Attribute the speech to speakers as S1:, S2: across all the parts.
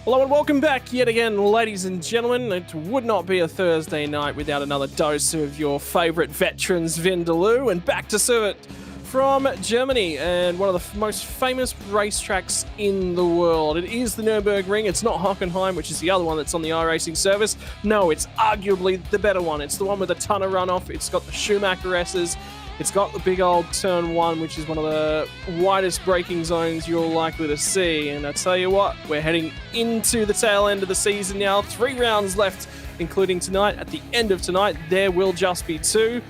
S1: Hello and welcome back yet again, ladies and gentlemen. It would not be a Thursday night without another dose of your favourite veterans, Vindaloo, and back to serve it from Germany and one of the most famous racetracks in the world. It is the Nürburgring. It's not Hockenheim, which is the other one that's on the iRacing service. No, it's arguably the better one. It's the one with a ton of runoff. It's got the Schumacher S's. It's got the big old turn one, which is one of the widest braking zones you're likely to see. And I tell you what, we're heading into the tail end of the season now. 3 rounds left, including tonight. At the end of tonight, there will just be 2.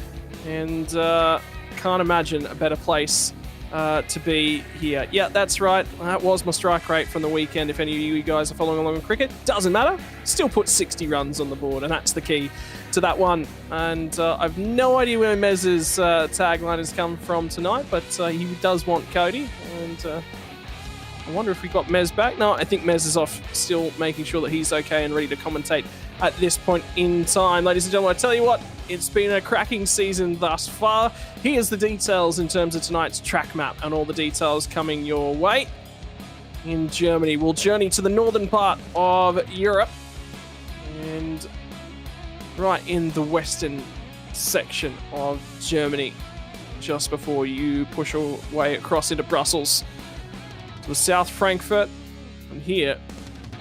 S1: And can't imagine a better place to be here. Yeah, that's right. That was my strike rate from the weekend. If any of you guys are following along in cricket, doesn't matter. Still put 60 runs on the board, and that's the key to that one. And I've no idea where Mez's tagline has come from tonight, but he does want Cody. And I wonder if we got Mez back. No, I think Mez is off, still making sure that he's okay and ready to commentate at this point in time. Ladies and gentlemen, I tell you what, it's been a cracking season thus far. Here's the details in terms of tonight's track map and all the details coming your way. In Germany, we'll journey to the northern part of Europe and right in the western section of Germany, just before you push your way across into Brussels to South Frankfurt. And here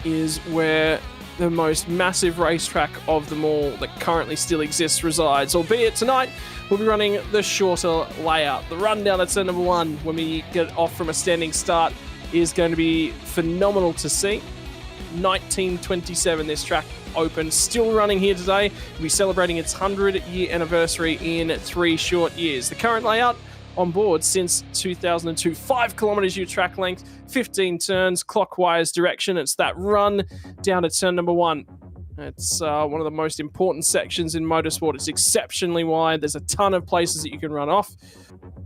S1: is where the most massive racetrack of them all that currently still exists resides, albeit tonight we'll be running the shorter layout. The run down at turn number 1 when we get off from a standing start is going to be phenomenal to see. 1927 this track opened, still running here today. We'll be celebrating its 100-year anniversary in 3 short years. The current layout on board since 2002, 5 kilometers your track length, 15 turns, clockwise direction. It's that run down to turn number 1. It's one of the most important sections in motorsport. It's exceptionally wide. There's a ton of places that you can run off.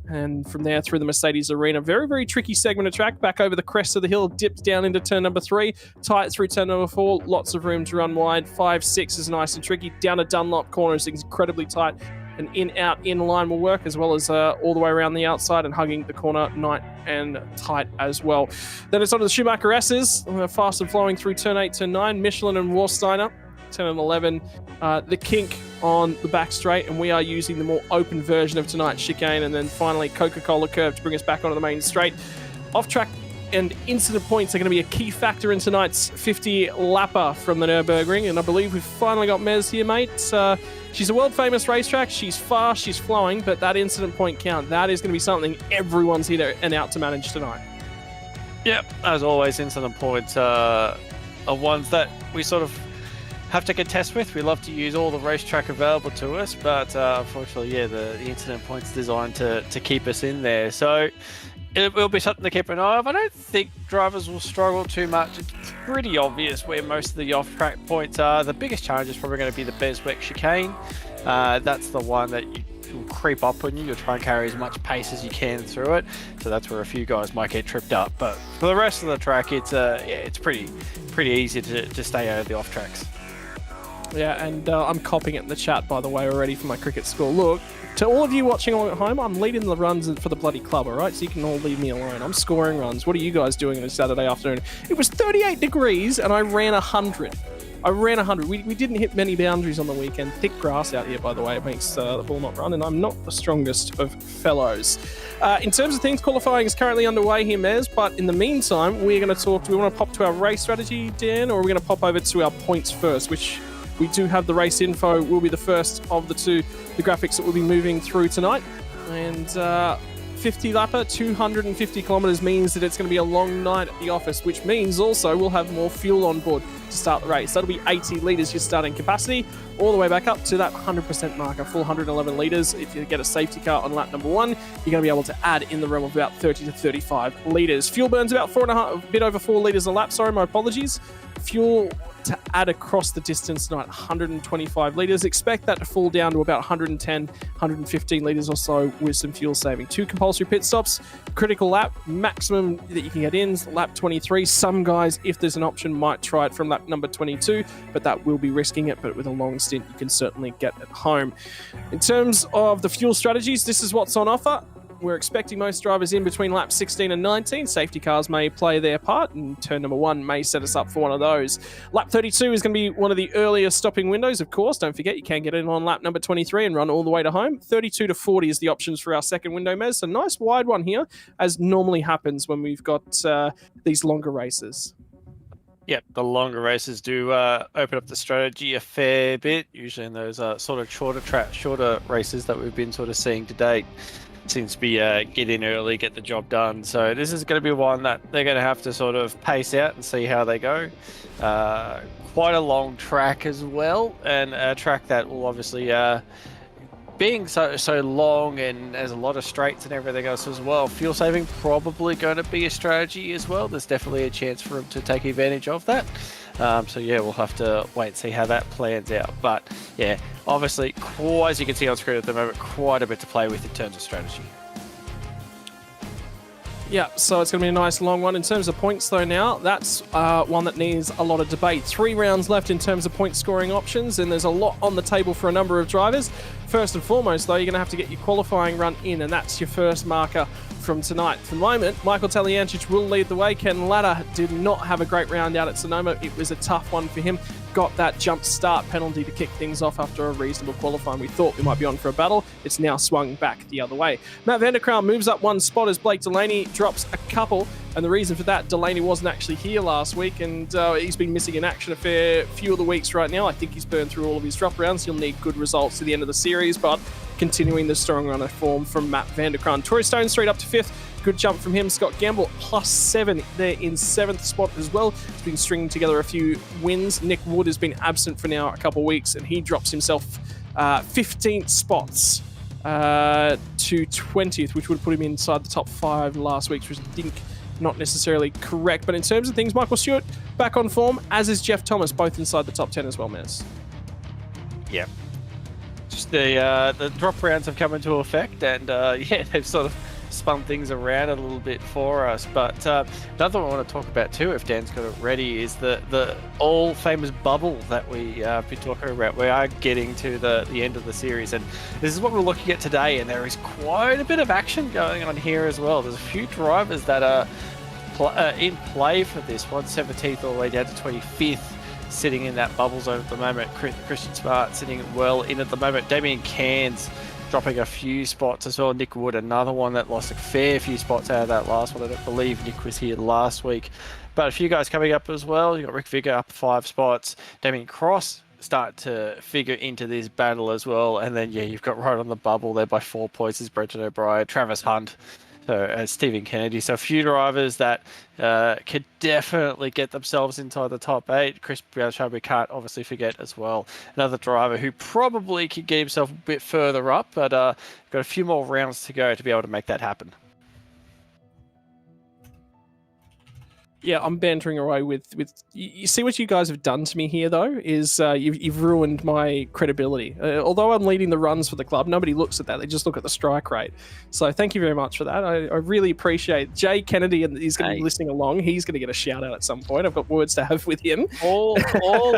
S1: And from there through the Mercedes Arena, very, very tricky segment of track. Back over the crest of the hill, dips down into turn number 3, tight through turn number 4, lots of room to run wide. 5, 6 is nice and tricky. Down to Dunlop corner is incredibly tight. And in, out, in line will work, as well as all the way around the outside and hugging the corner nice and tight as well. Then it's onto the Schumacher S's, fast and flowing through turn 8, turn 9, Michelin and Warsteiner, 10 and 11. The kink on the back straight, and we are using the more open version of tonight's chicane, and then finally Coca-Cola curve to bring us back onto the main straight. Off-track and incident points are going to be a key factor in tonight's 50 lapper from the Nürburgring, and I believe we've finally got Mez here, mate. She's a world-famous racetrack. She's fast, she's flowing, but that incident point count, that is going to be something everyone's here and out to manage tonight.
S2: Yep, as always, incident points are ones that we sort of have to contest with. We love to use all the racetrack available to us, but unfortunately, yeah, the incident points designed to keep us in there. So it will be something to keep an eye on. I don't think drivers will struggle too much. It's pretty obvious where most of the off-track points are. The biggest challenge is probably going to be the Beswick chicane. That's the one that will creep up on you. You'll try and carry as much pace as you can through it. So that's where a few guys might get tripped up. But for the rest of the track, it's pretty easy to stay out of the off-tracks.
S1: Yeah, and I'm copying it in the chat, by the way, already for my cricket score. Look, to all of you watching along at home, I'm leading the runs for the bloody club, all right? So you can all leave me alone. I'm scoring runs. What are you guys doing on a Saturday afternoon? It was 38 degrees, and I ran 100. We didn't hit many boundaries on the weekend. Thick grass out here, by the way. It makes the ball not run, and I'm not the strongest of fellows. In terms of things, qualifying is currently underway here, Mez, but in the meantime, we're going to talk. Do we want to pop to our race strategy, Dan, or are we going to pop over to our points first, which we do have the race info, will be the first of the graphics that we'll be moving through tonight. And 50 lapper, 250 kilometers means that it's going to be a long night at the office, which means also we'll have more fuel on board to start the race. That'll be 80 litres your starting capacity, all the way back up to that 100% marker, full 111 litres. If you get a safety car on lap number 1, you're going to be able to add in the realm of about 30 to 35 litres. Fuel burns about 4.5, a bit over 4 litres a lap. Sorry, my apologies. Fuel to add across the distance tonight, 125 litres. Expect that to fall down to about 110, 115 litres or so with some fuel saving. 2 compulsory pit stops, critical lap, maximum that you can get in, lap 23. Some guys, if there's an option, might try it from lap number 22, but that will be risking it. But with a long stint, you can certainly get it home. In terms of the fuel strategies, this is what's on offer. we're expecting most drivers in between laps 16 and 19. Safety cars may play their part, and turn number 1 may set us up for one of those. Lap 32 is going to be one of the earliest stopping windows, of course. Don't forget, you can get in on lap number 23 and run all the way to home. 32 to 40 is the options for our second window, Mez. A nice wide one here, as normally happens when we've got these longer races.
S2: Yep, the longer races do open up the strategy a fair bit, usually in those sort of shorter races that we've been sort of seeing to date. Seems to be get in early, get the job done. So this is going to be one that they're going to have to sort of pace out and see how they go. Quite a long track as well, and a track that will obviously, being so long and there's a lot of straights and everything else as well, fuel saving probably going to be a strategy as well. There's definitely a chance for them to take advantage of that. So yeah, we'll have to wait and see how that plans out. But yeah, obviously, as you can see on screen at the moment, quite a bit to play with in terms of strategy.
S1: Yeah, so it's going to be a nice long one. In terms of points, though, now, that's one that needs a lot of debate. 3 rounds left in terms of point scoring options, and there's a lot on the table for a number of drivers. First and foremost, though, you're going to have to get your qualifying run in, and that's your first marker from tonight. For the moment, Michael Taliancic will lead the way. Ken Latta did not have a great round out at Sonoma. It was a tough one for him. Got that jump start penalty to kick things off after a reasonable qualifying. We thought we might be on for a battle. It's now swung back the other way. Matt Vanderkram moves up 1 spot as Blake Delaney drops a couple. And the reason for that, Delaney wasn't actually here last week, and he's been missing in action a fair few of the weeks right now. I think he's burned through all of his drop rounds. He'll need good results to the end of the series, but continuing the strong runner form from Matt Vanderkram. Torrey Stone straight up to 5th. Good jump from him. Scott Gamble +7 there in 7th spot as well. He's been stringing together a few wins. Nick Wood has been absent for now a couple of weeks, and he drops himself 15 spots to 20th, which would put him inside the top 5 last week, which I think not necessarily correct. But in terms of things, Michael Stewart back on form, as is Jeff Thomas, both inside the top 10 as well, Mez.
S2: Yeah. Just the drop rounds have come into effect, and yeah, they've sort of spun things around a little bit for us. But another one I want to talk about too, if Dan's got it ready, is the all famous bubble that we've been talking about. We are getting to the end of the series, and this is what we're looking at today, and there is quite a bit of action going on here as well. There's a few drivers that are in play for this one, 17th all the way down to 25th, sitting in that bubble zone at the moment. Christian Smart sitting well in at the moment. Damien Cairns dropping a few spots as well. Nick Wood, another one that lost a fair few spots out of that last one. I don't believe Nick was here last week. But a few guys coming up as well. You've got Rick Vigor up 5 spots. Damien Cross start to figure into this battle as well. And then, yeah, you've got right on the bubble there by 4 points is Brenton O'Brien, Travis Hunt, so Stephen Kennedy. So a few drivers that could definitely get themselves inside the top 8. Chris Bouchard, we can't obviously forget as well. Another driver who probably could get himself a bit further up, but got a few more rounds to go to be able to make that happen.
S1: Yeah, I'm bantering away with you see what you guys have done to me here, though, is you've ruined my credibility. Although I'm leading the runs for the club, nobody looks at that. They just look at the strike rate. So thank you very much for that. I really appreciate Jay Kennedy, and he's going to be listening along. He's going to get a shout out at some point. I've got words to have with him.
S2: All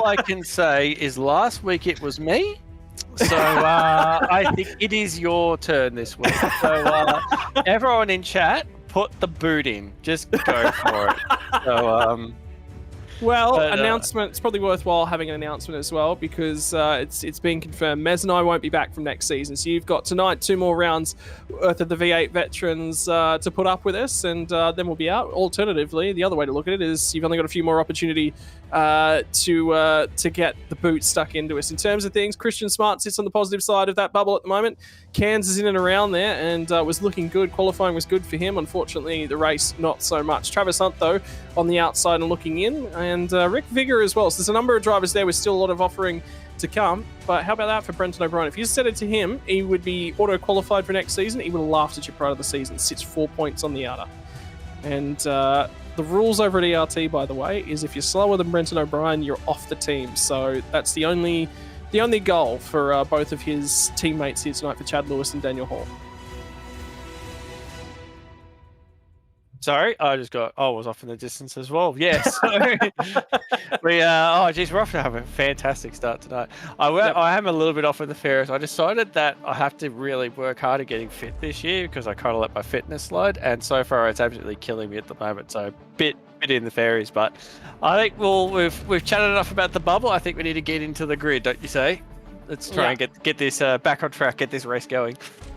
S2: I can say is last week it was me. So I think it is your turn this week. So everyone in chat, put the boot in. Just go for it. So,
S1: announcement. It's probably worthwhile having an announcement as well, because it's been confirmed. Mez and I won't be back from next season. So you've got tonight 2 more rounds worth of the V8 veterans to put up with us, and then we'll be out. Alternatively, the other way to look at it is you've only got a few more opportunity to get the boot stuck into us. In terms of things, Christian Smart sits on the positive side of that bubble at the moment. Cairns is in and around there, and was looking good. Qualifying was good for him. Unfortunately, the race not so much. Travis Hunt, though, on the outside and looking in, and Rick Vigor as well. So there's a number of drivers there with still a lot of offering to come. But how about that for Brenton O'Brien? If you said it to him, he would be auto-qualified for next season. He would have laughed at you prior to the season. Sits 4 points on the outer. And the rules over at ERT, by the way, is if you're slower than Brenton O'Brien, you're off the team. So that's the only goal for both of his teammates here tonight, for Chad Lewis and Daniel Hall.
S2: Sorry, I was off in the distance as well. Yes. We're off to have a fantastic start tonight. I am a little bit off in the Ferris. I decided that I have to really work hard at getting fit this year because I kind of let my fitness slide, and so far it's absolutely killing me at the moment. So bit in the Ferries, but I think we've chatted enough about the bubble. I think we need to get into the grid, don't you say? Let's try and get this back on track, get this race going.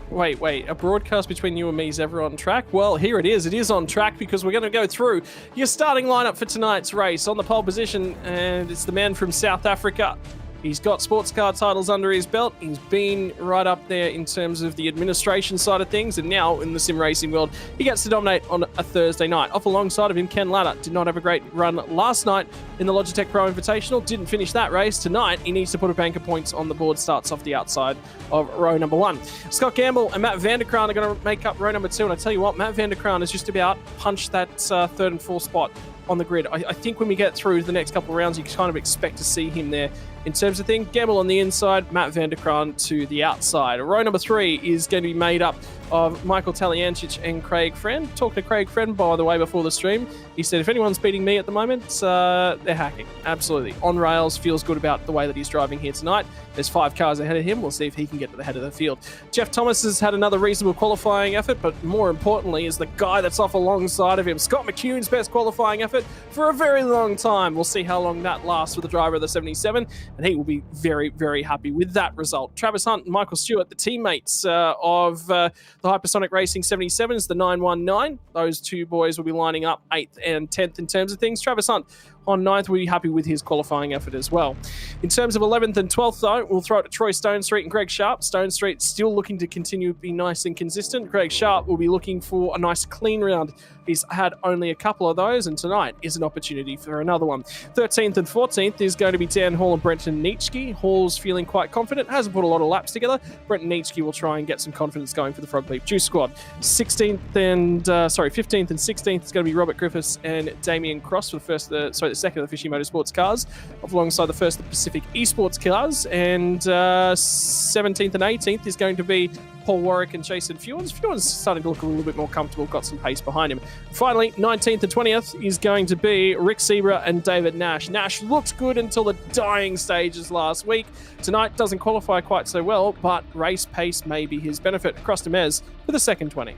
S1: Wait, a broadcast between you and me is ever on track? Well, here it is. It is on track because we're going to go through your starting lineup for tonight's race. On the pole position, and it's the man from South Africa. He's got sports car titles under his belt. He's been right up there in terms of the administration side of things, and now in the sim racing world, he gets to dominate on a Thursday night. Off alongside of him, Ken Latta did not have a great run last night in the Logitech Pro Invitational. Didn't finish that race. Tonight, he needs to put a bank of points on the board. Starts off the outside of row number 1. Scott Gamble and Matt Vanderkraan are going to make up row number 2, and I tell you what, Matt Vanderkraan has just about punched that 3rd and 4th spot on the grid. I think when we get through the next couple of rounds, you kind of expect to see him there. In terms of things, Gamble on the inside, Matt Vanderkraan to the outside. Row number 3 is going to be made up of Michael Taliancic and Craig Friend. Talking to Craig Friend, by the way, before the stream, he said, if anyone's beating me at the moment, they're hacking. Absolutely. On rails, feels good about the way that he's driving here tonight. There's 5 cars ahead of him. We'll see if he can get to the head of the field. Jeff Thomas has had another reasonable qualifying effort, but more importantly is the guy that's off alongside of him. Scott McCune's best qualifying effort for a very long time. We'll see how long that lasts for the driver of the 77, and he will be very, very happy with that result. Travis Hunt and Michael Stewart, the teammates of the Hypersonic Racing 77s, the 919. Those two boys will be lining up 8th and 10th in terms of things. Travis Hunt on 9th will be happy with his qualifying effort as well. In terms of 11th and 12th, though, we'll throw it to Troy Stone Street and Greg Sharp. Stone Street still looking to continue to be nice and consistent. Greg Sharp will be looking for a nice clean round. He's had only a couple of those, and tonight is an opportunity for another one. 13th and 14th is going to be Dan Hall and Brenton Nietzsche. Hall's feeling quite confident, hasn't put a lot of laps together. Brenton Nietzsche will try and get some confidence going for the Frog Leap Juice Squad. 15th and 16th is going to be Robert Griffiths and Damien Cross for the second of the Fishy Motorsports cars, alongside the first of the Pacific Esports cars. And 17th and 18th is going to be Paul Warwick and Jason Fewens. Fewens starting to look a little bit more comfortable, got some pace behind him. Finally, 19th and 20th is going to be Rick Sebra and David Nash. Nash looked good until the dying stages last week. Tonight doesn't qualify quite so well, but race pace may be his benefit. Across to Mez for the second 20.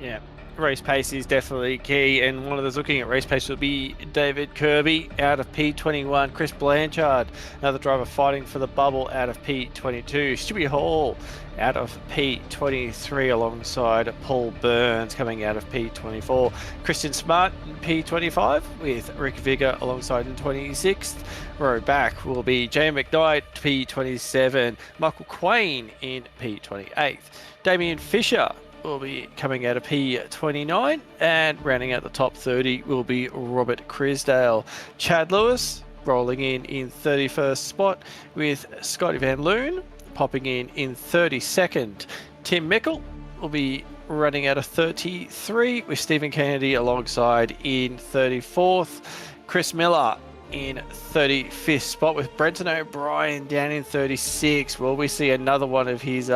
S2: Yeah. Race pace is definitely key, and one of those looking at race pace will be David Kirby out of P21, Chris Blanchard, another driver fighting for the bubble, out of P22, Stewie Hall out of P23 alongside Paul Burns coming out of P24, Christian Smart in P25 with Rick Vigor alongside in 26th. Row back will be Jay McKnight, P27, Michael Quain in P28, Damien Fisher will be coming out of P29, and rounding out the top 30 will be Robert Crisdale. Chad Lewis rolling in 31st spot with Scotty Van Loon popping in 32nd. Tim Mickle will be running out of 33 with Stephen Kennedy alongside in 34th. Chris Miller in 35th spot with Brenton O'Brien down in 36. Will we see another one of his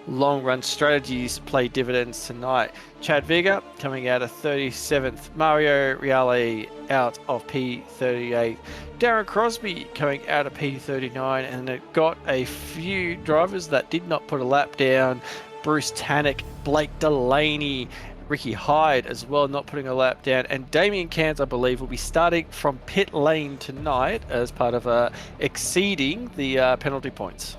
S2: long run strategies play dividends tonight? Chad Vigor coming out of 37th. Mario Reale out of P38. Darren Crosby coming out of P39, and it got a few drivers that did not put a lap down. Bruce Tannock, Blake Delaney, Ricky Hyde as well, not putting a lap down, and Damien Cairns, I believe, will be starting from pit lane tonight as part of exceeding the penalty points.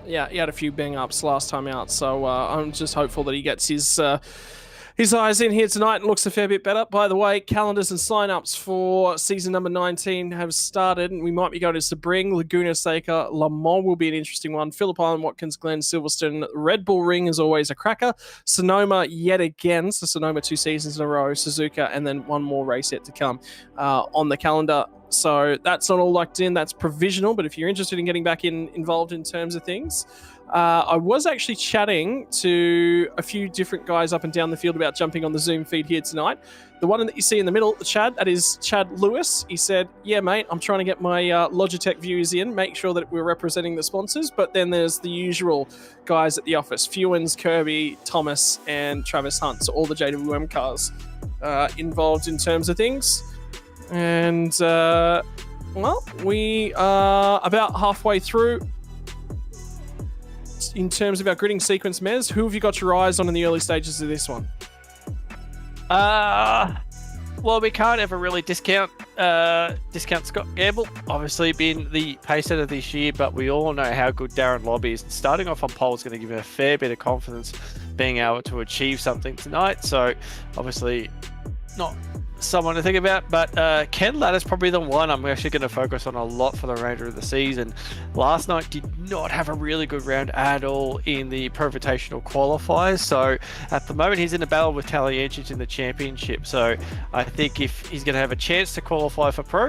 S1: Yeah, he had a few bang-ups last time out, so I'm just hopeful that he gets his eyes in here tonight and looks a fair bit better. By the way, calendars and sign-ups for season number 19 have started, and we might be going to Sebring, Laguna Seca, Le Mans will be an interesting one. Phillip Island, Watkins Glen, Silverstone, Red Bull Ring is always a cracker. Sonoma yet again, so Sonoma 2 seasons in a row, Suzuka, and then one more race yet to come on the calendar. So that's not all locked in, that's provisional, but if you're interested in getting back involved in terms of things, I was actually chatting to a few different guys up and down the field about jumping on the Zoom feed here tonight. The one that you see in the middle, Chad, that is Chad Lewis. He said, yeah, mate, I'm trying to get my Logitech views in, make sure that we're representing the sponsors. But then there's the usual guys at the office, Fewens, Kirby, Thomas, and Travis Hunt, so all the JWM cars. involved in terms of things. And, well, we are about halfway through in terms of our gridding sequence. Mez, who have you got your eyes on in the early stages of this one?
S2: Well, we can't ever really discount Scott Gamble, obviously being the pace setter this year, but we all know how good Darren Lobb is. Starting off on pole is going to give him a fair bit of confidence being able to achieve something tonight. So obviously not someone to think about, but Ken Latter's probably the one I'm actually going to focus on a lot for the remainder of the season. Last night did not have a really good round at all in the Pro-Invitational qualifiers, so at the moment he's in a battle with Taliencic in the championship. So I think if he's going to have a chance to qualify for Pro,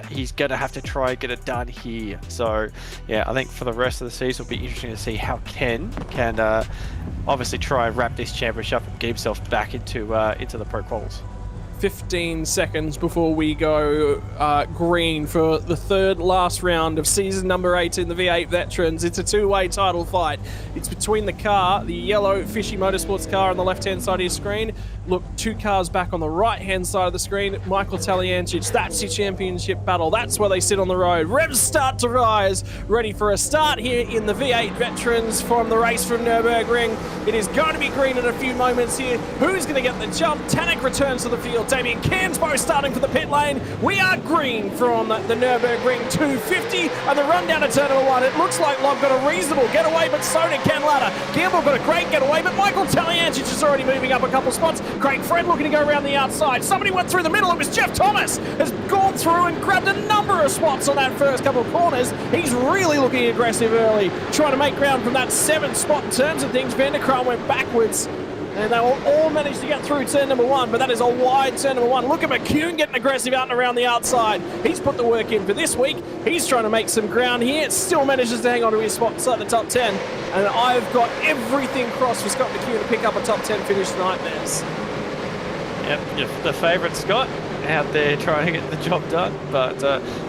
S2: he's going to have to try and get it done here. So yeah, I think for the rest of the season it'll be interesting to see how Ken can obviously try and wrap this championship and get himself back into the Pro Quals.
S1: 15 seconds before we go green for the third last round of season number 8 in the V8 Veterans. It's a two-way title fight. It's between the car, the yellow Fishy Motorsports car on the left-hand side of your screen. Look, two cars back on the right-hand side of the screen. Michael Taliencic, that's your championship battle. That's where they sit on the road. Revs start to rise. Ready for a start here in the V8 Veterans from the race from Nürburgring. It is going to be green in a few moments here. Who's going to get the jump? Tanak returns to the field. Damien Cansbo starting for the pit lane. We are green from the Nürburgring 250 and the run down to turn number 1. It looks like Lobb got a reasonable getaway, but so did Ken Latter. Gamble got a great getaway, but Michael Taliencic is already moving up a couple spots. Craig Fred looking to go around the outside. Somebody went through the middle. It was Jeff Thomas. Has gone through and grabbed a number of spots on that first couple of corners. He's really looking aggressive early, trying to make ground from that 7th spot in terms of things. Vanderkram went backwards. And they will all manage to get through turn number 1, but that is a wide turn number 1. Look at McCune getting aggressive out and around the outside. He's put the work in for this week. He's trying to make some ground here. Still manages to hang on to his spot inside the top 10. And I've got everything crossed for Scott McCune to pick up a top 10 finish tonight, Mez.
S2: Yep, the favourite Scott out there trying to get the job done. But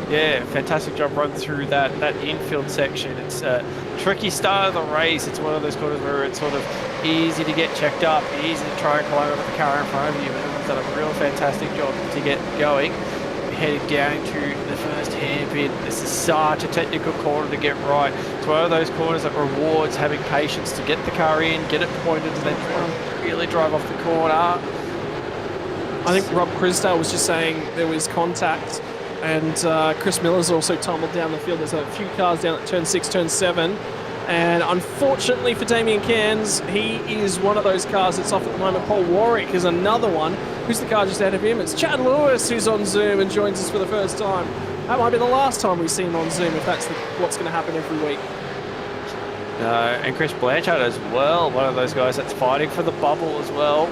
S2: yeah, fantastic job running through that infield section. It's a tricky start of the race. It's one of those corners where it's sort of easy to get checked up, easy to try and climb over the car in front of you. But everyone's done a real fantastic job to get going. We're heading down to the first hairpin. This is such a technical corner to get right. It's one of those corners that rewards having patience to get the car in, get it pointed, and then really drive off the corner.
S1: I think Rob Crisdale was just saying there was contact, and Chris Miller's also tumbled down the field. There's a few cars down at turn 6, turn 7, and unfortunately for Damien Cairns, he is one of those cars that's off at the moment. Paul Warwick is another one. Who's the car just ahead of him? It's Chad Lewis, who's on Zoom and joins us for the first time. That might be the last time we see him on Zoom, if that's what's going to happen every week.
S2: And Chris Blanchard as well, one of those guys that's fighting for the bubble as well.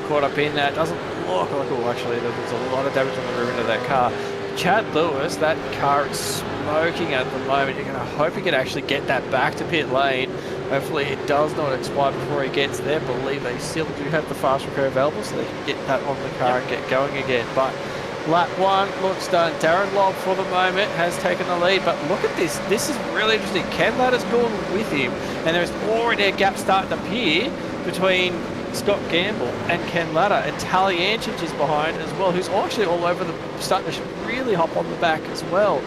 S2: Caught up in that, doesn't look like, oh, actually there's a lot of damage on the rear end of that car. Chad Lewis, that car is smoking at the moment. You're going to hope he can actually get that back to pit lane. Hopefully it does not expire before he gets there. Believe they still do have the fast repair available, so they can get that on the car and get going again. But lap 1 looks done. Darren Lobb for the moment has taken the lead, but look at this. This is really interesting. Ken Latter's gone with him, and there's already a gap starting to appear between Scott Gamble and Ken Latter, and Taliencic is behind as well, who's actually all over starting to really hop on the back as well.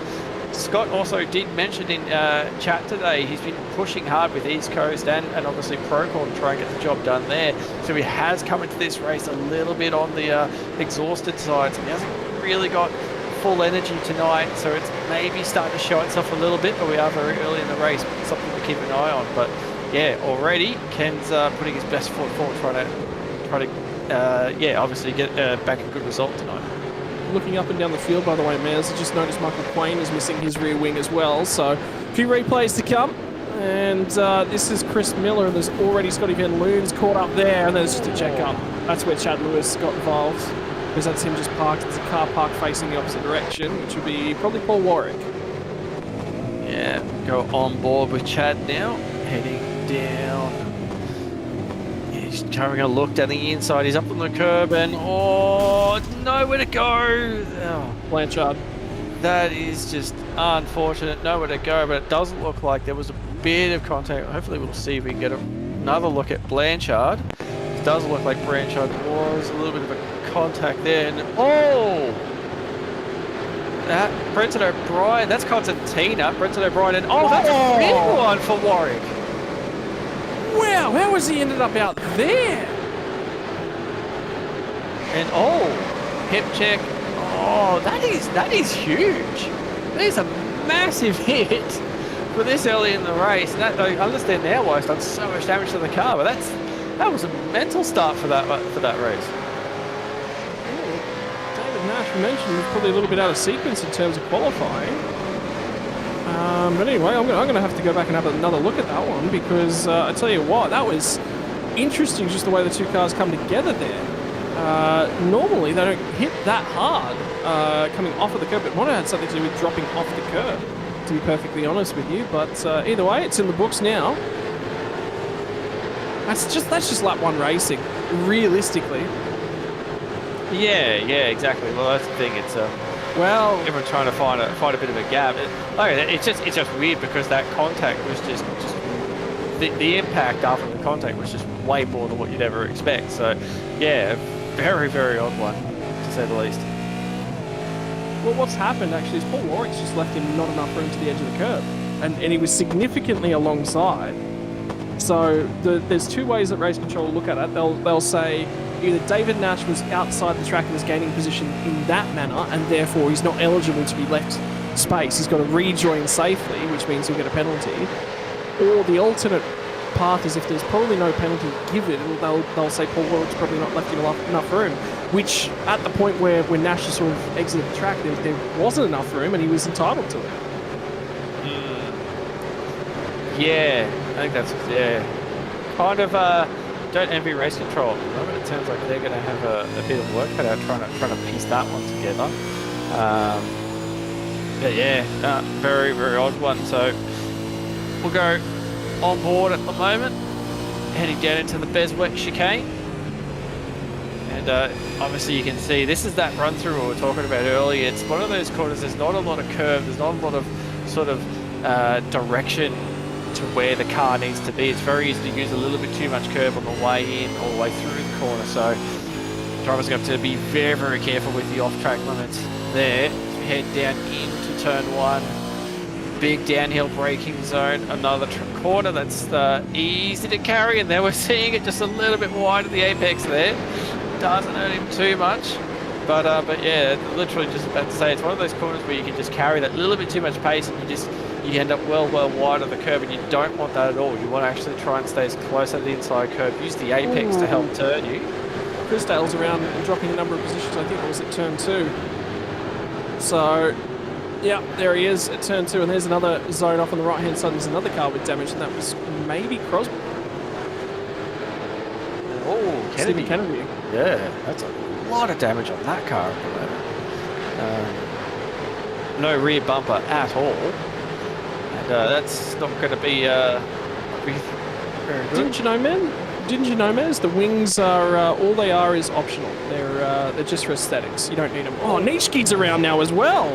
S2: Scott also did mention in chat today he's been pushing hard with East Coast and obviously Procon to try and get the job done there. So he has come into this race a little bit on the exhausted side, so he hasn't really got full energy tonight, so it's maybe starting to show itself a little bit, but we are very early in the race, something to keep an eye on. But yeah, already Ken's putting his best foot forward, trying to yeah, obviously get back a good result tonight.
S1: Looking up and down the field, by the way, Maz, I just noticed Michael Quain is missing his rear wing as well, so a few replays to come. And this is Chris Miller, and there's already Scotty Van Loon's caught up there, and there's just a check up. That's where Chad Lewis got involved, because that's him just parked. It's a car parked facing the opposite direction, which would be probably Paul Warwick.
S2: Yeah, go on board with Chad now, heading down. Yeah, he's having a look down the inside. He's up on the curb, and oh, nowhere to go. Oh,
S1: Blanchard.
S2: That is just unfortunate. Nowhere to go, but it doesn't look like there was a bit of contact. Hopefully we'll see if we can get another look at Blanchard. It does look like Blanchard was a little bit of a contact there. And, oh! That Brenton O'Brien, that's Constantina, Brenton O'Brien, and oh, that's a big one for Warwick.
S1: Wow, how has he ended up out there?
S2: And oh, hip check. Oh, that is huge. That is a massive hit for this early in the race. And that, I understand now why it's done so much damage to the car, but that was a mental start for that race.
S1: Nash mentioned was probably a little bit out of sequence in terms of qualifying. But anyway, I'm going to have to go back and have another look at that one because I tell you what, that was interesting just the way the two cars come together there. Normally they don't hit that hard coming off of the curb, but one had something to do with dropping off the curb, to be perfectly honest with you. But either way, it's in the books now. That's just lap one racing, realistically.
S2: Yeah, exactly. Well, that's the thing. It's
S1: well,
S2: everyone trying to find a bit of a gap. It's just weird because that contact was just the impact after the contact was just way more than what you'd ever expect. So, yeah, very very odd one to say the least.
S1: Well, what's happened actually is Paul Warwick's just left him not enough room to the edge of the curb, and he was significantly alongside. So there's two ways that race control will look at it. They'll say either David Nash was outside the track and was gaining position in that manner, and therefore he's not eligible to be left space. He's got to rejoin safely, which means he'll get a penalty. Or the alternate path is if there's probably no penalty given, they'll say Paul Warwick's probably not left him enough room, which at the point where Nash just sort of exited the track, there wasn't enough room and he was entitled to it.
S2: Yeah, I think that's, kind of, don't envy race control. It sounds like they're going to have a bit of work cut out trying to piece that one together. But yeah, very, very odd one. So we'll go on board at the moment, heading down into the Bez Wet chicane. And obviously you can see this is that run through we were talking about earlier. It's one of those corners, there's not a lot of curve, there's not a lot of sort of direction to where the car needs to be. It's very easy to use a little bit too much curve on the way in or the way through the corner, so drivers are going to have to be very, very careful with the off-track limits there. As we head down into turn one, big downhill braking zone, another corner that's easy to carry, and then we're seeing it just a little bit wide at the apex there. Doesn't hurt him too much, but yeah, literally just about to say, it's one of those corners where you can just carry that little bit too much pace and you end up well wide of the curb, and you don't want that at all. You want to actually try and stay as close to the inside curb, use the apex to help turn you.
S1: Chrisdale's around and dropping a number of positions. I think it was at turn 2. So, yeah, there he is at turn 2, and there's another zone off on the right-hand side. There's another car with damage, and that was maybe Crosby.
S2: Oh,
S1: Stephen Kennedy.
S2: Yeah, that's a lot of damage on that car at the moment. No rear bumper at all. And that's not going to be very good.
S1: Didn't you know, Mez? The wings are all they are is optional. They're just for aesthetics. You don't need them. Oh, Nitschke's around now as well.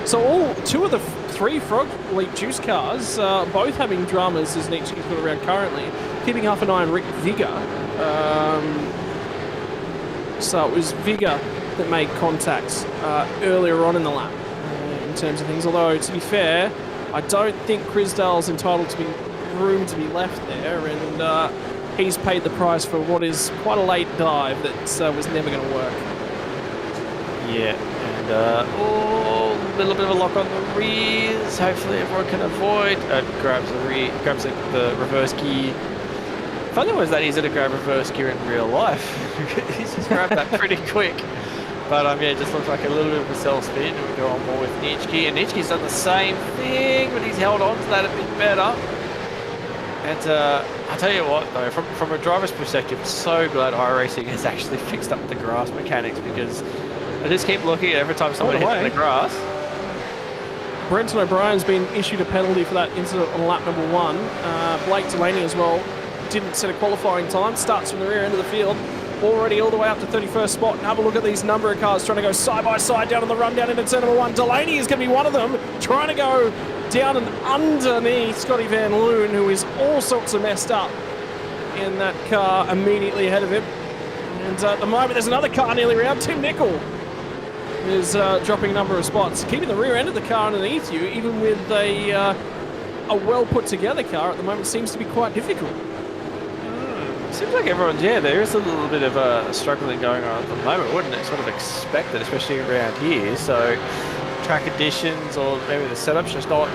S1: So two of the 3 Frog Leap Juice cars, both having dramas as Nitschke's got around currently, keeping half an eye on Rick Vigor. So it was Vigor that made contacts earlier on in the lap in terms of things. Although, to be fair, I don't think Chrisdale's entitled to be room to be left there, and he's paid the price for what is quite a late dive that was never going to work.
S2: Yeah, and a little bit of a lock on the rears. Hopefully everyone can avoid. Grabs the reverse gear. Funny was that easy to grab reverse gear in real life. He's just grabbed that pretty quick. But yeah, it just looks like a little bit of a self spin. We go on more with Nitschke, and Nitschke's done the same thing, but he's held on to that a bit better. And I'll tell you what, though, from a driver's perspective, I'm so glad iRacing has actually fixed up the grass mechanics, because I just keep looking at every time someone hits the grass.
S1: Brenton O'Brien's been issued a penalty for that incident on lap number 1. Blake Delaney as well didn't set a qualifying time. Starts from the rear end of the field, already all the way up to 31st spot. And have a look at these number of cars trying to go side by side down on the run down into turn number 1. Delaney is going to be one of them, trying to go down and underneath Scotty Van Loon, who is all sorts of messed up in that car immediately ahead of him. And at the moment, there's another car nearly around. Tim Nicol is dropping a number of spots, keeping the rear end of the car underneath you, even with a well put together car at the moment, seems to be quite difficult.
S2: Seems like everyone's, there is a little bit of a struggling going on at the moment. Wouldn't sort of expect it, especially around here. So track conditions or maybe the setup's just not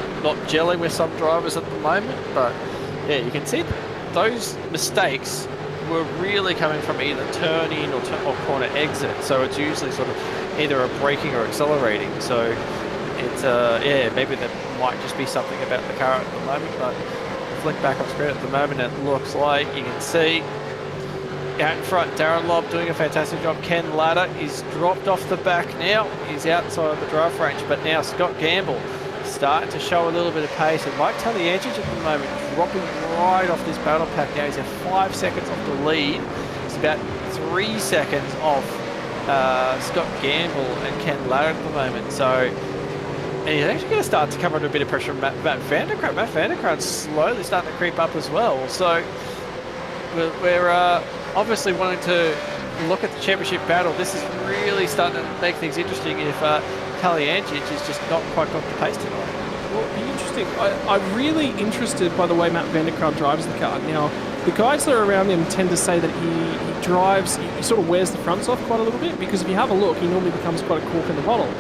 S2: gelling with some drivers at the moment. But yeah, you can see those mistakes were really coming from either turn in or corner exit. So it's usually sort of either a braking or accelerating. So it's maybe there might just be something about the car at the moment. But flick back on screen at the moment, it looks like you can see out in front Darren Lobb doing a fantastic job. Ken Latta is dropped off the back now. He's outside of the draft range, but now Scott Gamble starting to show a little bit of pace, and Mike Talianchich at the moment dropping right off this battle pack now. He's at 5 seconds off the lead. He's about 3 seconds off Scott Gamble and Ken Latta at the moment. So and he's actually going to start to come under a bit of pressure from Matt Vanderkrant. Matt Vanderkrant's slowly starting to creep up as well. So we're obviously wanting to look at the championship battle. This is really starting to make things interesting if Talianchich is just not quite got the pace tonight.
S1: Well, it'll be interesting. I'm really interested by the way Matt Vanderkrant drives the car. Now, the guys that are around him tend to say that he drives, he sort of wears the fronts off quite a little bit, because if you have a look, he normally becomes quite a cork in the bottle.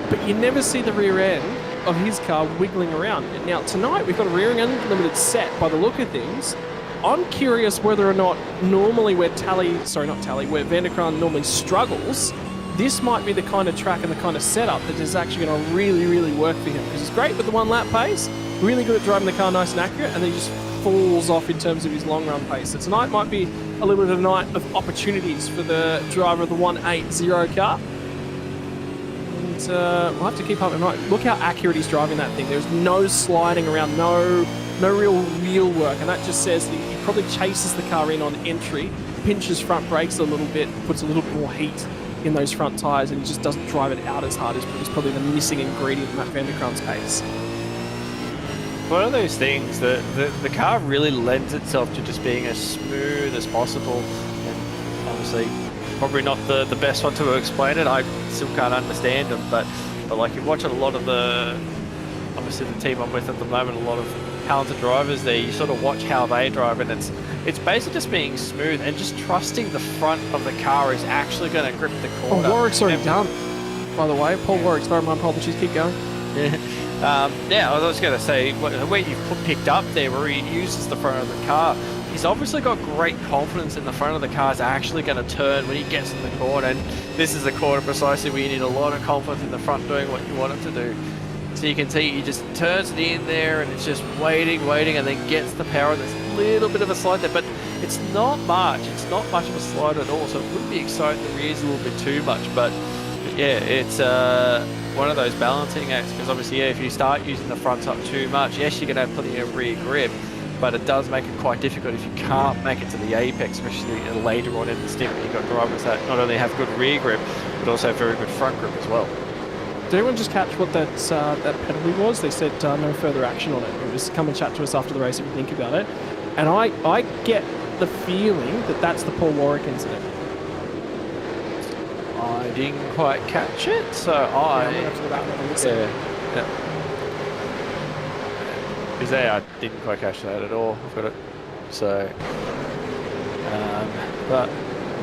S1: But you never see the rear end of his car wiggling around. Now, tonight we've got a rear end limited set by the look of things. I'm curious whether or not normally where Vanderkrant normally struggles, this might be the kind of track and the kind of setup that is actually going to really, really work for him. Because he's great with the one lap pace, really good at driving the car nice and accurate, and then he just falls off in terms of his long run pace. So tonight might be a little bit of a night of opportunities for the driver of the 180 car. We'll have to keep up in mind. Look how accurate he's driving that thing. There's no sliding around, no real wheel work, and that just says that he probably chases the car in on entry, pinches front brakes a little bit, puts a little bit more heat in those front tyres, and he just doesn't drive it out as hard as probably the missing ingredient in Matt Vanderkrant's pace.
S2: One of those things that the car really lends itself to just being as smooth as possible, and obviously probably not the best one to explain it. I still can't understand them, but like you watch a lot of obviously the team I'm with at the moment, a lot of talented drivers there, you sort of watch how they drive, and it's basically just being smooth and just trusting the front of the car is actually going to grip the corner.
S1: Oh, Warwick's already done, by the way. Paul Warwick, sorry, my apologies, keep going.
S2: Yeah, I was going to say, where you've picked up there, where he uses the front of the car, he's obviously got great confidence in the front of the car is actually going to turn when he gets in the corner, and this is the corner precisely where you need a lot of confidence in the front doing what you want it to do. So you can see he just turns it in there, and it's just waiting, and then gets the power. There's a little bit of a slide there, but it's not much. It's not much of a slide at all, so it wouldn't be exciting the rears a little bit too much. But yeah, it's one of those balancing acts, because obviously, if you start using the fronts up too much, yes, you're going to have plenty of rear grip, but it does make it quite difficult if you can't make it to the apex, especially later on in the stint when you've got drivers that not only have good rear grip, but also have very good front grip as well.
S1: Did anyone just catch what that penalty was? They said no further action on it. It was come and chat to us after the race if you think about it. And I get the feeling that that's the Paul Warwick incident.
S2: I didn't quite catch it, so
S1: I'm going to have to go back and have a listen.
S2: Yeah. I didn't quite catch that at all. I've got it. So, but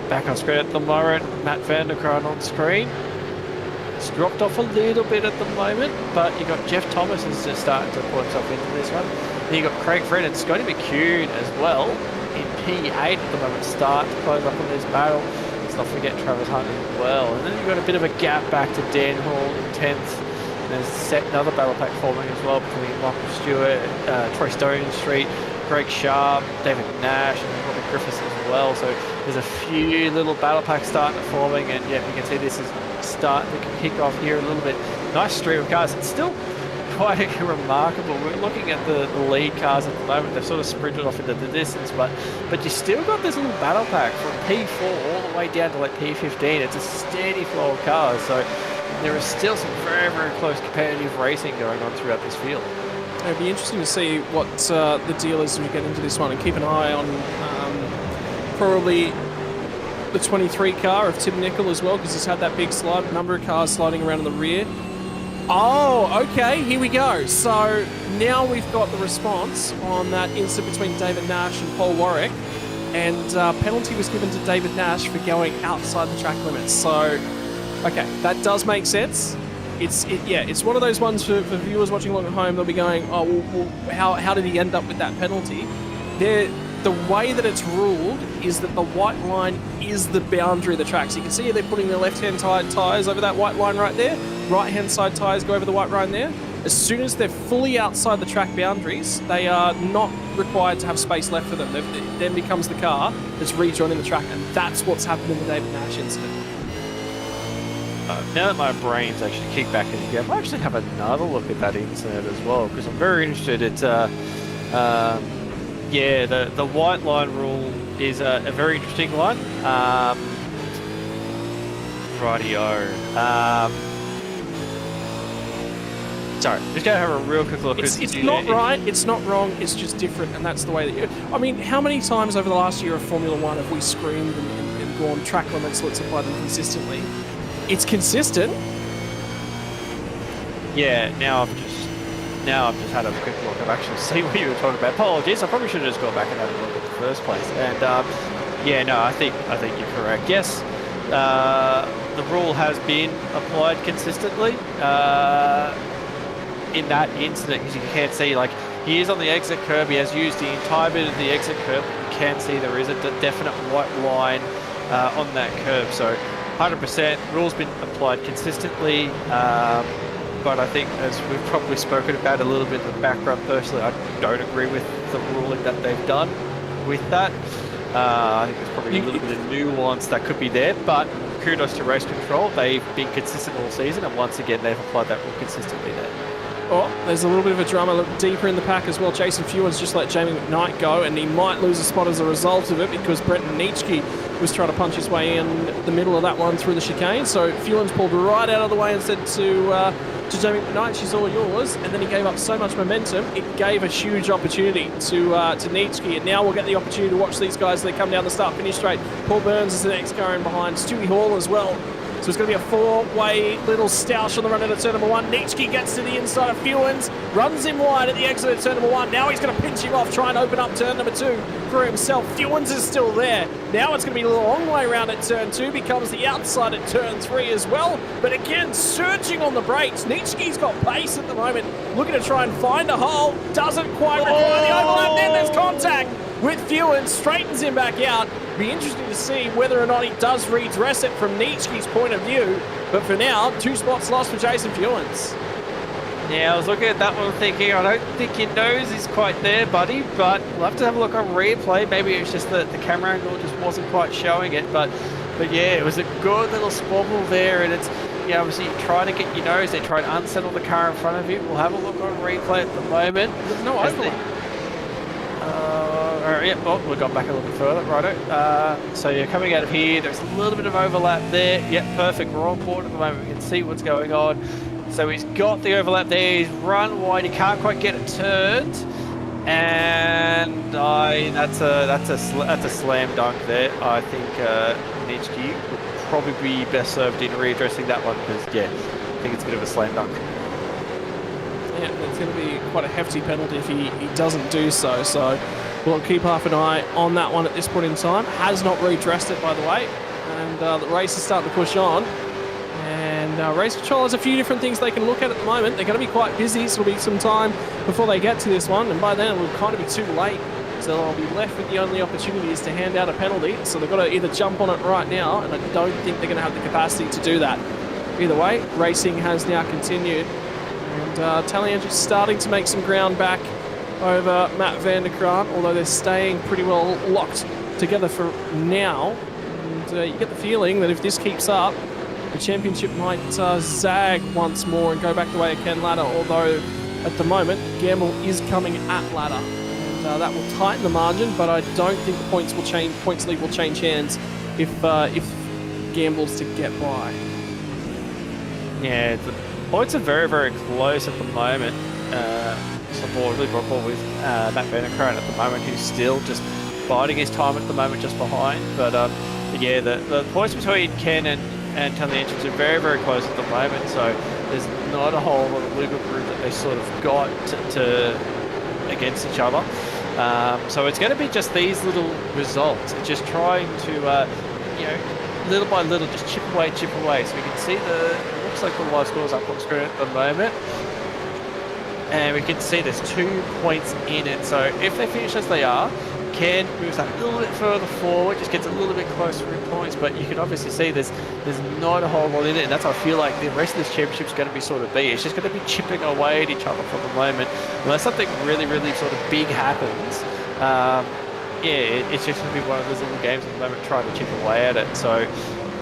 S2: back on screen at the moment, Matt Vanderkrant on screen. It's dropped off a little bit at the moment, but you got Jeff Thomas is just starting to pull himself into this one. Then you got Craig Fred and Scotty McCune as well in P8 at the moment, start to close up on this battle. Let's not forget Travis Hunt as well. And then you've got a bit of a gap back to Dan Hall in 10th. And there's another battle pack forming as well between Michael Stewart, Troy Stone Street, Greg Sharp, David Nash, and Robert Griffiths as well. So there's a few little battle packs starting to forming, and yeah, you can see this is starting to kick off here a little bit. Nice stream of cars. It's still quite remarkable. We're looking at the lead cars at the moment. They've sort of sprinted off into the distance, but you still got this little battle pack from P4 all the way down to like P15. It's a steady flow of cars, so there is still some very, very close competitive racing going on throughout this field.
S1: It'll be interesting to see what the deal is as we get into this one, and keep an eye on probably the 23 car of Tim Nicol as well, because he's had that big slide, number of cars sliding around in the rear. Oh, okay, here we go. So now we've got the response on that incident between David Nash and Paul Warwick, and penalty was given to David Nash for going outside the track limits. So, okay, that does make sense. It's one of those ones for viewers watching along at home. They'll be going, oh, well how did he end up with that penalty? The way that it's ruled is that the white line is the boundary of the track. So you can see they're putting their left-hand tyres over that white line right there. Right-hand side tyres go over the white line there. As soon as they're fully outside the track boundaries, they are not required to have space left for them. It then becomes the car that's rejoining the track, and that's what's happened in the David Nash incident.
S2: Now that my brain's actually kicked back in again, I might actually have another look at that incident as well, because I'm very interested. It's yeah, the white line rule is a very interesting one. Rightio. Sorry, just gonna have a real quick look.
S1: It's not right, it's not wrong, it's just different, and that's the way that I mean, how many times over the last year of Formula One have we screamed and gone track limits, let's apply them consistently? It's consistent.
S2: Yeah, now I've just had a quick look. I've actually seen what you were talking about. Apologies, I probably should have just gone back and had a look at the first place. And yeah, no, I think you're correct. Yes, the rule has been applied consistently in that incident, because you can't see, like, he is on the exit curb. He has used the entire bit of the exit curb. You can see there is a definite white line on that curb. So 100% rules been applied consistently. But I think, as we've probably spoken about a little bit in the background, personally, I don't agree with the ruling that they've done with that. I think there's probably a little bit of nuance that could be there, but kudos to Race Control. They've been consistent all season, and once again, they've applied that rule consistently there.
S1: Oh, there's a little bit of a drama. Look deeper in the pack as well. Jason Fewens just let Jamie McKnight go, and he might lose a spot as a result of it, because Brenton Nitschke was trying to punch his way in the middle of that one through the chicane. So Fewens pulled right out of the way and said to Jamie McKnight, she's all yours. And then he gave up so much momentum, it gave a huge opportunity to Nitschke. And now we'll get the opportunity to watch these guys as they come down the start-finish straight. Paul Burns is the next car in behind. Stewie Hall as well. So it's going to be a four-way little stoush on the run into turn number one. Nitschke gets to the inside of Fewens, runs him wide at the exit of turn number one. Now he's going to pinch him off, try and open up turn number two for himself. Fewens is still there. Now it's going to be a long way around at turn two, becomes the outside at turn three as well. But again, surging on the brakes. Nitschke's got pace at the moment, looking to try and find a hole. Doesn't quite require the overlap. Then there's contact with Fewens, straightens him back out. Be interesting to see whether or not he does redress it from Nitschke's point of view. But for now, 2 spots lost for Jason Fewens.
S2: Yeah, I was looking at that one thinking, I don't think your nose is quite there, buddy, but we'll have to have a look on replay. Maybe it's just that the camera angle just wasn't quite showing it, but yeah, it was a good little squabble there, and it's, you know, obviously trying to get your nose there, try and unsettle the car in front of you. We'll have a look on replay at the moment.
S1: There's no overlap.
S2: Yeah, well, we've gone back a little bit further, righto. So you're coming out of here, there's a little bit of overlap there. Yep, perfect, we're on board at the moment, we can see what's going on. So he's got the overlap there, he's run wide, he can't quite get it turned. And that's a slam dunk there. I think Nitschke would probably be best served in readdressing that one, because, yeah, I think it's a bit of a slam dunk.
S1: Yeah, it's going to be quite a hefty penalty if he doesn't do so. So we'll keep half an eye on that one at this point in time. Has not redressed it, by the way. And the race is starting to push on. And Race Control has a few different things they can look at the moment. They're going to be quite busy, so it'll be some time before they get to this one. And by then, it will kind of be too late. So they'll be left with the only opportunity is to hand out a penalty. So they've got to either jump on it right now, and I don't think they're going to have the capacity to do that. Either way, racing has now continued. And Taliandre's starting to make some ground back over Matt van der Kraan, although they're staying pretty well locked together for now. And you get the feeling that if this keeps up, the championship might zag once more and go back the way of Ken Latta, although at the moment, Gamble is coming at Latta. And that will tighten the margin, but I don't think the points lead will change hands if Gamble's to get by.
S2: Yeah, the points are very, very close at the moment. Supportedly Brockball with Matt van der Kraan at the moment, who's still just biding his time at the moment just behind. But yeah, the points between Ken and Tally Engines are very, very close at the moment. So there's not a whole lot of wiggle room that they sort of got to against each other. So it's going to be just these little results and just trying to, you know, little by little, just chip away. So we can see it looks like the live scores up on screen at the moment. And we can see there's 2 points in it. So if they finish as they are, Ken moves that a little bit further forward, just gets a little bit closer in points, but you can obviously see there's not a whole lot in it, and that's how I feel like the rest of this championship is going to be sort of be. It's just going to be chipping away at each other for the moment. Unless something really, really sort of big happens, yeah, it's just going to be one of those little games at the moment trying to chip away at it. So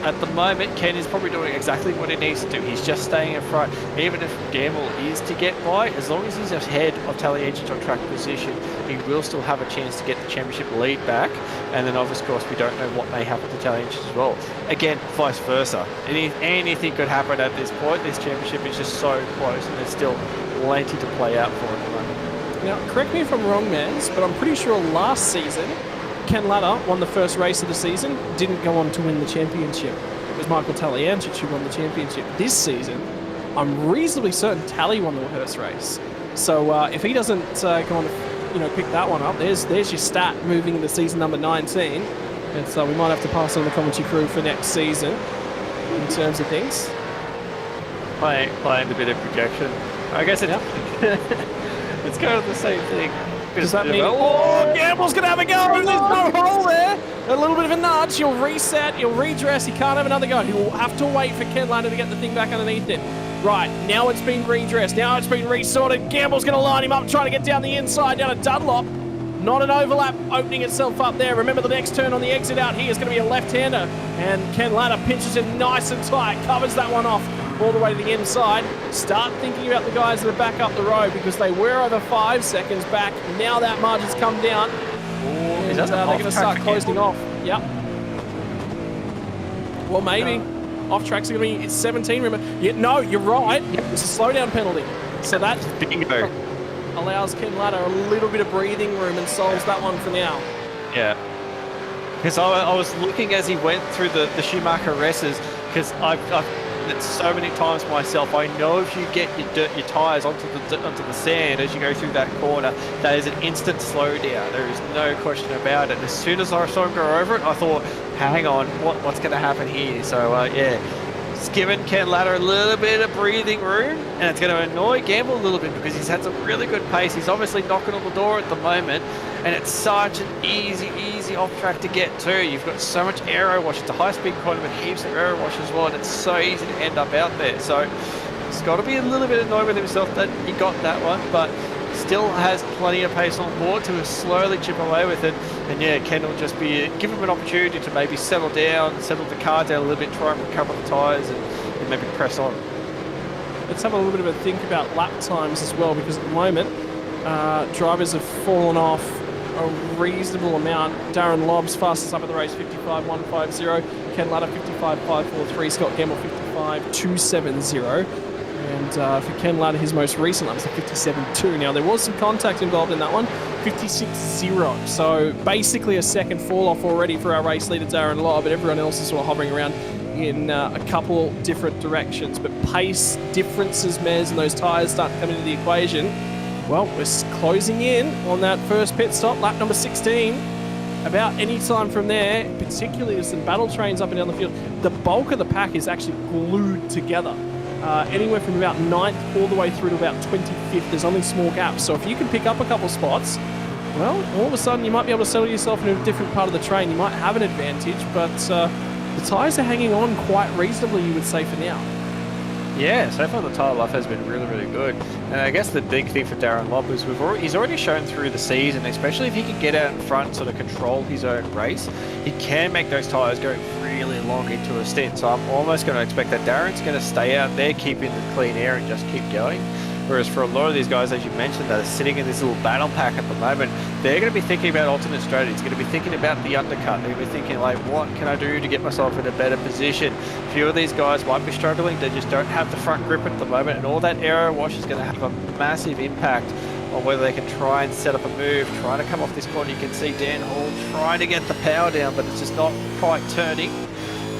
S2: at the moment, Ken is probably doing exactly what he needs to do. He's just staying in front. Even if Gamble is to get by, as long as he's ahead of Tally Engines on track position, he will still have a chance to get the championship lead back. And then, of course, we don't know what may happen to Tally Engines as well. Again, vice versa. Anything could happen at this point. This championship is just so close, and there's still plenty to play out for at the moment.
S1: Now, correct me if I'm wrong, Mans, but I'm pretty sure last season, Ken Latta won the first race of the season, didn't go on to win the championship. It was Michael Taliancic who won the championship. This season, I'm reasonably certain Tally won the first race. So if he doesn't go on to pick that one up, there's your stat moving into season number 19. And so we might have to pass on the commentary crew for next season in terms of things.
S2: Playing a bit of projection. I guess it's kind of the same thing.
S1: Does that mean, oh, Gamble's going to have a go, there's no hole there. A little bit of a nudge, he'll reset, he'll redress, he can't have another go. He will have to wait for Ken Latta to get the thing back underneath it. Right, now it's been redressed, now it's been resorted. Gamble's going to line him up, trying to get down the inside, down to Dunlop. Not an overlap opening itself up there. Remember, the next turn on the exit out here is going to be a left-hander. And Ken Latta pinches it nice and tight, covers that one off all the way to the inside. Start thinking about the guys that are back up the road because they were over 5 seconds back. Now that margin's come down. And they're going to start closing off. Yep. Well, maybe. Off tracks are going to be, it's 17, remember. Yeah, no, you're right. It's a slowdown penalty. So that allows Ken Latta a little bit of breathing room and solves that one for now.
S2: Yeah. Because I was looking as he went through the Schumacher races, because I've it so many times myself. I know if you get your tyres onto the sand as you go through that corner, that is an instant slowdown. There is no question about it. As soon as I saw him go over it, I thought, hang on, what's going to happen here? So yeah, it's given Ken Latta a little bit of breathing room, and it's going to annoy Gamble a little bit because he's had some really good pace. He's obviously knocking on the door at the moment, and it's such an easy off track to get to. You've got so much aero wash. It's a high-speed corner with heaps of aero wash as well, and it's so easy to end up out there. So he's got to be a little bit annoyed with himself that he got that one, but still has plenty of pace on board to slowly chip away with it. And yeah, Ken will just be give him an opportunity to maybe settle down, settle the car down a little bit, try and recover the tyres, and maybe press on.
S1: Let's have a little bit of a think about lap times as well, because at the moment drivers have fallen off a reasonable amount. Darren Lobbs fastest up at the race, 55.150. Ken Latta 55.543. Scott Gamble 55.270. And for Ken Latta, his most recent lap was a 57.2. Now, there was some contact involved in that one, 56.0. So basically a second fall off already for our race leader, Darren Lobb, but everyone else is sort of hovering around in a couple different directions. But pace differences, Mez, and those tyres start to come into the equation. Well, we're closing in on that first pit stop, lap number 16. About any time from there, particularly with some battle trains up and down the field, the bulk of the pack is actually glued together. Anywhere from about 9th all the way through to about 25th. There's only small gaps. So if you can pick up a couple spots, well, all of a sudden you might be able to settle yourself in a different part of the train. You might have an advantage, but the tyres are hanging on quite reasonably, you would say, for now.
S2: Yeah, so far the tyre life has been really, really good. And I guess the big thing for Darren Lobb is he's already shown through the season, especially if he can get out in front and sort of control his own race, he can make those tyres go really long into a stint. So I'm almost going to expect that Darren's going to stay out there, keeping the clean air and just keep going. Whereas for a lot of these guys, as you mentioned, that are sitting in this little battle pack at the moment, they're going to be thinking about alternate strategies. They're going to be thinking about the undercut. They're going to be thinking, like, what can I do to get myself in a better position? A few of these guys might be struggling. They just don't have the front grip at the moment, and all that aero wash is going to have a massive impact or whether they can try and set up a move, trying to come off this corner. You can see Dan Hall trying to get the power down, but it's just not quite turning.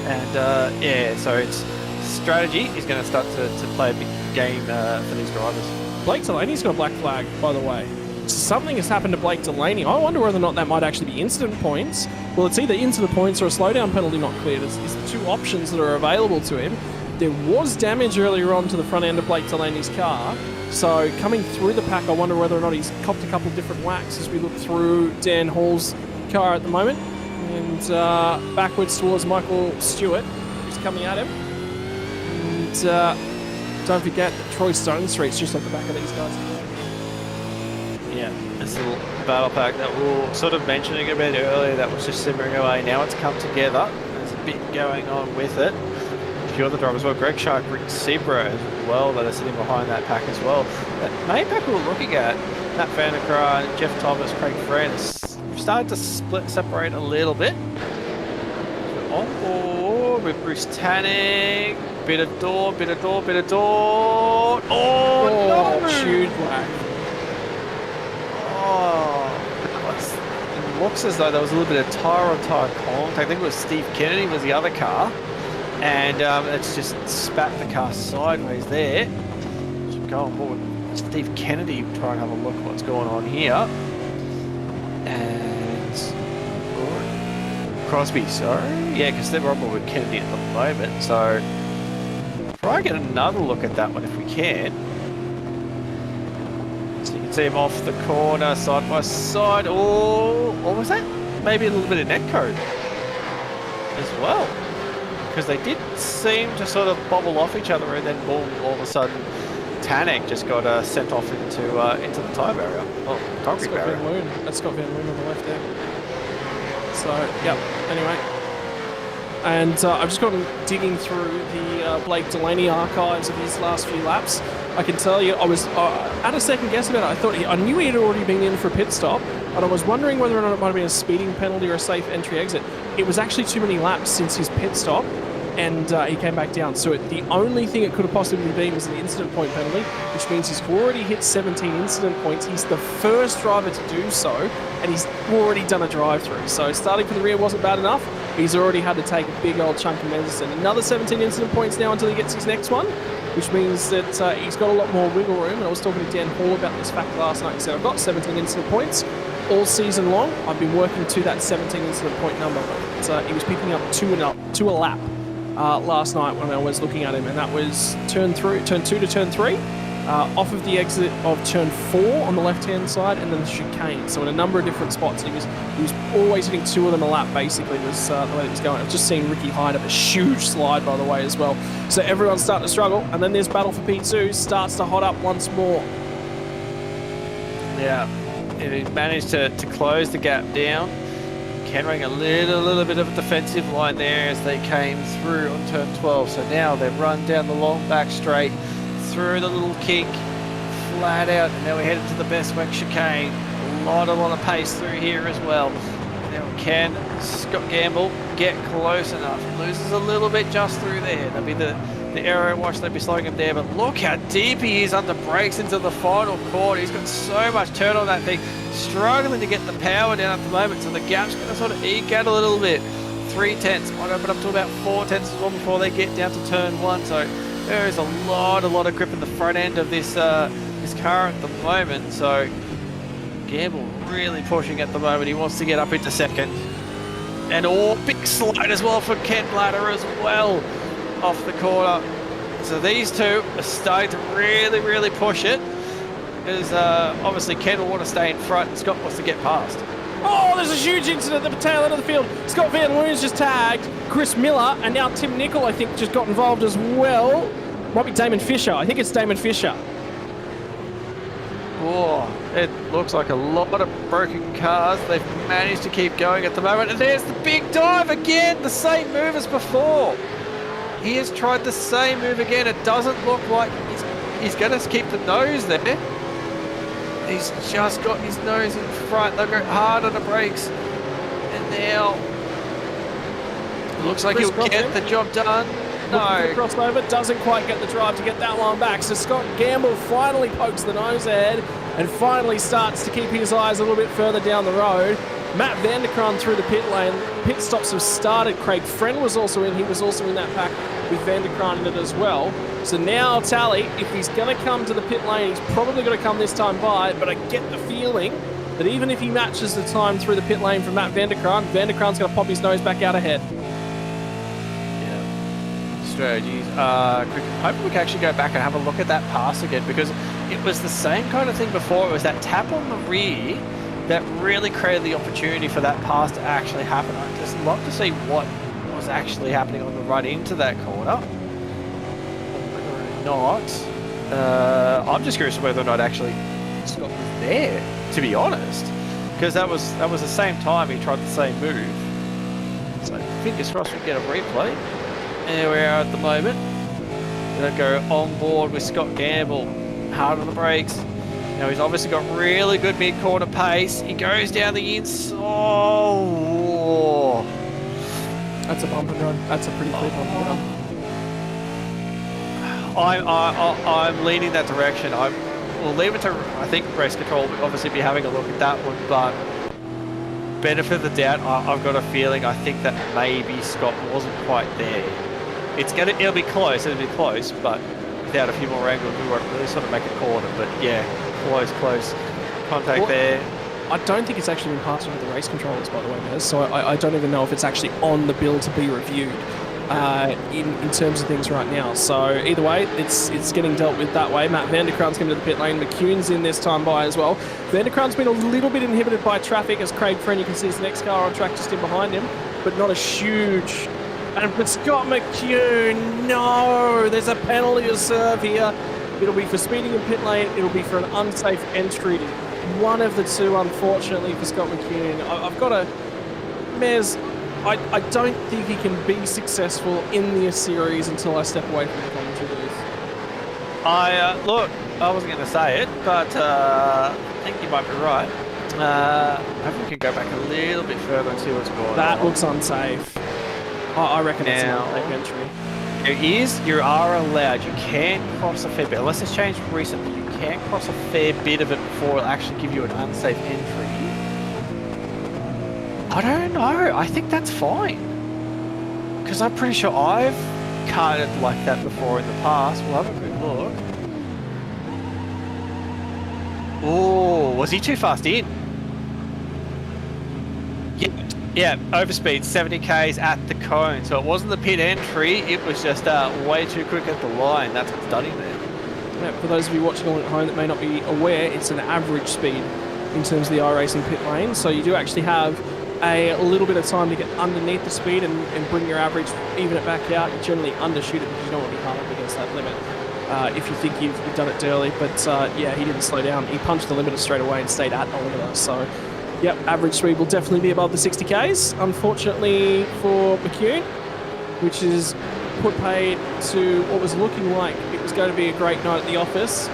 S2: And yeah, so it's strategy is going to start to play a big game for these drivers.
S1: Blake Delaney's got a black flag, by the way. Something has happened to Blake Delaney. I wonder whether or not that might actually be incident points. Well, it's either incident points or a slowdown penalty not cleared. It's the two options that are available to him. There was damage earlier on to the front end of Blake Delaney's car. So coming through the pack, I wonder whether or not he's copped a couple of different whacks as we look through Dan Hall's car at the moment. And backwards towards Michael Stewart, who's coming at him. And don't forget that Troy Stone Street's just at the back of these guys.
S2: Yeah, this little battle pack that we were sort of mentioning a bit earlier that was just simmering away. Now it's come together. There's a bit going on with it. A few other drivers as well. Greg Shark, Rick Zebra as well that are sitting behind that pack as well. That main pack we were looking at, Matt Vanderkra, Jeff Thomas, Craig Friends, started to separate a little bit. So on board with Bruce Tanning. Bit of door, bit of door, bit of door. Oh, no!
S1: Huge whack.
S2: It looks as though there was a little bit of tyre-on-tyre contact. I think it was Steve Kennedy was the other car. And it's just spat the car sideways there. Should go on board with Steve Kennedy, try and have a look at what's going on here. And Crosby, sorry. Yeah, because they're on board with Kennedy at the moment. So try and get another look at that one if we can. So you can see him off the corner, side by side. Oh, what was that? Maybe a little bit of netcode as well. Because they did seem to sort of bobble off each other, and then boom, all of a sudden, Tanek just got sent off into the tyre barrier. Oh, concrete barrier.
S1: That's Scott Van Loon on the left there. So, yep, anyway. And I've just gotten digging through the Blake Delaney archives of his last few laps. I can tell you, I was at a second guess about it. I knew he had already been in for a pit stop, and I was wondering whether or not it might have been a speeding penalty or a safe entry-exit. It was actually too many laps since his pit stop, and he came back down. So the only thing it could have possibly been was an incident point penalty, which means he's already hit 17 incident points. He's the first driver to do so, and he's already done a drive-through. So starting from the rear wasn't bad enough. He's already had to take a big old chunk of medicine. Another 17 incident points now until he gets his next one, which means that he's got a lot more wiggle room. And I was talking to Dan Hall about this fact last night. He said, I've got 17 incident points all season long. I've been working to that 17 incident point number. So he was picking up two a lap last night when I was looking at him, and that was turn 2 to turn 3. Off of the exit of turn 4 on the left-hand side, and then the chicane. So in a number of different spots, he was always hitting 2 of them a lap. Basically, was the way it was going. I've just seen Ricky Hyde have a huge slide, by the way, as well. So everyone's starting to struggle, and then this battle for P2 starts to hot up once more. Yeah, he managed to close the gap down. Encountering a little bit of a defensive line there as they came through on turn 12. So now they've run down the long back straight, through the little kink, flat out, and now we're headed to the best wing chicane. A lot of pace through here as well. Now can Scott Gamble get close enough? Loses a little bit just through there. That'll be the aero wash, they'll be slowing him there, but look how deep he is under brakes into the final corner. He's got so much turn on that thing, struggling to get the power down at the moment, so the gap's going to sort of eke out a little bit. 3 tenths, might open up to about 4 tenths as well before they get down to turn 1, so there is a lot of grip in the front end of this car at the moment. So Gamble really pushing at the moment. He wants to get up into second, and big slide as well for Ken Blatter as well off the corner. So these two are starting to really push it, because obviously Ken will want to stay in front and Scott wants to get past. Oh, there's a huge incident at the tail end of the field. Scott Van Loon's just tagged. Chris Miller, and now Tim Nicol, I think, just got involved as well. Might be Damon Fisher. I think it's Damon Fisher.
S2: Oh, it looks like a lot of broken cars. They've managed to keep going at the moment. And there's the big dive again. The same move as before. He has tried the same move again. It doesn't look like he's going to keep the nose there. He's just got his nose in front. They'll go hard on the brakes. And now it looks like he'll get the job done. No.
S1: Crossover doesn't quite get the drive to get that one back. So Scott Gamble finally pokes the nose ahead and finally starts to keep his eyes a little bit further down the road. Matt Vanderkran through the pit lane. Pit stops have started. Craig Friend was also in. He was also in that pack with Vanderkran in it as well. So now Tally, if he's going to come to the pit lane, he's probably going to come this time by, but I get the feeling that even if he matches the time through the pit lane from Matt Vanderkran, Vanderkran's going to pop his nose back out ahead.
S2: Yeah. Strategies. Hoping we can actually go back and have a look at that pass again, because it was the same kind of thing before. It was that tap on the rear that really created the opportunity for that pass to actually happen. I'd just love to see what was actually happening on the run into that corner. I'm just curious whether or not actually Scott was there, to be honest, because that was the same time he tried the same move. So fingers crossed we get a replay. There we are at the moment. Gonna go on board with Scott Gamble, hard on the brakes. Now he's obviously got really good mid-corner pace. He goes down the inside. Oh,
S1: that's a bump and run. That's a pretty clear bump and run.
S2: I'm leaning that direction. We'll leave it to, I think, race control will obviously be having a look at that one, but benefit of the doubt, I've got a feeling, I think that maybe Scott wasn't quite there. It'll be close, but without a few more angles, we won't really sort of make a corner, but yeah, close contact there.
S1: I don't think it's actually been passed with the race controllers, by the way, Mez, so I don't even know if it's actually on the bill to be reviewed. In terms of things right now. So either way, it's getting dealt with that way. Matt Vanderkran's coming to the pit lane. McCune's in this time by as well. Vanderkran's been a little bit inhibited by traffic, as Craig Friend, you can see his next car on track just in behind him, but not a huge. And for Scott McCune, no, there's a penalty to serve here. It'll be for speeding in pit lane. It'll be for an unsafe entry. One of the two, unfortunately, for Scott McCune. I've got a Mez. I don't think he can be successful in this series until I step away from the commentary booth.
S2: Look, I wasn't going to say it, but I think you might be right. Maybe we can go back a little bit further and see what's going on.
S1: That looks unsafe. I reckon it's an unsafe entry.
S2: You are allowed. You can cross a fair bit, unless it's changed recently. You can cross a fair bit of it before it'll actually give you an unsafe entry. I don't know. I think that's fine. Because I'm pretty sure I've carded like that before in the past. We'll have a quick look. Oh, was he too fast in? Yeah, overspeed, 70 k's at the cone. So it wasn't the pit entry, it was just way too quick at the line. That's what's done in there.
S1: Yeah, for those of you watching along at home that may not be aware, it's an average speed in terms of the iRacing pit lane. So you do actually have a little bit of time to get underneath the speed and bring your average, even it back out. You generally undershoot it because you don't want to be hard up against that limit if you think you've done it early. But yeah, he didn't slow down. He punched the limiter straight away and stayed at the limiter. So yep, average speed will definitely be above the 60 Ks, unfortunately for McCune, which is put paid to what was looking like it was going to be a great night at the office.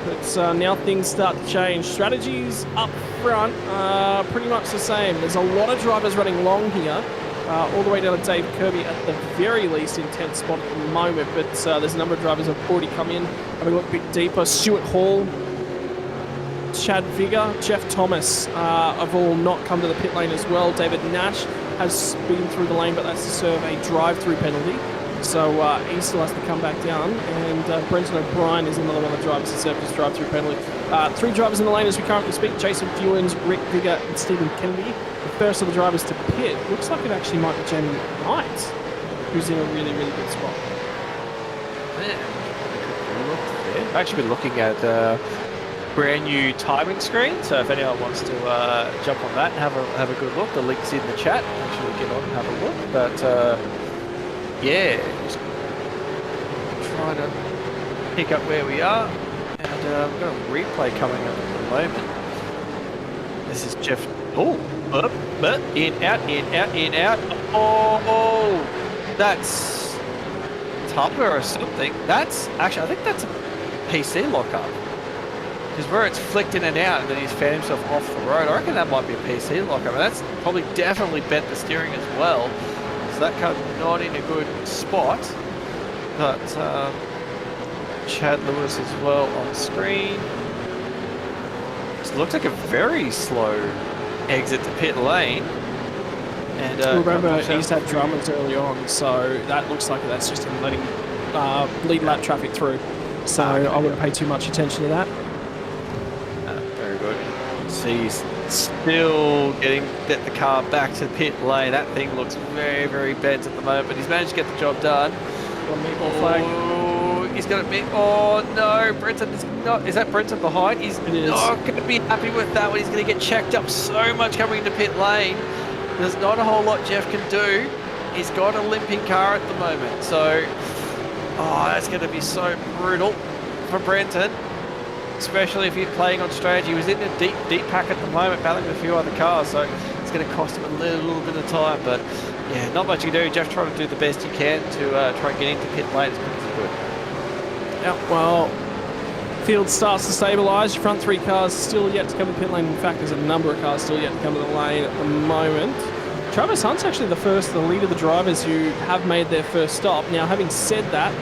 S1: But now things start to change. Strategies up front are pretty much the same. There's a lot of drivers running long here, all the way down to Dave Kirby at the very least in 10th spot at the moment. But there's a number of drivers that have already come in, having a look a bit deeper. Stuart Hall, Chad Vigor, Jeff Thomas have all not come to the pit lane as well. David Nash has been through the lane, but that's to serve a drive-through penalty. So he still has to come back down, and Brenton O'Brien is another one of the drivers that served his drive-through penalty. 3 drivers in the lane as we currently speak: Jason Fewens, Rick Vigor, and Stephen Kennedy. The first of the drivers to pit looks like it actually might be Jamie Knight, who's in a really, really good spot.
S2: I've actually been looking at brand new timing screen, so if anyone wants to jump on that and have a good look, the link's in the chat. Actually, get on and have a look. But yeah, just trying to pick up where we are, and we've got a replay coming up at the moment. This is Jeff. Oh, in, out. Oh, that's Tupper or something. That's actually, I think that's a PC lockup. Because where it's flicked in and out, and then he's found himself off the road. I reckon that might be a PC lockup, and that's probably definitely bent the steering as well. So that car's not in a good spot. But Chad Lewis as well on screen. looks like a very slow exit to pit lane. And
S1: remember, he's had drummers early on, so that looks like that's just him letting lead lap traffic through. So I wouldn't pay too much attention to that.
S2: Very good. So he's still get the car back to pit lane. That thing looks very, very bent at the moment, but he's managed to get the job done.
S1: Flag.
S2: He's got it. Oh no, Brenton is not. Is that Brenton behind? He's not going to be happy with that one. He's going to get checked up so much coming into pit lane. There's not a whole lot Jeff can do. He's got a limping car at the moment, so that's going to be so brutal for Brenton, especially if he's playing on strategy. He was in a deep pack at the moment, battling with a few other cars, so it's going to cost him a little bit of time. But yeah, not much you can do. Jeff trying to do the best he can to try and get into pit lane as quick as he could.
S1: Yeah, well, field starts to stabilise. Your front three cars still yet to come to pit lane. In fact, there's a number of cars still yet to come to the lane at the moment. Travis Hunt's actually the lead of the drivers who have made their first stop. Now, having said that,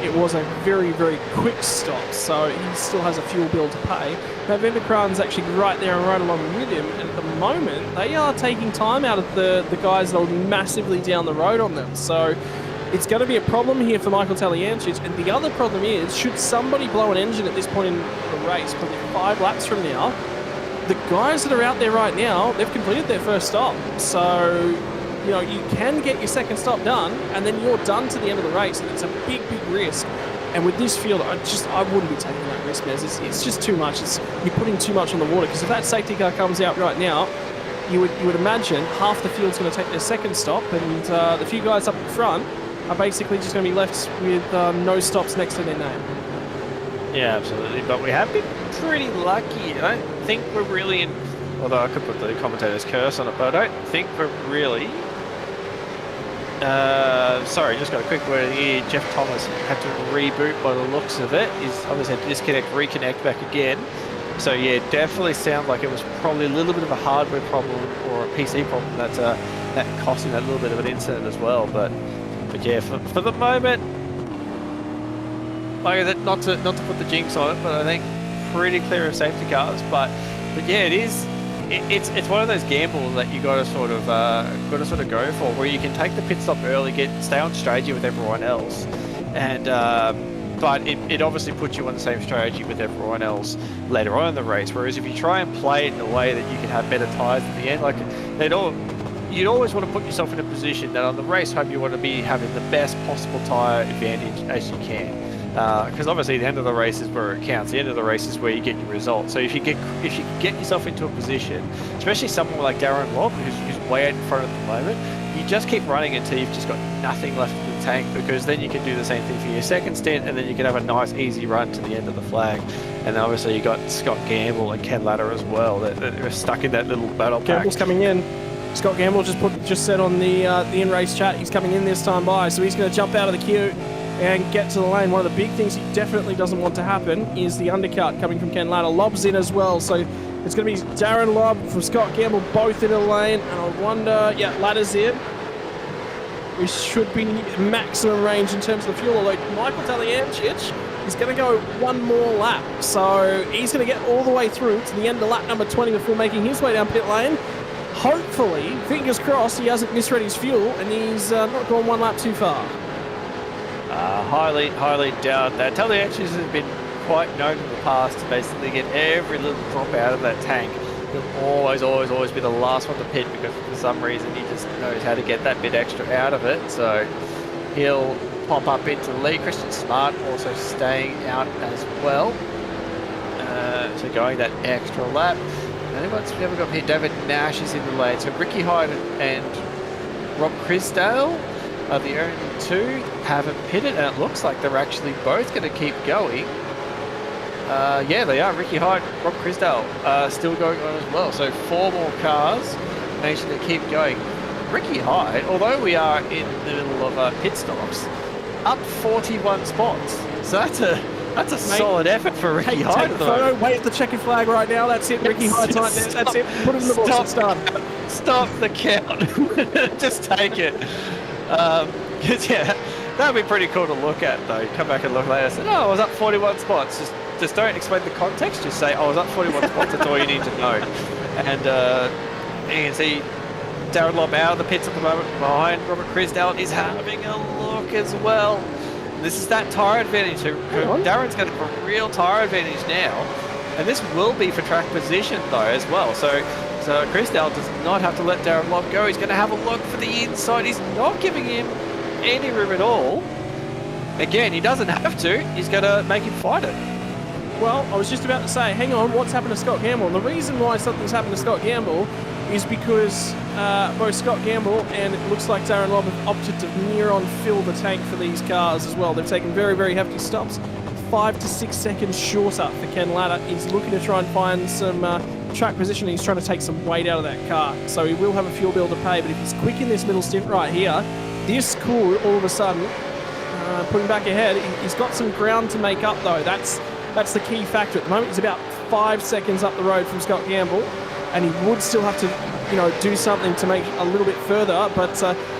S1: it was a very, very quick stop, so he still has a fuel bill to pay. November Kran's actually right there and right along with him, and at the moment, they are taking time out of the guys that are massively down the road on them. So it's going to be a problem here for Michael Taliancic, and the other problem is, should somebody blow an engine at this point in the race, probably 5 laps from now, the guys that are out there right now, they've completed their first stop. So, you know, you can get your second stop done, and then you're done to the end of the race, and it's a big, big risk. And with this field, I wouldn't be taking that risk, Mez. It's just too much. You're putting too much on the water, because if that safety car comes out right now, you would imagine half the field's going to take their second stop, and the few guys up in front are basically just going to be left with no stops next to their name.
S2: Yeah, absolutely. But we have been pretty lucky. I don't think we're really in... Although I could put the commentator's curse on it, but I don't think we're really... sorry, just got a quick word here. Jeff Thomas had to reboot by the looks of it. He's obviously had to disconnect, reconnect back again. So yeah, definitely sounds like it was probably a little bit of a hardware problem or a PC problem that cost him that little bit of an incident as well. But yeah, for the moment, like I said, not to put the jinx on it, but I think pretty clear of safety cars. But yeah, it's one of those gambles that you got to sort of go for, where you can take the pit stop early, stay on strategy with everyone else, and but it obviously puts you on the same strategy with everyone else later on in the race. Whereas if you try and play it in a way that you can have better tyres at the end, like you'd always want to put yourself in a position that on the race home you want to be having the best possible tyre advantage as you can. Because obviously the end of the race is where it counts. The end of the race is where you get your results. So if you get yourself into a position, especially someone like Darren Lobb, who's way out in front at the moment, you just keep running until you've just got nothing left in the tank, because then you can do the same thing for your second stint, and then you can have a nice easy run to the end of the flag. And obviously you got Scott Gamble and Ken Latter as well that are stuck in that little battle pack.
S1: Gamble's coming in. Scott Gamble just said on the in-race chat he's coming in this time by, so he's going to jump out of the queue and get to the lane. One of the big things he definitely doesn't want to happen is the undercut coming from Ken Latter. Lobb's in as well, so it's going to be Darren Lobb from Scott Gamble both in the lane, and I wonder, yeah, Latter's in. We should be maximum range in terms of the fuel, although Michael Taliancic is going to go one more lap, so he's going to get all the way through to the end of lap number 20 before making his way down pit lane. Hopefully, fingers crossed, he hasn't misread his fuel and he's not gone one lap too far.
S2: Highly doubt that. Taliancic has been quite known in the past to basically get every little drop out of that tank. He'll always be the last one to pit, because for some reason he just knows how to get that bit extra out of it. So he'll pop up into the lead. Christian Smart also staying out as well. So going that extra lap. And once we haven't got here, David Nash is in the lane. So Ricky Hyde and Rob Crisdale are the only two haven't pitted, and it looks like they're actually both going to keep going. Yeah, they are. Ricky Hyde, Rob Crisdale still going on as well. So 4 more cars managing to keep going. Ricky Hyde, although we are in the middle of pit stops, up 41 spots. So that's a solid effort for Ricky Hyde.
S1: Take a photo, wait at the checkered flag right now. That's it. Ricky Hyde's right there. That's it. Put it in the box. It's done.
S2: Stop the count. Just take it. Cause yeah, that'd be pretty cool to look at though. Come back and look later and say, oh, I was up 41 spots. Just just don't explain the context. Just say, "Oh, I was up 41 spots." That's all you need to know. And you can see Darren Lobb out of the pits at the moment behind Robert Crisdale. Is having a look as well. This is that tyre advantage. Darren's got a real tyre advantage now, and this will be for track position though as well. So Crisdale does not have to let Darren Lobb go. He's going to have a look for the inside. He's not giving him any room at all. Again, he doesn't have to. He's going to make him fight it.
S1: Well, I was just about to say, hang on, what's happened to Scott Gamble? And the reason why something's happened to Scott Gamble is because both Scott Gamble and it looks like Darren Lobb have opted to near on fill the tank for these cars as well. They've taken very, very hefty stops. 5 to 6 seconds shorter for Ken Latta. He's looking to try and find some track position. He's trying to take some weight out of that car. So he will have a fuel bill to pay, but if he's quick in this middle stint right here, this could all of a sudden put him back ahead. He's got some ground to make up though. That's the key factor. At the moment, he's about 5 seconds up the road from Scott Gamble, and he would still have to, do something to make a little bit further, but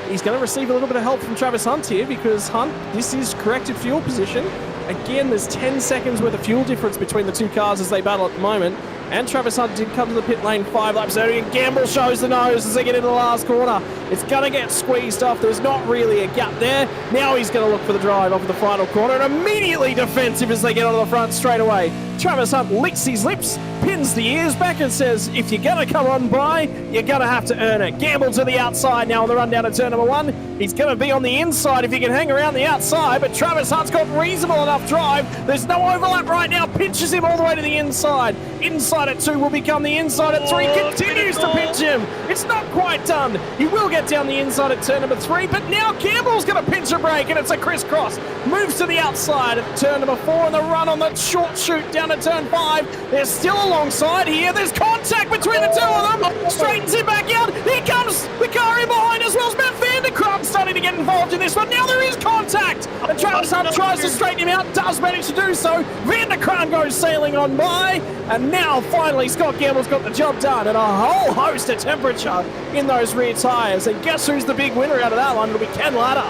S1: he's going to receive a little bit of help from Travis Hunt here because Hunt, this is corrected fuel position. Again, there's 10 seconds worth of fuel difference between the two cars as they battle at the moment. And Travis Hunt did come to the pit lane 5 laps early, and Gamble shows the nose as they get into the last corner. It's going to get squeezed off. There's not really a gap there. Now he's going to look for the drive off of the final corner, and immediately defensive as they get onto the front straight away. Travis Hunt licks his lips, pins the ears back and says, if you're going to come on by, you're going to have to earn it. Gamble to the outside now on the run down to turn number 1. He's going to be on the inside if he can hang around the outside, but Travis Hunt's got reasonable enough drive. There's no overlap right now. Pinches him all the way to the inside. Inside at 2 will become the inside at 3. Continues to pinch him. It's not quite done. He will get down the inside at turn number 3, but now Gamble's going to pinch a break, and it's a crisscross. Moves to the outside at turn number 4, and the run on that short shoot down to turn 5. They're still alongside here. There's contact between the two of them. Straightens him back out. Here comes the car in behind as well as Matt Vanderkram starting to get involved in this one. Now there is contact, and Travis Hunt tries to straighten him out, does manage to do so. Vanderkram goes sailing on by, and now finally Scott Gamble's got the job done, and a whole host of temperature in those rear tyres. And guess who's the big winner out of that one? It'll be Ken Latta.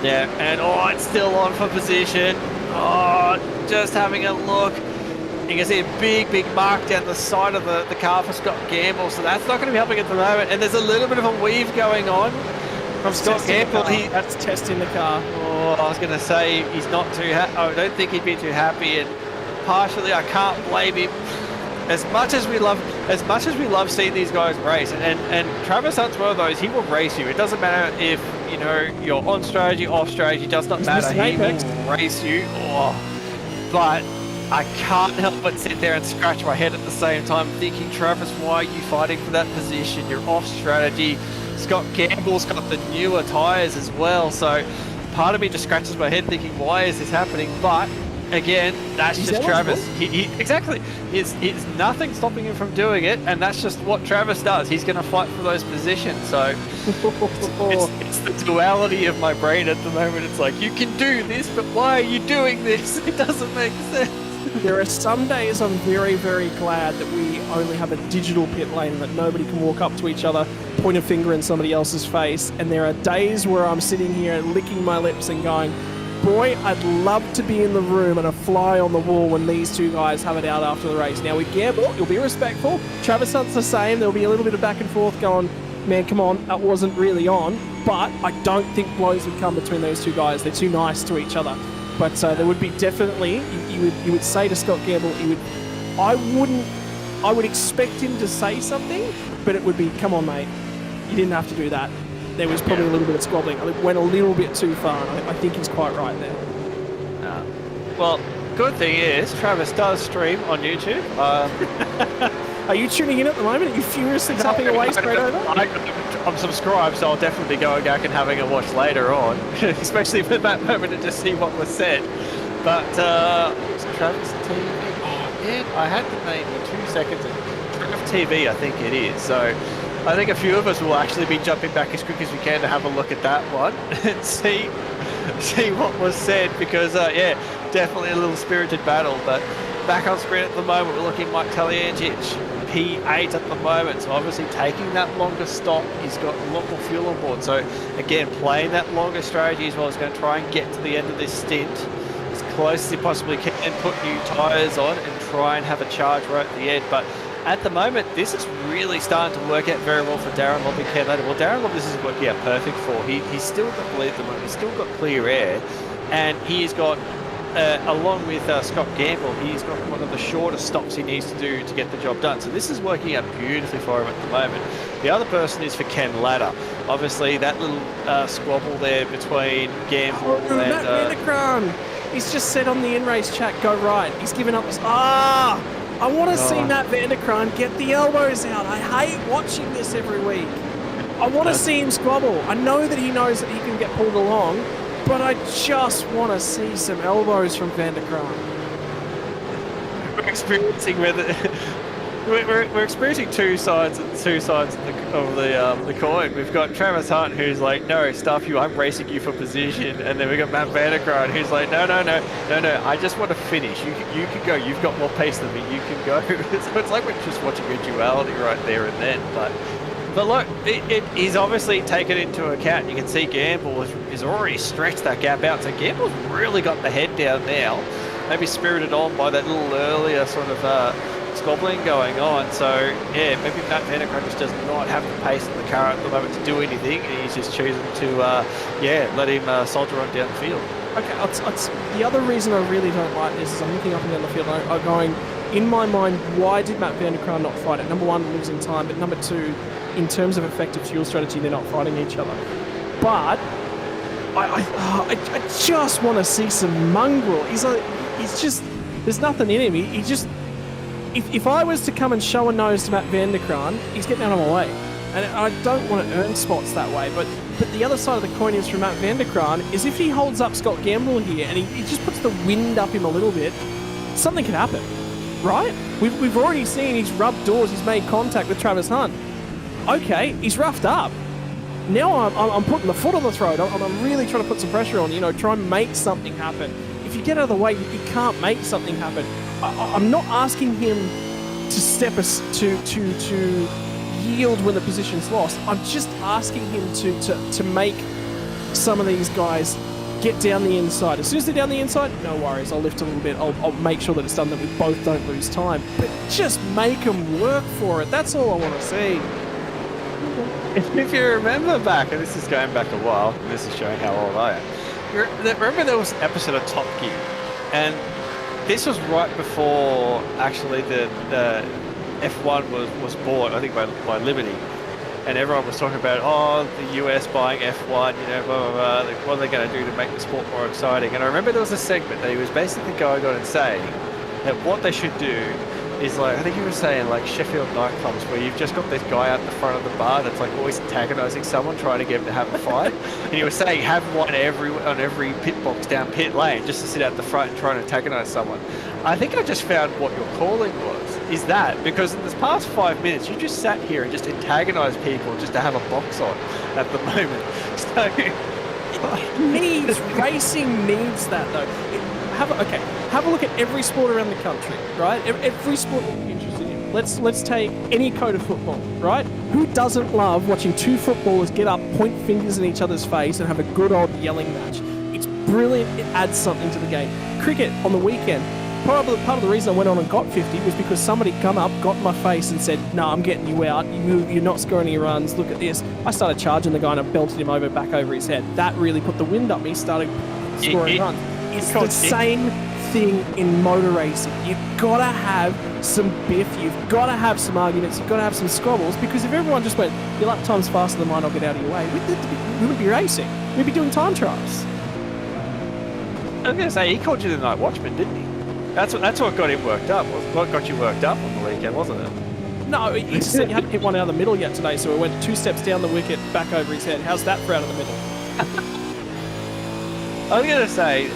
S2: Yeah, and it's still on for position. Just having a look. You can see a big mark down the side of the car for Scott Gamble, so that's not going to be helping at the moment. And there's a little bit of a weave going on from Scott Gamble.
S1: That's testing the car.
S2: I was going to say he's not too happy. I don't think he'd be too happy, and partially I can't blame him. As much as we love seeing these guys race, and Travis Hunt's one of those. He will race you. It doesn't matter if you're on strategy, off strategy. It does not matter. He will race you. But I can't help but sit there and scratch my head at the same time, thinking, Travis, why are you fighting for that position? You're off strategy. Scott Gamble's got the newer tyres as well, so part of me just scratches my head thinking, why is this happening? But again, that's just Travis. Exactly. He's nothing stopping him from doing it, and that's just what Travis does. He's going to fight for those positions. So it's the duality of my brain at the moment. It's like, you can do this, but why are you doing this? It doesn't make sense.
S1: There are some days I'm very, very glad that we only have a digital pit lane, that nobody can walk up to each other, point a finger in somebody else's face. And there are days where I'm sitting here licking my lips and going, boy, I'd love to be in the room and a fly on the wall when these two guys have it out after the race. Now with Gamble, you'll be respectful. Travis Hunt's the same. There'll be a little bit of back and forth going, man, come on, that wasn't really on. But I don't think blows would come between those two guys. They're too nice to each other. But there would be definitely, you would say to Scott Gamble, I would expect him to say something, but it would be, come on, mate, you didn't have to do that. There was probably a little bit of squabbling. It went a little bit too far, and I think he's quite right there.
S2: Well, good thing is, Travis does stream on YouTube.
S1: Are you tuning in at the moment? Are you furiously tapping away straight over?
S2: I'm subscribed, so I'll definitely go back and having a watch later on, especially for that moment to see what was said. But Travis TV. Oh man, I had the name in 2 seconds. Travis TV, I think it is. So I think a few of us will actually be jumping back as quick as we can to have a look at that one and see what was said, because yeah, definitely a little spirited battle. But back on screen at the moment, we're looking Mike Taliancic, P8 at the moment, so obviously taking that longer stop. He's got a lot more fuel on board, so again, playing that longer strategy as well. He's going to try and get to the end of this stint as close as he possibly can. and put new tyres on and try and have a charge right at the end. But at the moment, this is really starting to work out very well for Darren Lobb and Ken later. Well, Darren Lobb, this is working out perfect for. He's still got the lead at the moment. He's still got clear air, and he's got, along with Scott Gamble, he's got one of the shortest stops he needs to do to get the job done. So this is working out beautifully for him at the moment. The other person is for Ken Ladder. Obviously, that little squabble there between Gamble and
S1: Matt Vanderkran. He's just said on the in-race chat, go right. He's given up his... I want to see Matt Vanderkran get the elbows out. I hate watching this every week. I want to see him squabble. I know that he knows that he can get pulled along, but I just want to see some elbows from Vanderkran.
S2: We're experiencing we're experiencing two sides of the coin. We've got Travis Hunt, who's like, no, stuff you, I'm racing you for position, and then we got Matt Vanderkran, who's like, no, I just want to finish. You can go. You've got more pace than me. You can go. So it's like we're just watching a duality right there and then. But look, he's obviously taken into account. You can see Gamble has already stretched that gap out. So Gamble's really got the head down now. Maybe spirited on by that little earlier sort of squabbling going on. So yeah, maybe Matt Vanderkran just does not have the pace in the car at the moment to do anything, and he's just choosing to let him soldier on down the field.
S1: Okay, the other reason I really don't like this is I'm looking up and down the field and I'm going, in my mind, why did Matt Vanderkran not fight it? Number one, losing time, but number two, in terms of effective fuel strategy, they're not fighting each other. But I just want to see some mongrel. He's just, there's nothing in him. He just, if I was to come and show a nose to Matt Vanderkran, he's getting out of my way. And I don't want to earn spots that way. But the other side of the coin is from Matt Vanderkran is if he holds up Scott Gamble here and he just puts the wind up him a little bit, something could happen, right? We've already seen he's rubbed doors, he's made contact with Travis Hunt. Okay, he's roughed up. Now I'm putting the foot on the throat. I'm really trying to put some pressure on, try and make something happen. If you get out of the way, you can't make something happen. I'm not asking him to step us to yield when the position's lost. I'm just asking him to make some of these guys get down the inside. As soon as they're down the inside, no worries. I'll lift a little bit. I'll make sure that it's done that we both don't lose time. But just make them work for it. That's all I want to see.
S2: If you remember back, and this is going back a while, and this is showing how old I am. Remember there was an episode of Top Gear, and this was right before actually the F1 was bought, I think by Liberty, and everyone was talking about, the US buying F1, blah, blah, blah, what are they going to do to make the sport more exciting? And I remember there was a segment that he was basically going on and saying that what they should do is like, I think he was saying like Sheffield nightclubs where you've just got this guy out the front of the bar that's like always antagonising someone, trying to get him to have a fight. And he was saying have one on every pit box down pit lane just to sit out the front and try and antagonise someone. I think I just found what your calling is that, because in this past 5 minutes you just sat here and just antagonised people just to have a box on at the moment. So
S1: racing needs that though. Have a look at every sport around the country, right? Every sport that you're interested in. Let's take any code of football, right? Who doesn't love watching two footballers get up, point fingers in each other's face, and have a good old yelling match? It's brilliant. It adds something to the game. Cricket on the weekend. Part of the reason I went on and got 50 was because somebody come up, got in my face, and said, "No, I'm getting you out. You're not scoring any runs. Look at this." I started charging the guy and I belted him back over his head. That really put the wind up me. Started scoring runs. It's the same thing in motor racing. You've got to have some biff, you've got to have some arguments, you've got to have some squabbles, because if everyone just went, your lap time's faster than mine, I'll get out of your way, we wouldn't be racing. We'd be doing time trials.
S2: I was going to say, he called you the night watchman, didn't he? That's what got him worked up. What got you worked up on the weekend, wasn't it?
S1: No, he just said you hadn't hit one out of the middle yet today, so we went 2 steps down the wicket, back over his head. How's that for out of the middle?
S2: I was going to say,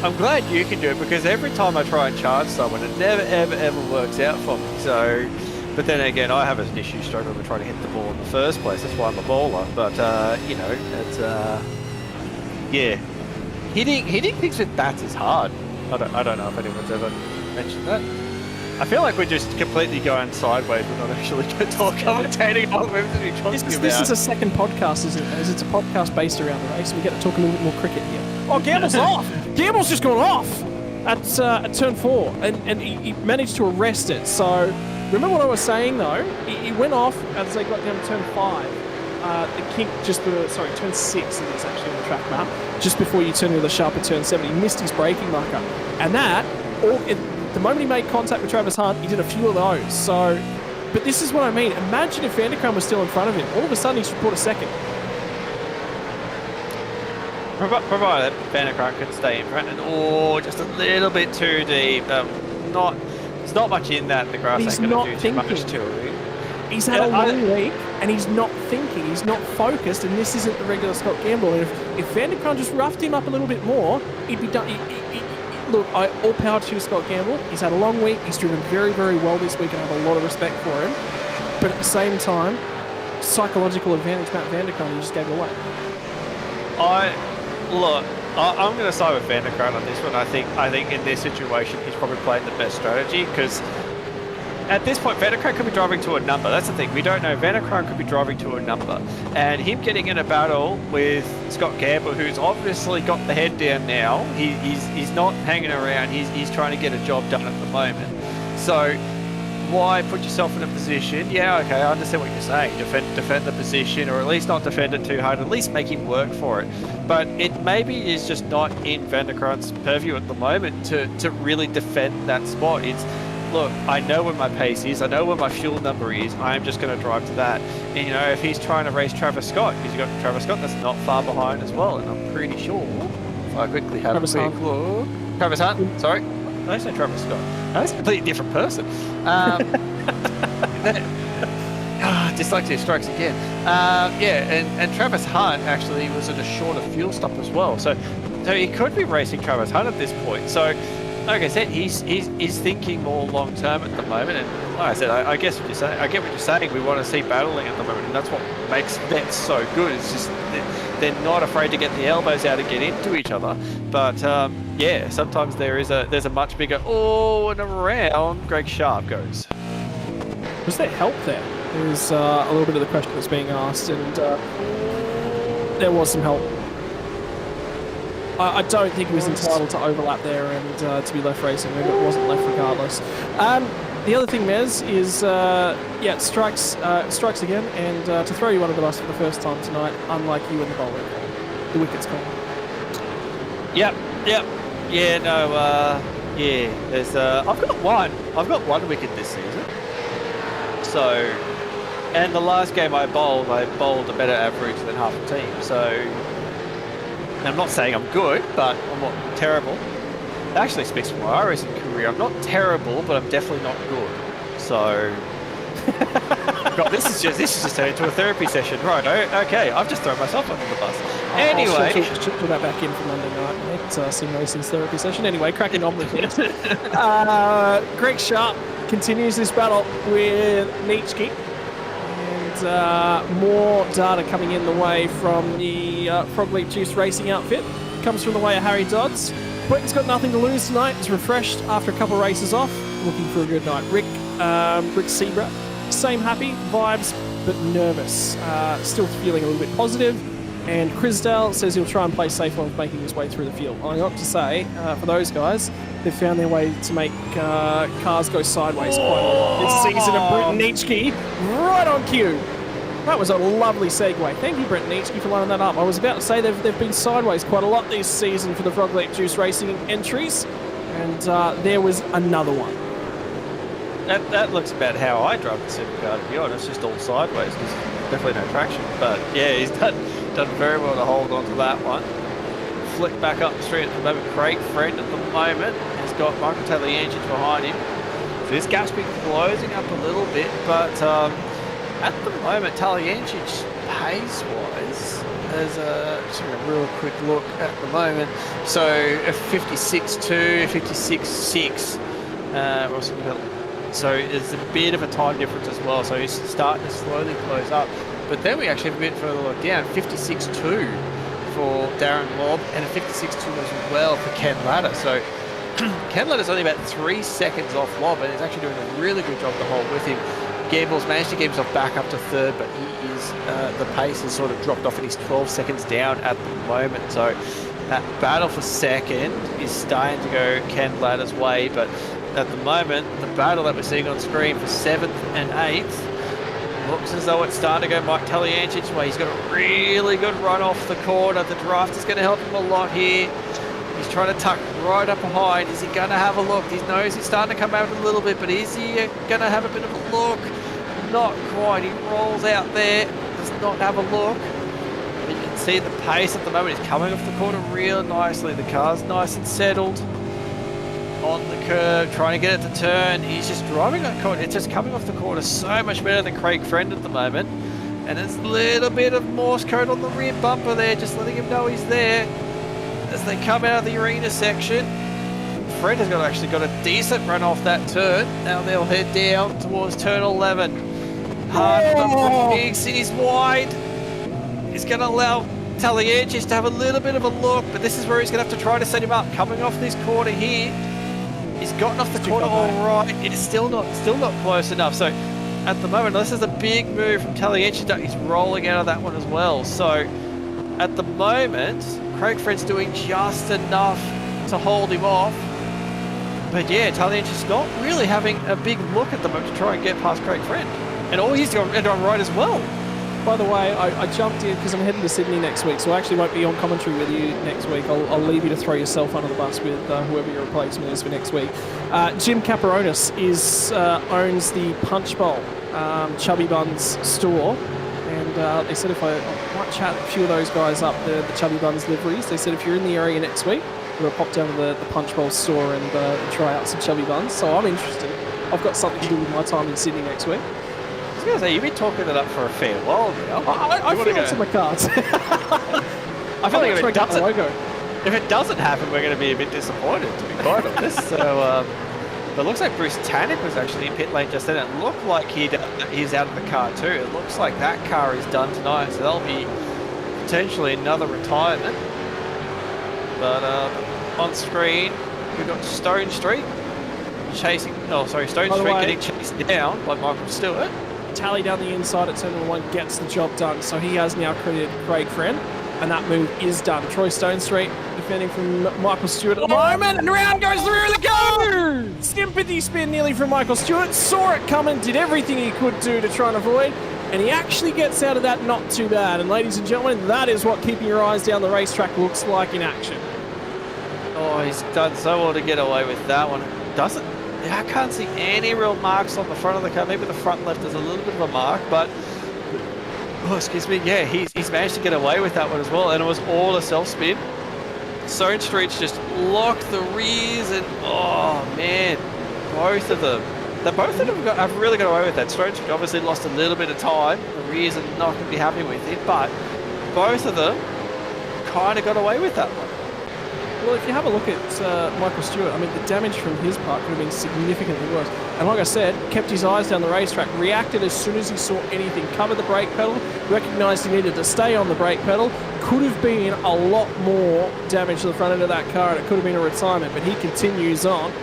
S2: I'm glad you can do it, because every time I try and charge someone, it never, ever works out for me. So, but then again, I have an issue struggling with trying to hit the ball in the first place. That's why I'm a bowler. But, it's, yeah. Hitting things with bats is hard. I don't know if anyone's ever mentioned that. I feel like we're just completely going sideways. We're not actually commentating on what we're talking about.
S1: This is a second podcast, isn't it? It's a podcast based around the race. We get to talk a little bit more cricket here. Oh, Gamble's off! Gamble's just gone off! at turn 4, and he managed to arrest it. So remember what I was saying though? He went off as they got down to turn 5. The kink turn 6 it is actually on the track map. Just before you turn into the sharper turn 7, he missed his braking marker, and that the moment he made contact with Travis Hunt, he did a few of those. So, but this is what I mean. Imagine if Vanderkam was still in front of him. All of a sudden, he should put a second.
S2: Provided Vanderkam could stay in front, and just a little bit too deep. There's not much in that. The grass ain't going to do too much to it.
S1: He's had a long week, and he's not thinking. He's not focused, and this isn't the regular Scott Gamble. And if Vanderkam just roughed him up a little bit more, he'd be done. Look, all power to Scott Gamble. He's had a long week. He's driven very, very well this week, and I have a lot of respect for him. But at the same time, psychological advantage, Matt Vanderkam, he just gave it away.
S2: I'm going to side with Vanderkam on this one. I think in this situation, he's probably playing the best strategy because at this point, Vanderkam could be driving to a number. That's the thing. We don't know. Vanderkam could be driving to a number. And him getting in a battle with Scott Gamble, who's obviously got the head down now, he's not hanging around. He's trying to get a job done at the moment. So why put yourself in a position? Yeah, okay, I understand what you're saying. Defend the position, or at least not defend it too hard. At least make him work for it. But it maybe is just not in Vanderkam's purview at the moment to really defend that spot. It's, look, I know where my pace is, I know where my fuel number is, I'm just going to drive to that. And, you know, if he's trying to race Travis Scott, because you've got Travis Scott that's not far behind as well, and I'm pretty sure, if I quickly have
S1: Travis Hunt.
S2: Look. Travis Hunt, sorry. No, I say Travis Scott. No, that's a completely different person. Dyslexia strikes again. And Travis Hunt actually was at a shorter fuel stop as well. So he could be racing Travis Hunt at this point. So, like I said, he's thinking more long term at the moment, and like I said, I guess what you're saying. I get what you're saying. We want to see battling at the moment, and that's what makes vets so good. It's just they're not afraid to get the elbows out and get into each other. But yeah, sometimes there's a much bigger and around Greg Sharp goes.
S1: Was there help there? There's a little bit of the question that's being asked, and there was some help. I don't think he was entitled to overlap there and to be left racing, but it wasn't left regardless. The other thing, Mez, is strikes again, and to throw you under the bus for the first time tonight, unlike you in the bowling call, the wicket's gone.
S2: Yep. Yeah, no, there's I've got one wicket this season. So, and the last game I bowled a better average than half the team. So, I'm not saying I'm good, but I'm not terrible. It actually speaks for my iRacing career. I'm not terrible, but I'm definitely not good. So, God, this is just turned into a therapy session, right? Okay, I've just thrown myself under the bus. Anyway,
S1: I'll put that back in for Monday night, mate. Sim Racing's therapy session. Anyway, cracking on with it. Greg Sharp continues this battle with Nietzsche. More data coming in the way from the Frog Leap Juice Racing outfit. Comes from the way of Harry Dodds. Quentin's got nothing to lose tonight. He's refreshed after a couple of races off. Looking for a good night. Rick Sebra, same happy vibes, but nervous. Still feeling a little bit positive. And Crisdale says he'll try and play safe while making his way through the field. I got to say, for those guys, they've found their way to make cars go sideways quite a lot this season. And Britton Nietzsche right on cue. That was a lovely segue. Thank you, Britton Nietzsche, for lining that up. I was about to say they've been sideways quite a lot this season for the Frog Leap Juice Racing entries. And there was another one.
S2: That looks about how I drive the supercar, to be honest. Just all sideways. There's definitely no traction. But yeah, he's done very well to hold on to that one. Flick back up the street at the moment. Craig Friend at the moment has got Michael Taylor engine behind him. So this gap's been closing up a little bit, but at the moment, Taliancic pace-wise, there's just a real quick look at the moment. So a 56.2, 56.6. So there's a bit of a time difference as well. So he's starting to slowly close up. But then we actually have a bit further look down, 56.2 for Darren Lobb and a 56.2 as well for Ken Latta. So Ken Latta's only about 3 seconds off Lobb, and he's actually doing a really good job to hold with him. Gamble's managed to get himself back up to third, but he is the pace has sort of dropped off and he's 12 seconds down at the moment. So That battle for second is starting to go Ken Ladder's way, but at the moment, the battle that we're seeing on screen for 7th and 8th looks as though it's starting to go Mike Taliancic's way. He's got a really good run off the corner. The draft is going to help him a lot here. He's trying to tuck right up behind. Is he going to have a look? His nose is starting to come out a little bit, but is he going to have a bit of a look? Not quite. He rolls out there, does not have a look. But you can see the pace at the moment. He's coming off the corner real nicely. The car's nice and settled on the curve, trying to get it to turn. He's just driving that corner. It's just coming off the corner so much better than Craig Friend at the moment. And there's a little bit of Morse code on the rear bumper there, just letting him know he's there. As they come out of the arena section, Friend has actually got a decent run off that turn. Now they'll head down towards turn 11. Hard on the big city's wide. He's going to allow Taliancic to have a little bit of a look, but this is where he's going to have to try to set him up. Coming off this corner here, he's gotten off the corner all right. It's still not close enough. So at the moment, this is a big move from Taliancic. He's rolling out of that one as well. So at the moment, Craig Friend's doing just enough to hold him off. But yeah, Taliancic's not really having a big look at the moment to try and get past Craig Friend. And all he's doing on right as well.
S1: By the way, I jumped in because I'm heading to Sydney next week, so I actually won't be on commentary with you next week. I'll leave you to throw yourself under the bus with whoever your replacement is for next week. Jim Caparonis owns the Punch Bowl Chubby Buns store, and they said if I might chat a few of those guys up, the Chubby Buns liveries, they said if you're in the area next week, we're going to pop down to the Punch Bowl store and try out some Chubby Buns, so I'm interested. I've got something to do with my time in Sydney next week.
S2: I was going to say, you've been talking that up for a fair while now.
S1: I feel it's in the cards.
S2: I feel like if it doesn't happen, we're going to be a bit disappointed, to be quite honest. So, it looks like Bruce Tannick was actually in pit lane just then. It looked like he's out of the car too. It looks like that car is done tonight, so that'll be potentially another retirement. But on screen, we've got Stone Street getting chased down by Michael Stewart.
S1: Tally down the inside at turn 1 gets the job done, so he has now credited Craig Friend, and that move is done. Troy Stone Street defending from Michael Stewart at the moment, and around goes the rear of the car! Sympathy spin nearly from Michael Stewart, saw it coming, did everything he could do to try and avoid, and he actually gets out of that not too bad. And ladies and gentlemen, that is what keeping your eyes down the racetrack looks like in action.
S2: Oh, he's done so well to get away with that one. I can't see any real marks on the front of the car. Maybe the front left is a little bit of a mark, but excuse me. Yeah, he's managed to get away with that one as well, and it was all a self-spin. Stone Street's just locked the rears, and oh man, both of them have really got away with that. Stone Street obviously lost a little bit of time. The rears are not going to be happy with it, but both of them kind of got away with that one.
S1: Well, if you have a look at Michael Stewart, I mean, the damage from his part could have been significantly worse. And like I said, kept his eyes down the racetrack, reacted as soon as he saw anything, covered the brake pedal, recognised he needed to stay on the brake pedal. Could have been a lot more damage to the front end of that car, and it could have been a retirement, but he continues on.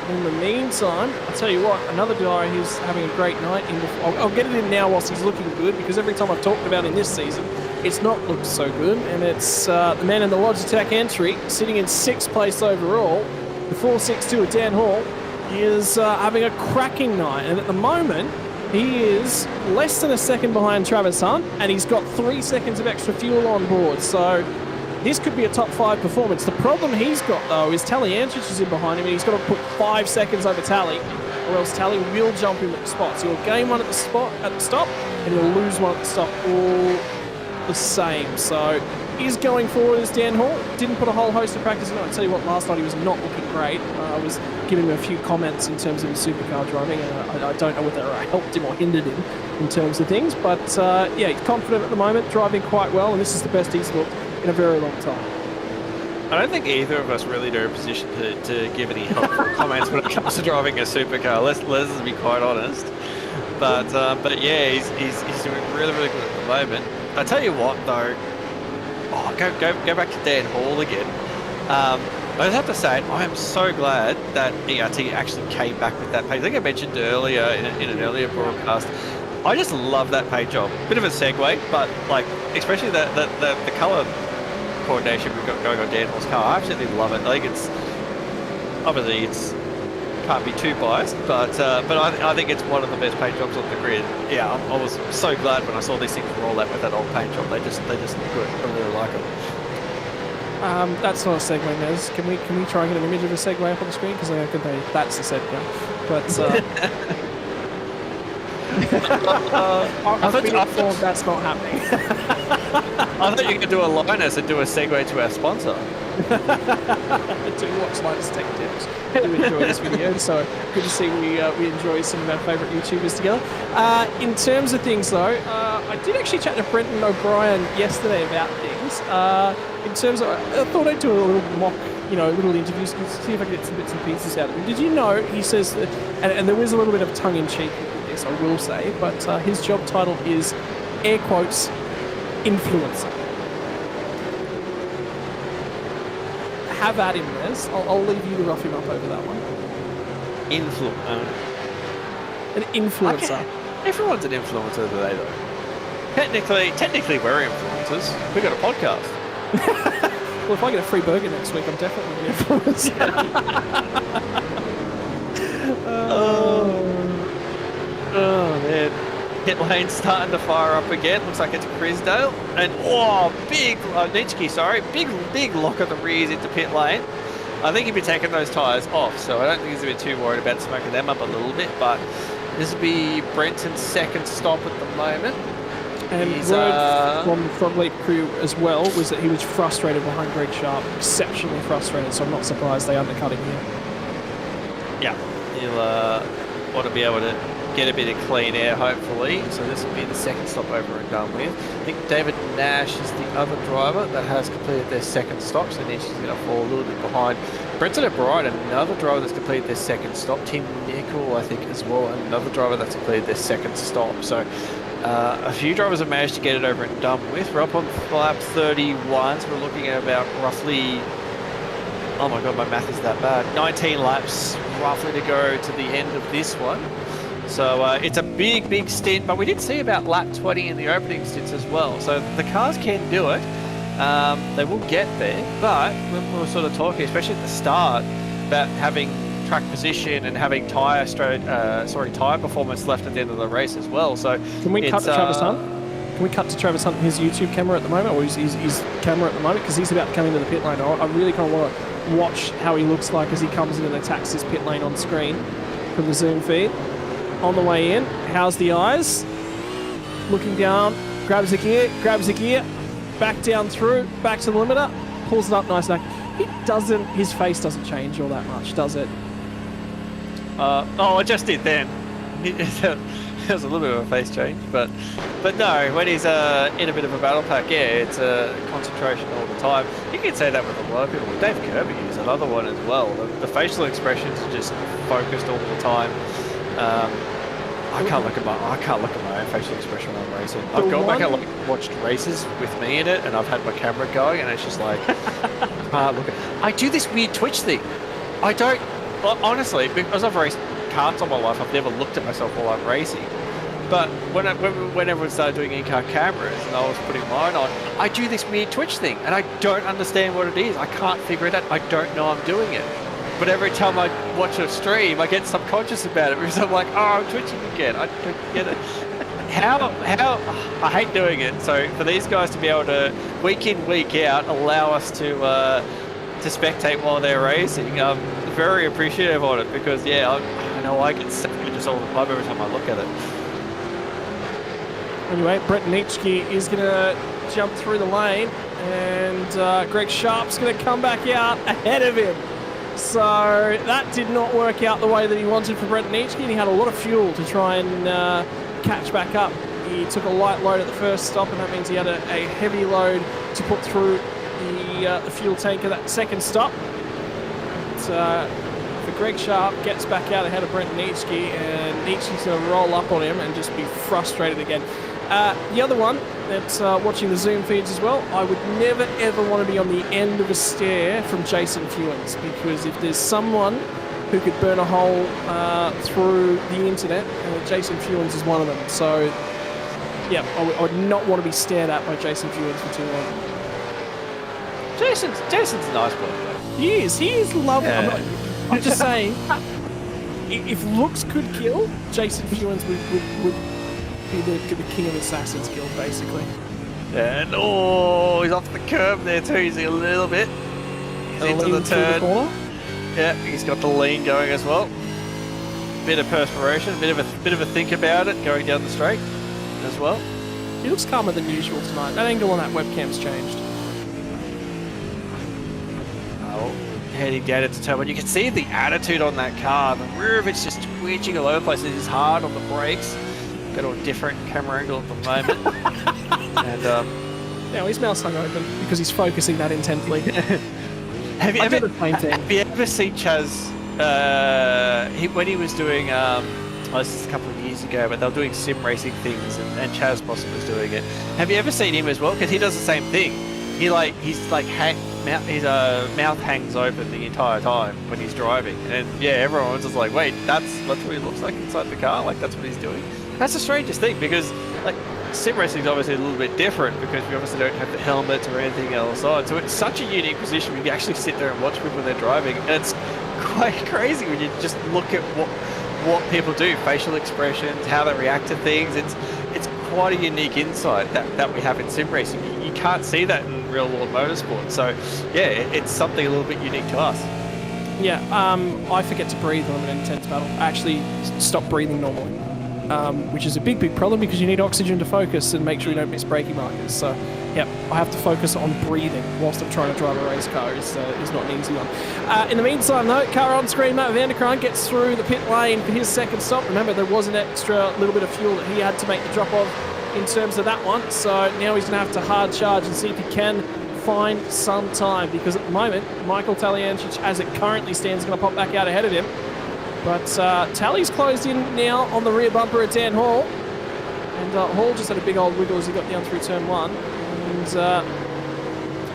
S1: In the meantime, I'll tell you what, another guy who's having a great night, I'll get it in now whilst he's looking good, because every time I've talked about him this season, it's not looked so good, and it's the man in the Logitech entry, sitting in 6th place overall. The 462 of Dan Hall is having a cracking night, and at the moment, he is less than a second behind Travis Hunt, and he's got 3 seconds of extra fuel on board, so this could be a top 5 performance. The problem he's got, though, is Taliancic is in behind him, and he's got to put 5 seconds over Tally, or else Tally will jump him at the spot. So he'll gain one at the stop, and he'll lose one at the stop all the same. So is going forward as Dan Hall. Didn't put a whole host of practice in it. I'll tell you what, last night he was not looking great. I was giving him a few comments in terms of his supercar driving, and I don't know whether I helped him or hindered him in terms of things. But yeah, he's confident at the moment, driving quite well, and this is the best he's looked in a very long time.
S2: I don't think either of us really are in a position to give any helpful comments when it comes to driving a supercar. Let's be quite honest. But yeah, he's doing really, really good at the moment. I tell you what, though, go back to Dan Hall again. I just have to say, I am so glad that ERT actually came back with that page. I think I mentioned earlier in an earlier broadcast, I just love that paint job. Bit of a segue, but like, especially the colour coordination we've got going on Daniel's car. I absolutely love it. I think it's obviously can't be too biased, but I think it's one of the best paint jobs on the grid. Yeah, I was so glad when I saw these things roll out with that old paint job. They just look good. I really like them.
S1: That's not a segue, Nez. Can we try and get an image of a segue up on the screen? Because I reckon that's a segue. But I've been informed that's not happening.
S2: I thought you could do a Linus and do a segue to our sponsor.
S1: Do watch Linus Tech Tips. Do enjoy this video, so good to see we enjoy some of our favourite YouTubers together. In terms of things though, I did actually chat to Brenton O'Brien yesterday about things. In terms of, I thought I'd do a little mock, little interviews to see if I could get some bits and pieces out of him. Did you know, he says that, and there was a little bit of tongue-in-cheek with this, I will say, but his job title is, air quotes, influencer. Have at him, Les. I'll leave you to rough him up over that one. An influencer.
S2: Okay. Everyone's an influencer today, though. Technically, we're influencers. We got a podcast.
S1: Well, if I get a free burger next week, I'm definitely an influencer.
S2: Oh man. Pit lane starting to fire up again. Looks like it's Crisdale. And big big lock of the rears into pit lane. I think he'll be taking those tyres off, so I don't think he's a bit too worried about smoking them up a little bit, but this will be Brenton's second stop at the moment.
S1: And word from the Frog Leap crew as well was that he was frustrated behind Greg Sharp, exceptionally frustrated, so I'm not surprised they undercut him here.
S2: Yeah, he'll want to be able to get a bit of clean air, hopefully. So this will be the second stop over and done with. I think David Nash is the other driver that has completed their second stop, so Nash is going to fall a little bit behind. Brenton O'Brien, another driver that's completed their second stop. Tim Nickel, I think, as well, another driver that's completed their second stop. So a few drivers have managed to get it over and done with. We're up on lap 31, so we're looking at about roughly, oh my god, my math is that bad, 19 laps roughly to go to the end of this one. So it's a big stint, but we did see about lap 20 in the opening stints as well. So the cars can do it. They will get there, but when we were sort of talking, especially at the start, about having track position and having tyre performance left at the end of the race as well. So
S1: can we cut to Travis Hunt? Can we cut to Travis Hunt, his YouTube camera at the moment, or his camera at the moment, because he's about to come into the pit lane. I really kind of want to watch how he looks like as he comes in and attacks his pit lane on screen from the Zoom feed. On the way in, how's the eyes? Looking down, grabs a gear, back down through, back to the limiter, pulls it up nice and his face doesn't change all that much, does it?
S2: It just did then. There's a little bit of a face change, but no, when he's in a bit of a battle pack, yeah, it's a concentration all the time. You can say that with a lot of people. Dave Kirby is another one as well. The facial expressions are just focused all the time. I can't look at my own facial expression when I'm racing. I've gone back and watched races with me in it, and I've had my camera going, and it's just like, I do this weird twitch thing. I don't, honestly, because I've raced karts all my life, I've never looked at myself while I'm racing. But when everyone started doing in-car cameras and I was putting mine on, I do this weird twitch thing, and I don't understand what it is. I can't figure it out. I don't know I'm doing it. But every time I watch a stream, I get subconscious about it because I'm like, I'm twitching again. I don't get it. How, I hate doing it. So for these guys to be able to, week in, week out, allow us to spectate while they're racing, I'm very appreciative on it because, yeah, I know I get self-conscious all the time every time I look at it.
S1: Anyway, Brett Nitschke is going to jump through the lane, and Greg Sharp's going to come back out ahead of him. So that did not work out the way that he wanted for Brett Nitschke, and he had a lot of fuel to try and catch back up. He took a light load at the first stop, and that means he had a heavy load to put through the fuel tank at that second stop. But, for Greg Sharp, gets back out ahead of Brent Nitschke, and Nitschke's going to roll up on him and just be frustrated again. The other one that's watching the Zoom feeds as well, I would never ever want to be on the end of a stare from Jason Fewens, because if there's someone who could burn a hole through the internet, Jason Fewens is one of them. So, yeah, I would not want to be stared at by Jason Fewens for too long.
S2: Jason's a nice bloke, though.
S1: He is lovely.
S2: Yeah.
S1: I'm just saying, if looks could kill, Jason Fewens would be the king of assassins guild, basically.
S2: And he's off the curb there too. He's a little bit. He's into the turn. Yeah, he's got the lean going as well. Bit of perspiration, bit of a think about it going down the straight as well.
S1: He looks calmer than usual tonight. That angle on that webcam's changed.
S2: Heading down into turn one, you can see the attitude on that car. The rear of it's just twitching all over the place. It is hard on the brakes. Go to a different camera angle at the moment. And
S1: now his mouth's hung open because he's focusing that intently.
S2: Have you ever seen Chaz? When he was doing this is a couple of years ago, but they were doing sim racing things, and Chaz possibly was doing it. Have you ever seen him as well? Because he does the same thing. His mouth hangs open the entire time when he's driving, and yeah, everyone's just like, wait, that's what he looks like inside the car. Like that's what he's doing. That's the strangest thing, because like sim racing is obviously a little bit different because we obviously don't have the helmets or anything else on. So it's such a unique position. We can actually sit there and watch people when they're driving, and it's quite crazy when you just look at what people do, facial expressions, how they react to things. It's quite a unique insight that we have in sim racing. You can't see that in real world motorsport. So yeah, it's something a little bit unique to us.
S1: Yeah, I forget to breathe when I'm in an intense battle. I actually stop breathing normally, which is a big problem because you need oxygen to focus and make sure you don't miss braking markers. So yeah, I have to focus on breathing whilst I'm trying to drive a race car. Is not an easy one. In the meantime, though, car on screen, Matt van der Kraan gets through the pit lane for his second stop. Remember, there was an extra little bit of fuel that he had to make the drop of in terms of that one. So now he's going to have to hard charge and see if he can find some time, because at the moment, Michael Taliancic, as it currently stands, is going to pop back out ahead of him. But Tally's closed in now on the rear bumper of Dan Hall. And Hall just had a big old wiggle as he got down through turn one. And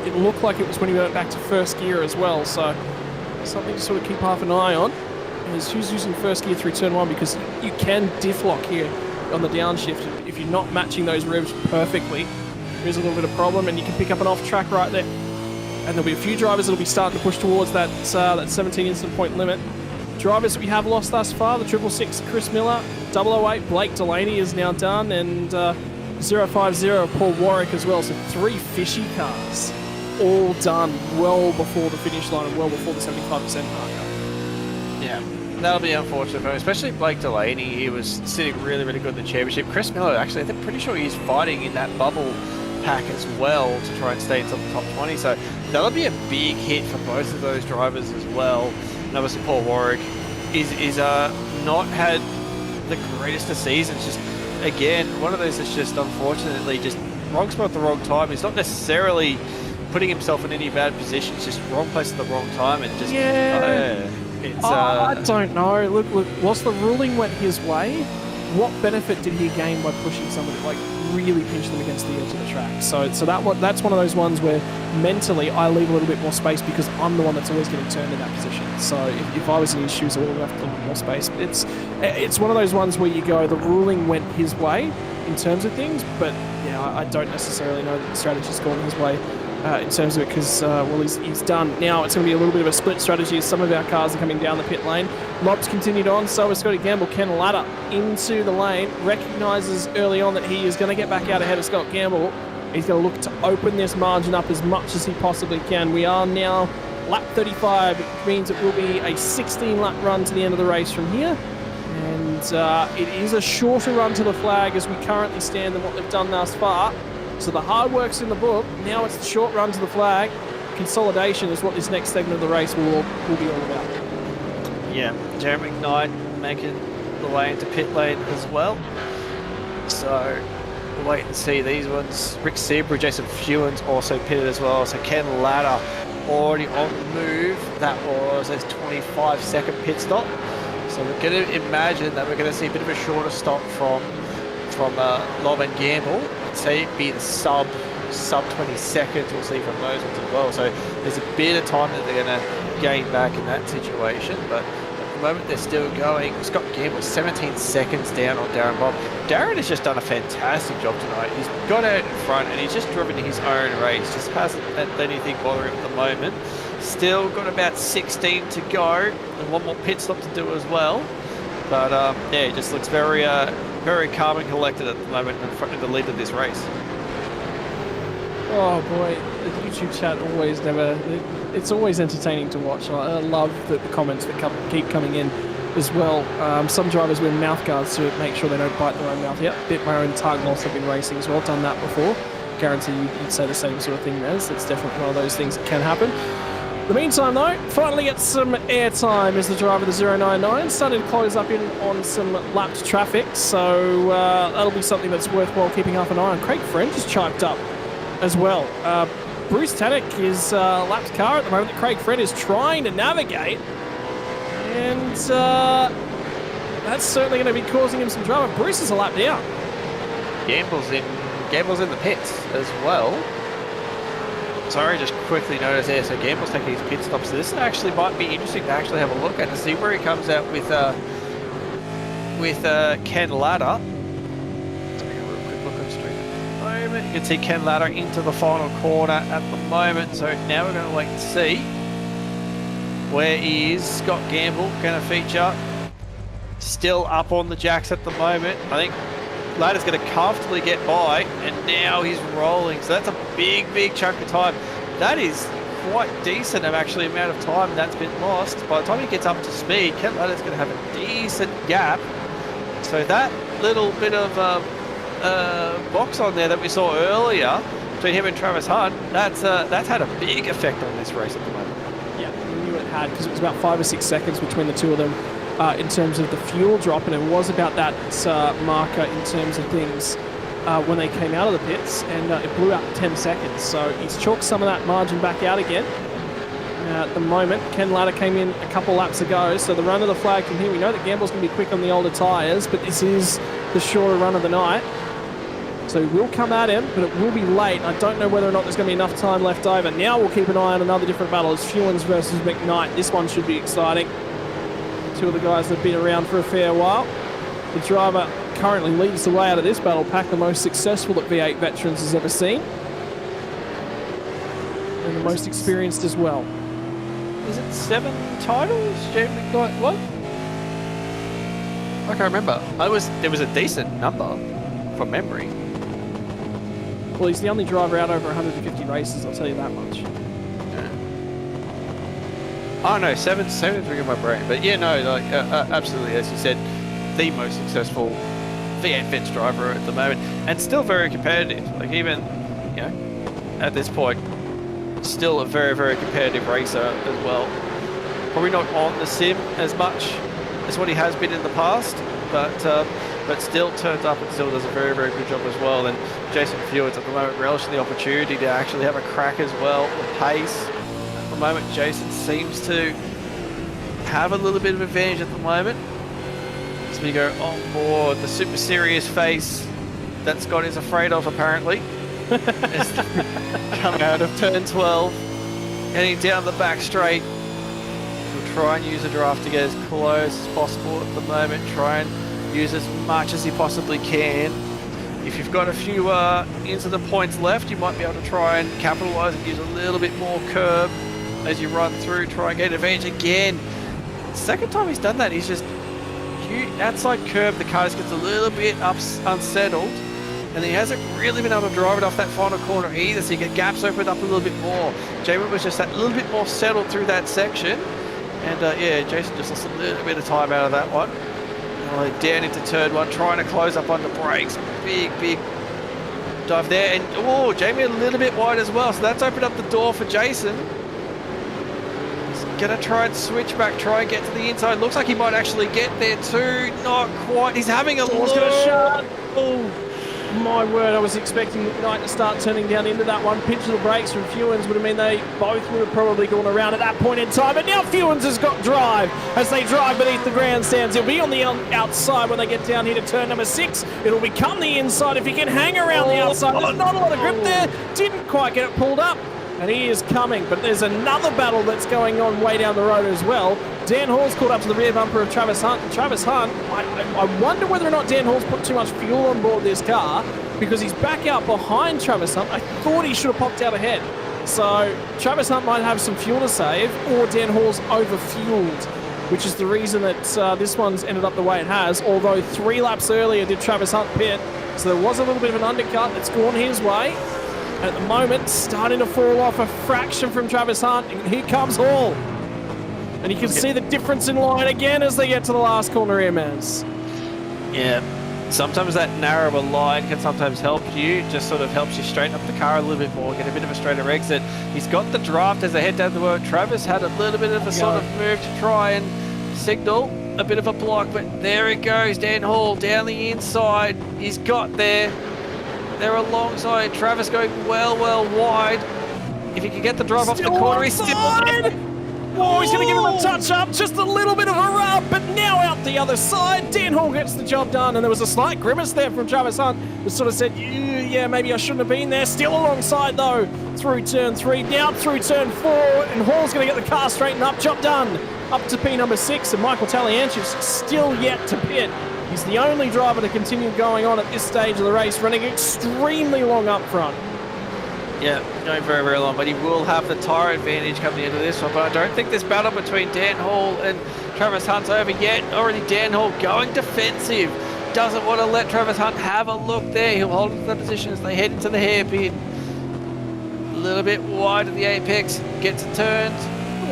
S1: it looked like it was when he went back to first gear as well. So something to sort of keep half an eye on is who's using first gear through turn one, because you can diff lock here on the downshift. If you're not matching those revs perfectly, there's a little bit of problem, and you can pick up an off track right there. And there'll be a few drivers that'll be starting to push towards that 17 instant point limit. Drivers that we have lost thus far, the 666 Chris Miller, 008 Blake Delaney is now done, and 050 Paul Warwick as well. So 3 fishy cars all done well before the finish line and well before the 75% marker.
S2: Yeah, that'll be unfortunate for him, especially Blake Delaney. He was sitting really good in the championship. Chris Miller, actually, I'm pretty sure he's fighting in that bubble pack as well to try and stay inside the top 20. So that'll be a big hit for both of those drivers as well. And obviously Paul Warwick is not had the greatest of seasons. Just again, one of those that's just unfortunately just wrong spot at the wrong time. He's not necessarily putting himself in any bad positions, just wrong place at the wrong time, and just
S1: I don't know. Look, whilst the ruling went his way, what benefit did he gain by pushing somebody, like really pinch them against the edge of the track? So that's one of those ones where mentally I leave a little bit more space because I'm the one that's always getting turned in that position. So if I was in his shoes, I would have a little bit more space. It's one of those ones where you go, the ruling went his way in terms of things, but yeah, I don't necessarily know that the strategy's gone his way in terms of it, because he's done. Now it's going to be a little bit of a split strategy as some of our cars are coming down the pit lane. Lob's continued on, so is Scotty Gamble. Ken Latta into the lane, recognises early on that he is going to get back out ahead of Scott Gamble. He's going to look to open this margin up as much as he possibly can. We are now lap 35, which means it will be a 16-lap run to the end of the race from here. And it is a shorter run to the flag as we currently stand than what they've done thus far. So the hard work's in the book. Now it's the short run to the flag. Consolidation is what this next segment of the race will be all about.
S2: Yeah, Jeremy McKnight making the way into pit lane as well. So we'll wait and see these ones. Rick Seabrook, Jason Fewens also pitted as well. So Ken Latta already on the move. That was a 25-second pit stop. So we're going to imagine that we're going to see a bit of a shorter stop from Lob and Gamble. I'd say it'd be the sub 20 seconds we'll see from those ones as well. So there's a bit of time that they're going to gain back in that situation. But the moment they're still going. Scott Gamble 17 seconds down on Darren Bob. Darren has just done a fantastic job tonight. He's got out in front and he's just driven his own race. Just hasn't let anything bother him at the moment. Still got about 16 to go and one more pit stop to do as well. But yeah, he just looks very very calm and collected at the moment in front of the lead of this race.
S1: Oh boy, the YouTube chat always it's always entertaining to watch. I love the comments that keep coming in as well. Some drivers wear mouth guards to make sure they don't bite their own mouth. Yep, bit my own tongue whilst I've been racing as well. Done that before. Guarantee you'd say the same sort of thing, Nez. It's definitely one of those things that can happen. In the meantime though, finally gets some airtime as the driver of the 099 started to close up in on some lapped traffic, so that'll be something that's worthwhile keeping half an eye on. Craig Friend just chiped up as well. Bruce Tannock is lapped car at the moment that Craig Friend is trying to navigate, and that's certainly going to be causing him some drama. Bruce is a lap down.
S2: Gamble's in the pits as well. Sorry, just quickly noticed there. So Gamble's taking his pit stop. So this actually might be interesting to actually have a look at to see where he comes out with Ken Ladder. Let's take a real quick look on stream at the moment. You can see Ken Ladder into the final corner at the moment. So now we're going to wait and see where is Scott Gamble going to feature. Still up on the jacks at the moment. I think Ladder's going to comfortably get by, and now he's rolling. So that's a big chunk of time. That is quite decent of actually amount of time that's been lost. By the time he gets up to speed, Ken Ladder's going to have a decent gap. So that little bit of box on there that we saw earlier between him and Travis Hunt, that's had a big effect on this race at the moment.
S1: Yeah, we knew it had, because it was about 5 or 6 seconds between the two of them. In terms of the fuel drop, and it was about that marker in terms of things when they came out of the pits, and it blew out 10 seconds. So he's chalked some of that margin back out again. At the moment, Ken Ladder came in a couple laps ago, so the run of the flag from here, we know that Gamble's going to be quick on the older tyres, but this is the shorter run of the night. So we'll come at him, but it will be late. I don't know whether or not there's going to be enough time left over. Now we'll keep an eye on another different battle. It's Fewens versus McKnight. This one should be exciting. Two of the guys that have been around for a fair while. The driver currently leads the way out of this battle pack, the most successful that V8 Veterans has ever seen. And the most experienced as well.
S2: Is it 7 titles? Jamie McKnight, what? I can't remember. There was a decent number from memory.
S1: Well, he's the only driver out over 150 races, I'll tell you that much.
S2: Oh no, seven's ringing my brain. But yeah, no, like absolutely, as you said, the most successful V8 Vets driver at the moment, and still very competitive. Like even, you know, at this point, still a very competitive racer as well. Probably not on the sim as much as what he has been in the past, but still turns up and still does a very good job as well. And Jason Fewens at the moment relishing the opportunity to actually have a crack as well. The pace. At the moment, Jason seems to have a little bit of advantage at the moment. As we go on board, the super serious face that Scott is afraid of apparently is coming out of turn 12, heading down the back straight. He'll try and use a draft to get as close as possible at the moment, try and use as much as he possibly can. If you've got a few incident points left, you might be able to try and capitalise and use a little bit more curb as you run through, try and get advantage again. Second time he's done that, he's just outside curb, the car just gets a little bit unsettled, and he hasn't really been able to drive it off that final corner either, so you get gaps opened up a little bit more. Jamie was just that little bit more settled through that section, and yeah, Jason just lost a little bit of time out of that one. Down into turn 1, trying to close up on the brakes. Big dive there, and oh, Jamie a little bit wide as well, so that's opened up the door for Jason. Gonna try and switch back, try and get to the inside. Looks like he might actually get there too. Not quite. He's having a look.
S1: Gonna shut. Oh my word! I was expecting Knight to start turning down into that one. Pinch of the brakes from Fewens would have mean they both would have probably gone around at that point in time. But now Fewens has got drive as they drive beneath the grandstands. He'll be on the outside when they get down here to turn number 6. It'll become the inside if he can hang around the outside. There's not a lot of grip there. Didn't quite get it pulled up. And he is coming, but there's another battle that's going on way down the road as well. Dan Hall's caught up to the rear bumper of Travis Hunt. And Travis Hunt, I wonder whether or not Dan Hall's put too much fuel on board this car because he's back out behind Travis Hunt. I thought he should have popped out ahead. So Travis Hunt might have some fuel to save, or Dan Hall's overfueled, which is the reason that this one's ended up the way it has. Although 3 laps earlier did Travis Hunt pit, so there was a little bit of an undercut that's gone his way. At the moment, starting to fall off a fraction from Travis Hunt. And here comes Hall. And you can see the difference in line again as they get to the last corner here, Maz.
S2: Yeah. Sometimes that narrower line can sometimes help you. Just sort of helps you straighten up the car a little bit more, get a bit of a straighter exit. He's got the draft as they head down the road. Travis had a little bit of a sort of move to try and signal a bit of a block, but there it goes. Dan Hall down the inside. He's got there. They're alongside Travis going well wide. If he can get the drive off the corner, he's still there.
S1: Oh, he's going to give him a touch-up, just a little bit of a rub, but now out the other side. Dan Hall gets the job done, and there was a slight grimace there from Travis Hunt, who sort of said, yeah, maybe I shouldn't have been there. Still alongside, though, through turn 3, down through turn 4, and Hall's going to get the car straightened up. Job done. Up to P number 6, and Michael Talianchev's still yet to pit. He's the only driver to continue going on at this stage of the race, running extremely long up front.
S2: Yeah, going very long, but he will have the tyre advantage coming into this one. But I don't think this battle between Dan Hall and Travis Hunt's over yet. Already Dan Hall going defensive. Doesn't want to let Travis Hunt have a look there. He'll hold into the position as they head into the hairpin. A little bit wide of the apex, gets it turned.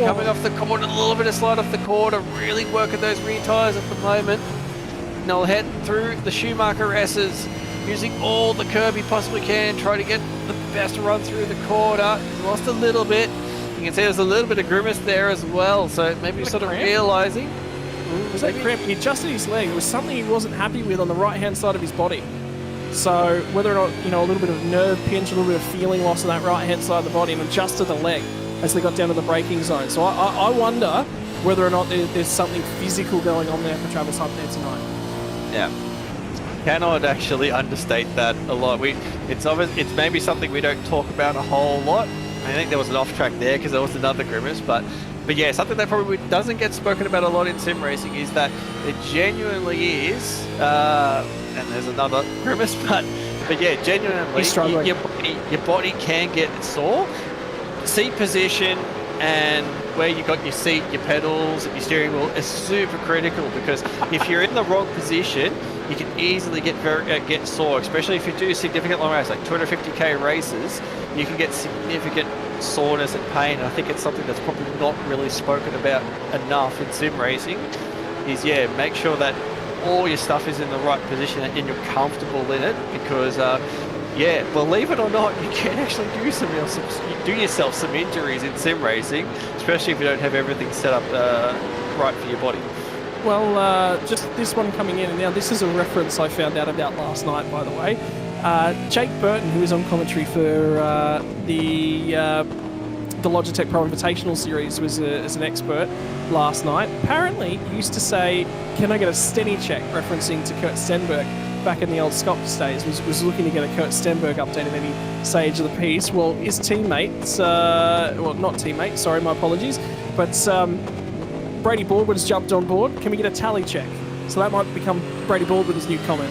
S2: Coming off the corner, a little bit of slide off the corner, really working those rear tyres at the moment. And they'll head through the Schumacher S's, using all the curb he possibly can, try to get the best run through the corner. He's lost a little bit. You can see there's a little bit of grimace there as well, so maybe he's sort of realising.
S1: Was that cramp? He adjusted his leg. It was something he wasn't happy with on the right-hand side of his body. So whether or not, a little bit of nerve pinch, a little bit of feeling loss on that right-hand side of the body, and adjusted the leg as they got down to the braking zone. So I wonder whether or not there's something physical going on there for Travis Hunt there tonight.
S2: Yeah. Cannot actually understate that a lot. It's maybe something we don't talk about a whole lot. I think there was an off track there because there was another grimace, but yeah, something that probably doesn't get spoken about a lot in sim racing is that it genuinely is, and there's another grimace, but yeah, genuinely, your body can get sore. Seat position and where you got your seat, your pedals, and your steering wheel is super critical, because if you're in the wrong position, you can easily get sore, especially if you do significant long races, like 250k races. You can get significant soreness and pain. And I think it's something that's probably not really spoken about enough in sim racing. Is make sure that all your stuff is in the right position and you're comfortable in it, because believe it or not, you can actually do yourself some injuries in sim racing, especially if you don't have everything set up right for your body.
S1: Well, just this one coming in, and now this is a reference I found out about last night, by the way. Jake Burton, who is on commentary for the Logitech Pro Invitational Series, was as an expert last night. Apparently, used to say, "Can I get a Stenny check?" referencing to Kurt Stenberg back in the old Scotts days. Was looking to get a Kurt Stenberg update at any stage of the piece. Well, his teammates, not teammate, sorry, my apologies, but Brady Baldwin's jumped on board. Can we get a tally check? So that might become Brady Baldwin's new comment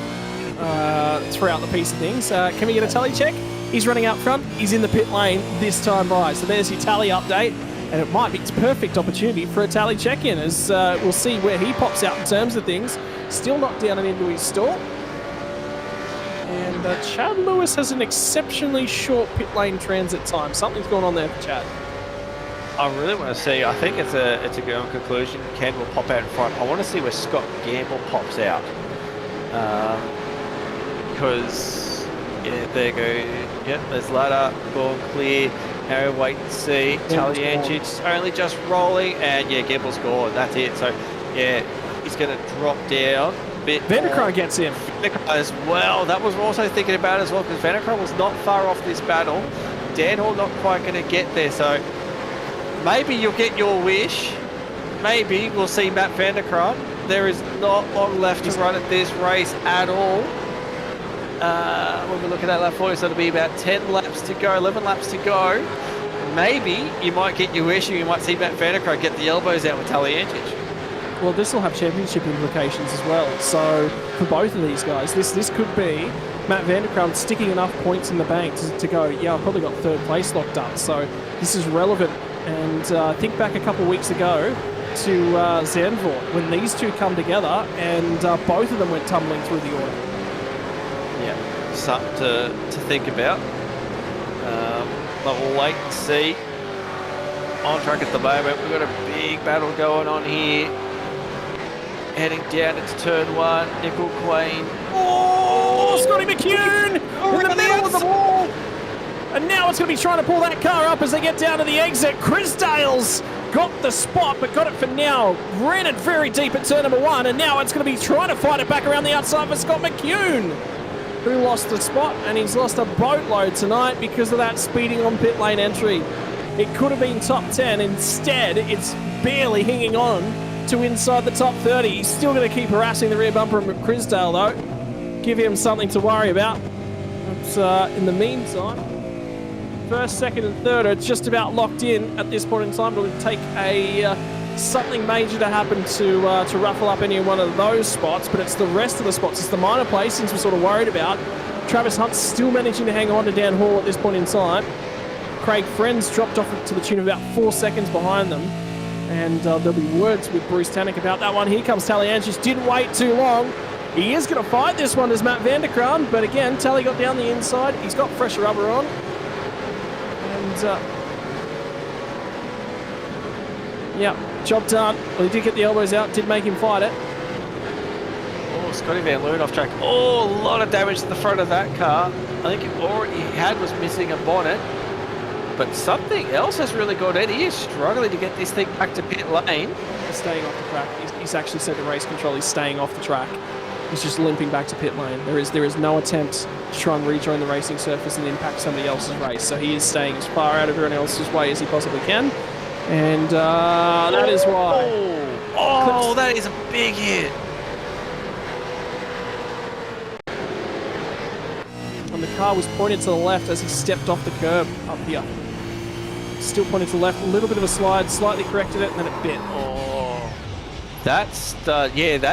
S1: throughout the piece of things. Can we get a tally check? He's running out front. He's in the pit lane this time by. So there's your tally update, and it might be a perfect opportunity for a tally check-in, as we'll see where he pops out in terms of things. Still not down and into his stall. And Chad Lewis has an exceptionally short pit lane transit time. Something's going on there for Chad.
S2: I really want to see. I think it's a good conclusion. Ken will pop out in front. I want to see where Scott Gamble pops out, because there you go. Yep, there's ladder, ball clear. Now wait and see. Talianchic's only just rolling, and Gamble's gone. That's it. So he's going to drop down a bit.
S1: Vanderkar gets in.
S2: Vanderkar as well. That was also thinking about as well, because Vanderkar was not far off this battle. Dan Hall not quite going to get there. So maybe you'll get your wish. Maybe we'll see Matt Vanderkar. There is not long left to run at this race at all. When we look at that lap 40, so it'll be about 10 laps to go, 11 laps to go. maybe you might get your wish, you might see Matt Vanderkruijt get the elbows out with Taliantic.
S1: Well, this will have championship implications as well. So for both of these guys, this could be Matt Vanderkruijt sticking enough points in the bank to go, yeah, I've probably got third place locked up. So this is relevant. And think back a couple of weeks ago to Zandvoort when these two come together and both of them went tumbling through the order.
S2: Yeah, something to think about. But we'll wait and see. On track at the moment, we've got a big battle going on here. Heading down into turn one, Nickel Queen.
S1: Oh, Scotty McCune in the middle of the wall. And now it's going to be trying to pull that car up as they get down to the exit. Chris Dale's got the spot, but got it for now. Ran it very deep at turn number one, and now it's going to be trying to fight it back around the outside for Scott McCune, who lost the spot, and he's lost a boatload tonight because of that speeding on pit lane entry. It could have been top 10. Instead, it's barely hanging on to inside the top 30. He's still going to keep harassing the rear bumper of Crisdale, though. Give him something to worry about. But in the meantime, first, second, and third are just about locked in at this point in time. It'll take something major to happen to ruffle up any one of those spots, but it's the rest of the spots. It's the minor placings we're sort of worried about. Travis Hunt's still managing to hang on to Dan Hall at this point in time. Craig Friends dropped off to the tune of about 4 seconds behind them. And there'll be words with Bruce Tannock about that one. Here comes Taliantic. Didn't wait too long. He is going to fight this one as Matt Vanderkruijt, but again, Tally got down the inside. He's got fresh rubber on. And, yeah, job done. Well, he did get the elbows out, did make him fight it.
S2: Oh, Scotty Van Loon off track. Oh, a lot of damage to the front of that car. I think all he had was missing a bonnet. But something else has really gone in. He is struggling to get this thing back to pit lane.
S1: He's staying off the track. He's actually said to race control he's staying off the track. He's just limping back to pit lane. There is no attempt to try and rejoin the racing surface and impact somebody else's race. So he is staying as far out of everyone else's way as he possibly can. And that is why.
S2: Oh, that is a big hit.
S1: And the car was pointed to the left as he stepped off the curb up here. Still pointed to the left, a little bit of a slide, slightly corrected it, and then it bit.
S2: Oh, that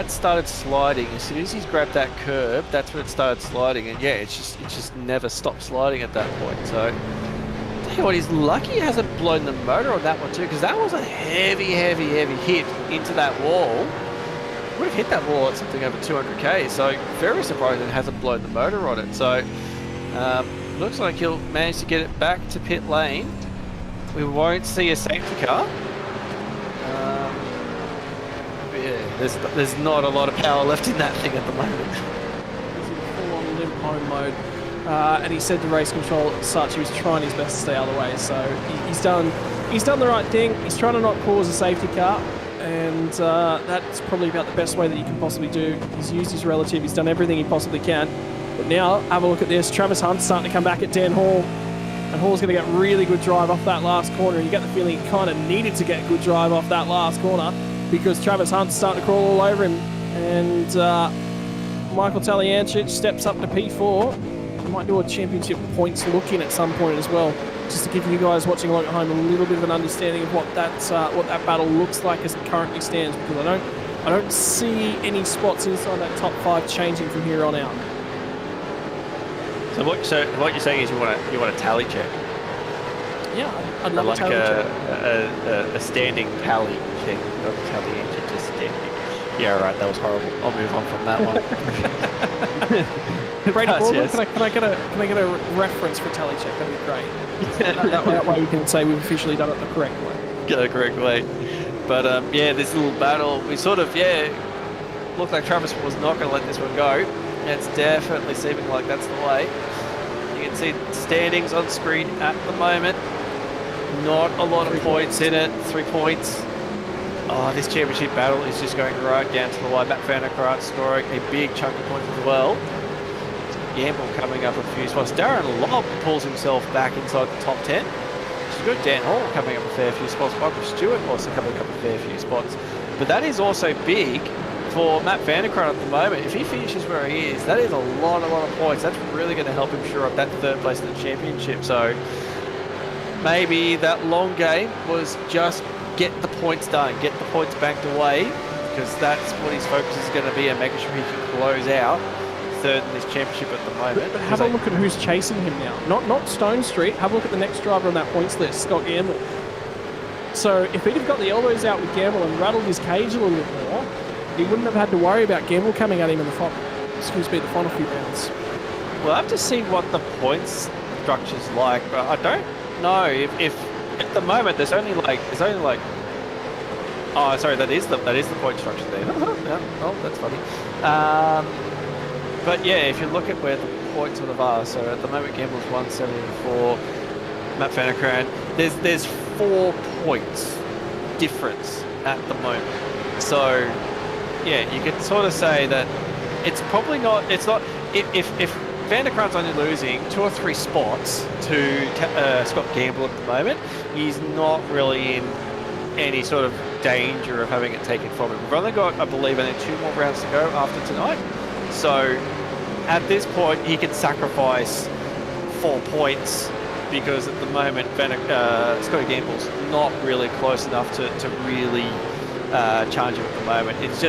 S2: started sliding. As soon as he's grabbed that curb, that's when it started sliding. And yeah, it just never stopped sliding at that point. So, tell you what, he's lucky he hasn't blown the motor on that one too, because that was a heavy hit into that wall. Would have hit that wall at something over 200k. So very surprised it hasn't blown the motor on it. So looks like he'll manage to get it back to pit lane. We won't see a safety car. Yeah, there's not a lot of power left in that thing at the moment.
S1: He's in full-on limp home mode. And he said to race control as such, he was trying his best to stay out of the way. So he's done the right thing. He's trying to not cause a safety car. And that's probably about the best way that you can possibly do. He's used his relative. He's done everything he possibly can. But now, have a look at this. Travis Hunt's starting to come back at Dan Hall. And Hall's going to get really good drive off that last corner. And you get the feeling he kind of needed to get good drive off that last corner because Travis Hunt's starting to crawl all over him. And Michael Taliantic steps up to P4. He might do a championship points look in at some point as well, just to give you guys watching along at home a little bit of an understanding of what that battle looks like as it currently stands. Because I don't see any spots inside that top 5 changing from here on out.
S2: So what you're saying is you want a tally check?
S1: Yeah, I'd love
S2: like
S1: a tally check.
S2: a standing tally check, not a tally engine, just standing. Yeah, right. That was horrible. I'll move on from that one.
S1: Brady Baldwin,
S2: yes.
S1: can I get a reference for tally check? That'd be great. that way we can say we've officially done it the correct way.
S2: Go the correct way. But yeah, this little battle, we sort of looked like Travis was not going to let this one go. And it's definitely seeming like that's the way. You can see standings on screen at the moment. Not a lot of points in it. 3 points. Oh, this championship battle is just going right down to the line. Matt Vanderkruijt scoring a big chunk of points as well. Gamble coming up a few spots. Darren Lobb pulls himself back inside the top 10. She's got Dan Hall coming up a fair few spots. Michael Stewart also coming up a fair few spots. But that is also big for Matt Vanderkruijt at the moment. If he finishes where he is, that is a lot of points. That's really going to help him shore up that third place in the championship. So maybe that long game was just get the points done, get the points banked away, because that's what his focus is going to be, and making sure he can close out third in this championship at the moment.
S1: But have a look at who's chasing him now. Not Stone Street. Have a look at the next driver on that points list, Scott Gamble. So if he'd have got the elbows out with Gamble and rattled his cage a little bit more, he wouldn't have had to worry about Gamble coming at him in the final few rounds.
S2: We'll have to see what the points structure's like, but I don't know if at the moment there's only like oh, sorry, that is the point structure there. Oh, that's funny. But yeah, if you look at where the points sort of are, so at the moment Gamble's 174, Matt Vanderkrant, there's 4 points difference at the moment. So yeah, you could sort of say that it's probably not. It's not if Vanderkrant's only losing 2 or 3 spots to Scott Gamble at the moment, he's not really in any sort of danger of having it taken from him. We've only got, I believe, only 2 more rounds to go after tonight. So at this point, he can sacrifice 4 points, because at the moment, Scotty Gamble's not really close enough to really challenge him at the moment. It's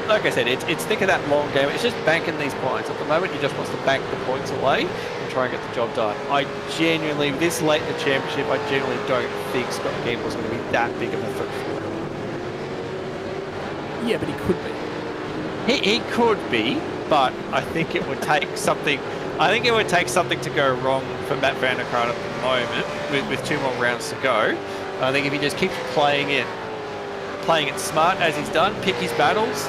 S2: like I said, it's think of that long game. It's just banking these points. At the moment, he just wants to bank the points away and try and get the job done. I genuinely, this late in the championship, I genuinely don't think Scott Gamble's going to be that big of a threat for him.
S1: Yeah, but he could be.
S2: He could be, but I think it would take something. I think it would take something to go wrong for Matt Vanderkrant at the moment, with 2 more rounds to go. I think if he just keeps playing it smart as he's done, pick his battles,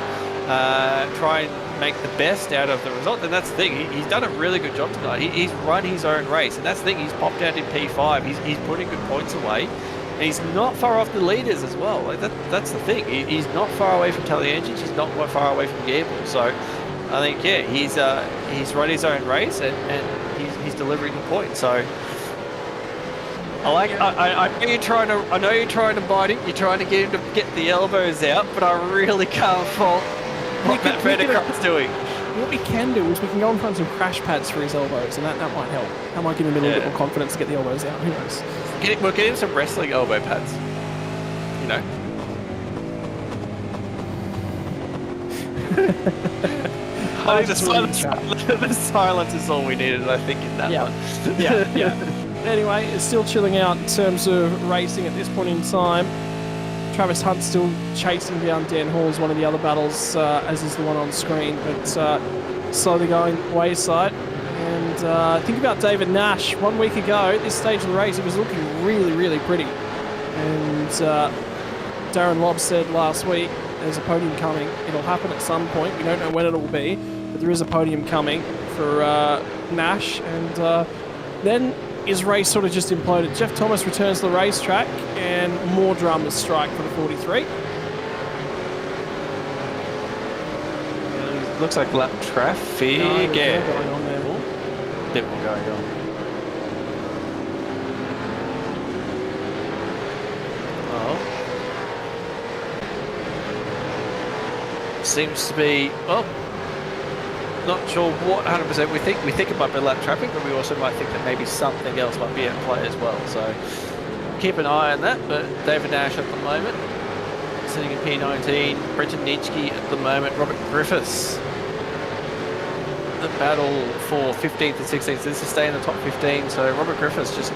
S2: try and make the best out of the result, then that's the thing. He's done a really good job tonight. He's run his own race, and that's the thing. He's popped out in P5. He's putting good points away, and he's not far off the leaders as well. Like that's the thing. He's not far away from Taliangic. He's not far away from Gamble. So I think, yeah, he's run his own race, and he's delivering the points. So I know you're trying to bite him. You're trying to get him to get the elbows out, but I really can't fault what Matt Vanderkrant's doing.
S1: What we can do is we can go and find some crash pads for his elbows, and that might help. That might give him a little bit more confidence to get the elbows out. Who knows?
S2: We'll get him some wrestling elbow pads. You know. I think the silence is all we needed, I think, in that one.
S1: Yeah. Anyway, it's still chilling out in terms of racing at this point in time. Travis Hunt's still chasing down Dan Hall's one of the other battles, as is the one on screen, but slowly going wayside. And think about David Nash. 1 week ago, at this stage of the race, he was looking really, really pretty. And Darren Lobb said last week, there's a podium coming. It'll happen at some point. We don't know when it will be, but there is a podium coming for Nash. And then his race sort of just imploded. Jeff Thomas returns to the racetrack, and more drummers strike for the 43.
S2: Looks like lap traffic.
S1: Going
S2: Yeah,
S1: on there.
S2: bit more going on. Seems to be, well, not sure what 100% we think. We think it might be lap traffic, but we also might think that maybe something else might be at play as well. So keep an eye on that. But David Nash at the moment sitting in P19. Brenton Nitschke at the moment. Robert Griffiths. The battle for 15th and 16th. This is staying in the top 15. So Robert Griffiths just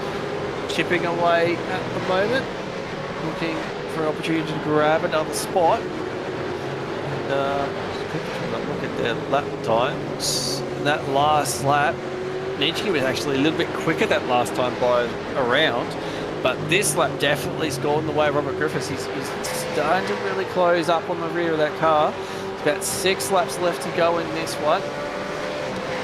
S2: chipping away at the moment, looking for an opportunity to grab another spot. Look at their lap times. That last lap, Nitschke was actually a little bit quicker that last time by around, but this lap definitely's gone the way of Robert Griffiths. He's starting to really close up on the rear of that car. There's about 6 laps left to go in this one.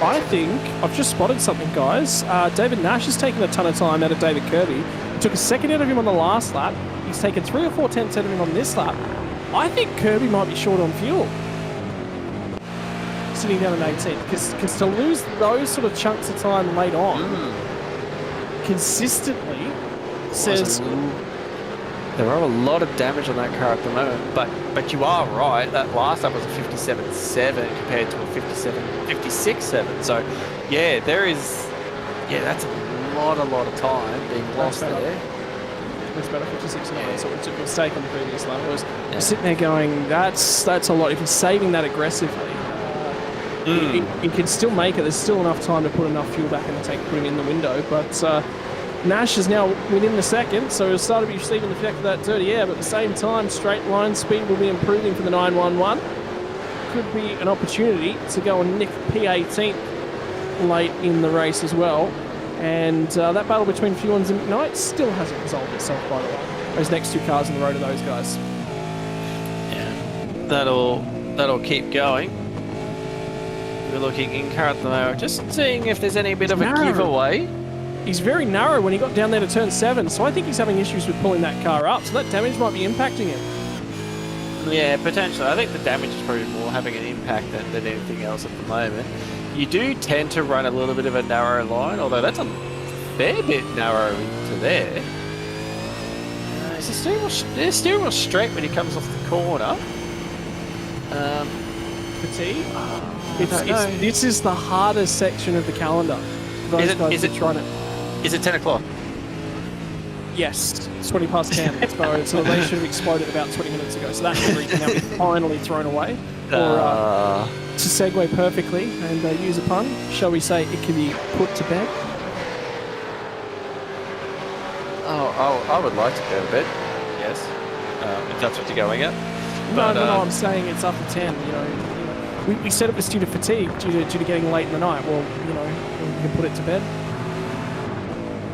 S1: I think I've just spotted something, guys. David Nash has taken a ton of time out of David Kirby. He took a second out of him on the last lap. He's taken 3 or 4 tenths out of him on this lap. I think Kirby might be short on fuel, sitting down at 18, because to lose those sort of chunks of time late on consistently says
S2: there are a lot of damage on that car at the moment, but you are right. That last lap was a 57.7 compared to a 56.7. So yeah, that's a lot of time being lost there.
S1: It's better 56.9, so we took a mistake on the previous lap. I was sitting there going, that's a lot. If he's saving that aggressively, he can still make it. There's still enough time to put enough fuel back in the tank, put him in the window. But Nash is now within the second, so he'll start to be receiving the effect of that dirty air. But at the same time, straight line speed will be improving for the 911. Could be an opportunity to go and nick P18 late in the race as well. And that battle between Fuelens and McKnight still hasn't resolved itself, by the way. Those next two cars in the road are those guys.
S2: Yeah, that'll keep going. We're looking in car at the moment, just seeing if there's any bit of a giveaway.
S1: He's very narrow when he got down there to turn 7, so I think he's having issues with pulling that car up, so that damage might be impacting him.
S2: Yeah, potentially. I think the damage is probably more having an impact than anything else at the moment. You do tend to run a little bit of a narrow line, although that's a fair bit narrow into there. Is the steering wheel straight when he comes off the corner?
S1: Fatigue? This is the hardest section of the calendar. Is it
S2: 10 o'clock?
S1: Yes, it's 20 past 10. So they should have exploded about 20 minutes ago. So that memory can now be finally thrown away. Or to segue perfectly and use a pun, shall we say it can be put to bed?
S2: I would like to go to bed. Yes, if that's what you're going at. But,
S1: no, I'm saying it's up to 10. We said it was due to fatigue, due to getting late in the night. Well, we can put it to bed.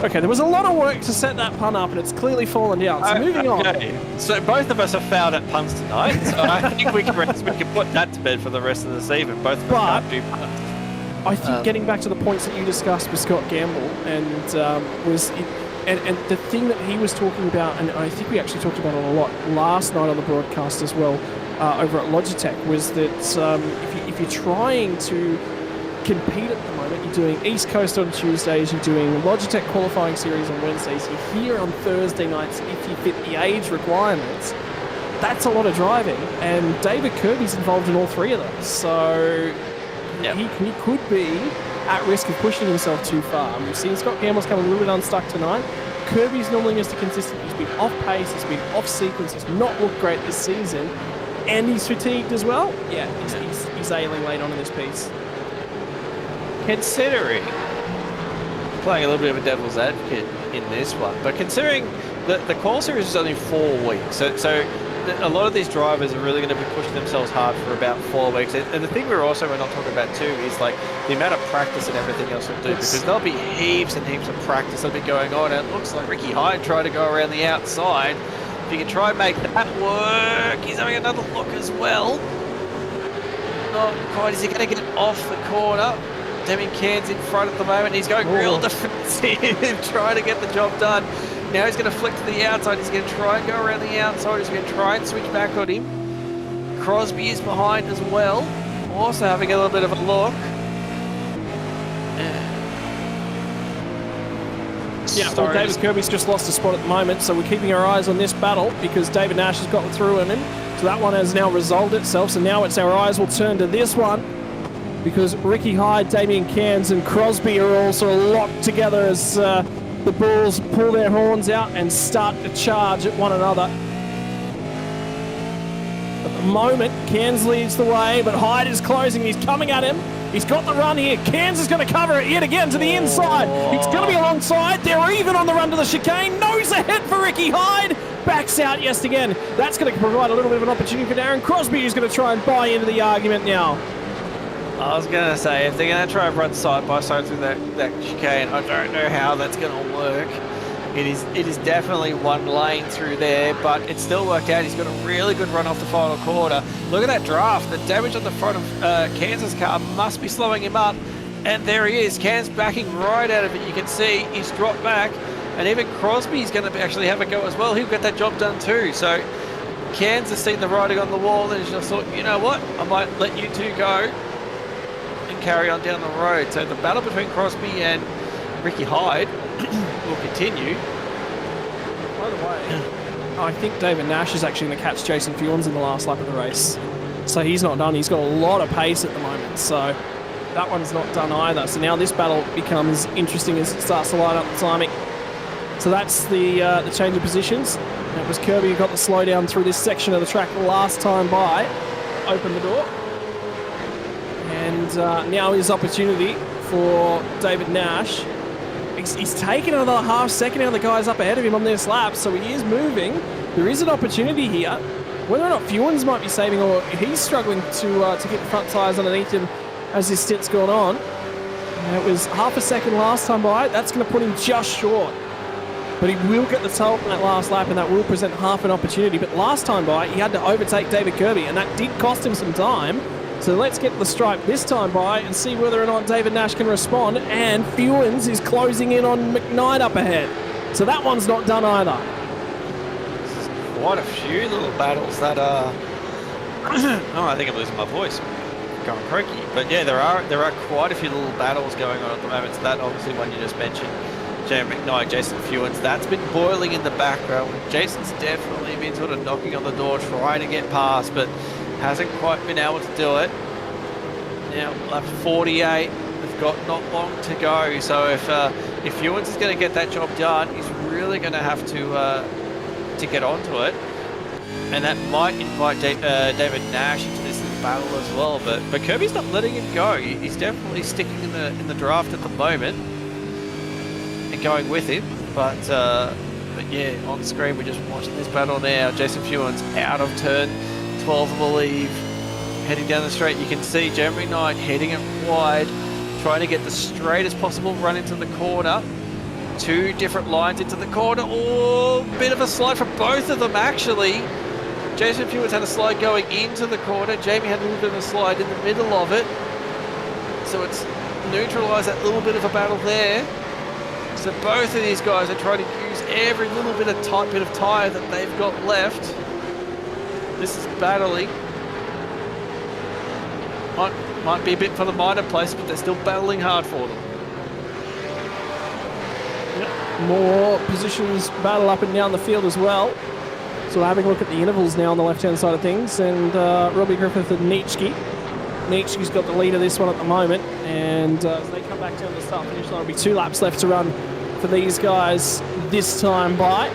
S1: Okay, there was a lot of work to set that pun up, and it's clearly fallen down. So moving on.
S2: So both of us have fouled at puns tonight, so I think we can put that to bed for the rest of the season. Both of us can't do puns.
S1: I think getting back to the points that you discussed with Scott Gamble, and the thing that he was talking about, and I think we actually talked about it a lot last night on the broadcast as well, over at Logitech, was that if you're trying to compete at the moment, you're doing East Coast on Tuesdays, you're doing Logitech qualifying series on Wednesdays, you're here on Thursday nights if you fit the age requirements. That's a lot of driving, and David Kirby's involved in all three of those, so he could be at risk of pushing himself too far. We've seen Scott Gamble's come a little bit unstuck tonight. Kirby's normally Mr. Consistent. He's been off pace, he's been off sequence, he's not looked great this season, and he's fatigued as well. Yeah, he's ailing late on in this piece.
S2: Considering, playing a little bit of a devil's advocate in this one, but considering the qual series is only 4 weeks, so a lot of these drivers are really going to be pushing themselves hard for about 4 weeks. And the thing we're not talking about too is like the amount of practice and everything else we'll do, because there'll be heaps and heaps of practice that'll be going on. And it looks like Ricky Hyde tried to go around the outside. If you can try and make that work, he's having another look as well. Not quite. Is he going to get off the corner? Demi Cairns in front at the moment. He's going real defensive, trying to get the job done. Now he's going to flick to the outside. He's going to try and go around the outside. He's going to try and switch back on him. Crosby is behind as well. Also having a little bit of a look.
S1: Yeah, well, David Kirby's just lost a spot at the moment, so we're keeping our eyes on this battle because David Nash has got through him. So that one has now resolved itself. So now our eyes will turn to this one, because Ricky Hyde, Damien Cairns and Crosby are all sort of locked together as the Bulls pull their horns out and start to charge at one another. At the moment, Cairns leads the way, but Hyde is closing. He's coming at him. He's got the run here. Cairns is going to cover it yet again to the inside. He's going to be alongside. They're even on the run to the chicane. Nose ahead for Ricky Hyde. Backs out yet again. That's going to provide a little bit of an opportunity for Darren Crosby, who's going to try and buy into the argument now.
S2: I was going to say, if they're going to try and run side by side through that chicane, I don't know how that's going to work. It is definitely one lane through there, but it still worked out. He's got a really good run off the final quarter. Look at that draft. The damage on the front of Kansas' car must be slowing him up. And there he is. Cairns backing right out of it. You can see he's dropped back. And even Crosby's going to actually have a go as well. He'll get that job done too. So Cairns has seen the writing on the wall and just thought, you know what? I might let you two go and carry on down the road. So the battle between Crosby and Ricky Hyde will continue.
S1: By the way, I think David Nash is actually going to catch Jason Fuelens in the last lap of the race. So he's not done. He's got a lot of pace at the moment. So that one's not done either. So now this battle becomes interesting as it starts to line up the timing. So that's the change of positions. It was Kirby who got the slowdown through this section of the track last time by. Open the door. And now is opportunity for David Nash. He's taken another half second out of the guys up ahead of him on this lap, so he is moving. There is an opportunity here. Whether or not Fewens might be saving, or he's struggling to get the front tyres underneath him as this stint's gone on. And it was half a second last time by. That's going to put him just short. But he will get the toe on that last lap, and that will present half an opportunity. But last time by, he had to overtake David Kirby, and that did cost him some time. So let's get the stripe this time by and see whether or not David Nash can respond. And Fewens is closing in on McKnight up ahead. So that one's not done either.
S2: Quite a few little battles that are... oh, I think I'm losing my voice. Going croaky. But yeah, there are quite a few little battles going on at the moment. So that obviously one you just mentioned, Jeremy McKnight, Jason Fewens, that's been boiling in the background. Jason's definitely been sort of knocking on the door, trying to get past, but hasn't quite been able to do it. Now, lap 48, they've got not long to go. So if Fewens is going to get that job done, he's really going to have to get onto it. And that might invite David Nash into this little battle as well. But Kirby's not letting him go. He's definitely sticking in the draft at the moment and going with him. But yeah, on screen we're just watching this battle now. Jason Fewens out of turn 12, I believe, heading down the straight. You can see Jeremy Knight heading it wide, trying to get the straightest possible run into the corner. Two different lines into the corner. Oh, bit of a slide for both of them actually. Jason Fewens had a slide going into the corner. Jamie had a little bit of a slide in the middle of it. So it's neutralised that little bit of a battle there. So both of these guys are trying to use every little bit of tight bit of tyre that they've got left. This is battling. Might be a bit for the minor place, but they're still battling hard for them.
S1: Yep. More positions battle up and down the field as well. So we're having a look at the intervals now on the left-hand side of things, and Robbie Griffith and Nitschke. Nitschke's got the lead of this one at the moment, and as they come back down to the start-finish line, there'll be 2 laps left to run for these guys this time by.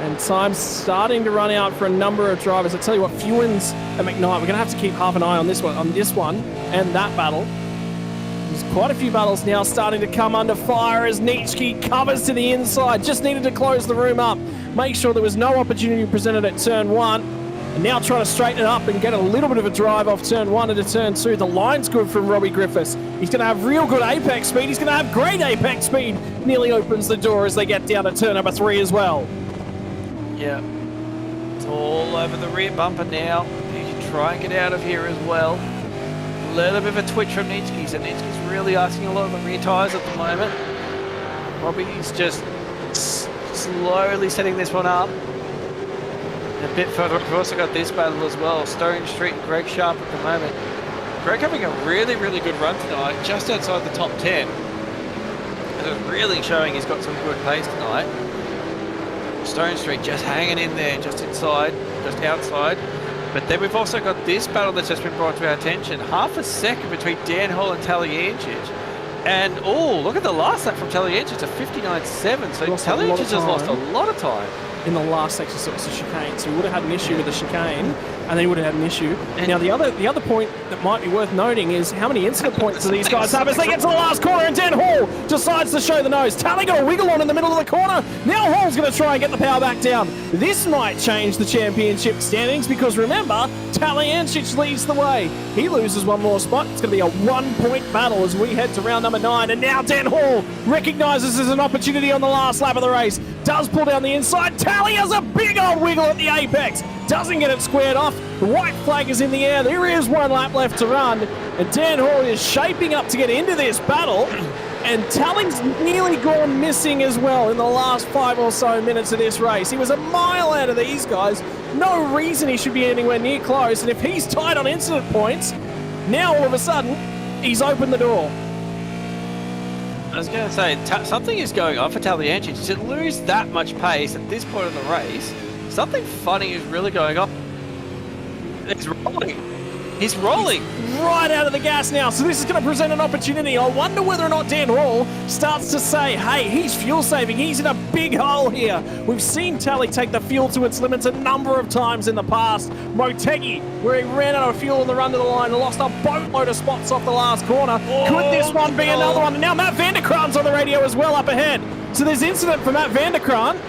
S1: And time's starting to run out for a number of drivers. I tell you what, Fewens and McKnight, we're going to have to keep half an eye on this one and that battle. There's quite a few battles now starting to come under fire as Nitschke covers to the inside. Just needed to close the room up. Make sure there was no opportunity presented at turn 1. And now trying to straighten it up and get a little bit of a drive off turn 1 into turn 2. The line's good from Robbie Griffiths. He's going to have real good apex speed. He's going to have great apex speed. Nearly opens the door as they get down to turn number 3 as well.
S2: Yeah, it's all over the rear bumper now. You can try and get out of here as well. A little bit of a twitch from Nitschke, so Nitschke's really asking a lot of the rear tyres at the moment. Robbie's just slowly setting this one up. And a bit further, we've also got this battle as well. Stone Street and Greg Sharp at the moment. Greg having a really, really good run tonight, just outside the top 10. And it's really showing he's got some good pace tonight. Stone Street just hanging in there, just inside, just outside. But then we've also got this battle that's just been brought to our attention. Half a second between Dan Hall and Talliancic. And, oh, look at the last lap from Talliancic to 59.7. So Talliancic has lost a lot of time.
S1: In the last section, so it's a chicane. So he would have had an issue with the chicane, and then he would have had an issue. And now the other point that might be worth noting is how many incident points do these guys have as they get to the last corner, and Dan Hall decides to show the nose. Tally got a wiggle on in the middle of the corner. Now Hall's going to try and get the power back down. This might change the championship standings because remember, Talliancic leads the way. He loses one more spot. It's going to be a 1-point battle as we head to round number 9. And now Dan Hall recognises there's an opportunity on the last lap of the race. Does pull down the inside. Tally has a big old wiggle at the apex. Doesn't get it squared off. The white flag is in the air. There is 1 lap left to run. And Dan Hall is shaping up to get into this battle. And Tally's nearly gone missing as well in the last 5 or so minutes of this race. He was a mile out of these guys. No reason he should be anywhere near close. And if he's tied on incident points, now all of a sudden, he's opened the door.
S2: I was going to say, something is going on for Talliancic. To lose that much pace at this point in the race, something funny is really going on. It's rolling. He's rolling.
S1: Right out of the gas now, so this is going to present an opportunity. I wonder whether or not Dan Hall starts to say, hey, he's fuel saving, he's in a big hole here. We've seen Tally take the fuel to its limits a number of times in the past. Motegi, where he ran out of fuel on the run to the line and lost a boatload of spots off the last corner. Could this one be another one? And now Matt Vanderkraan's on the radio as well up ahead. So there's incident for Matt Vanderkraan.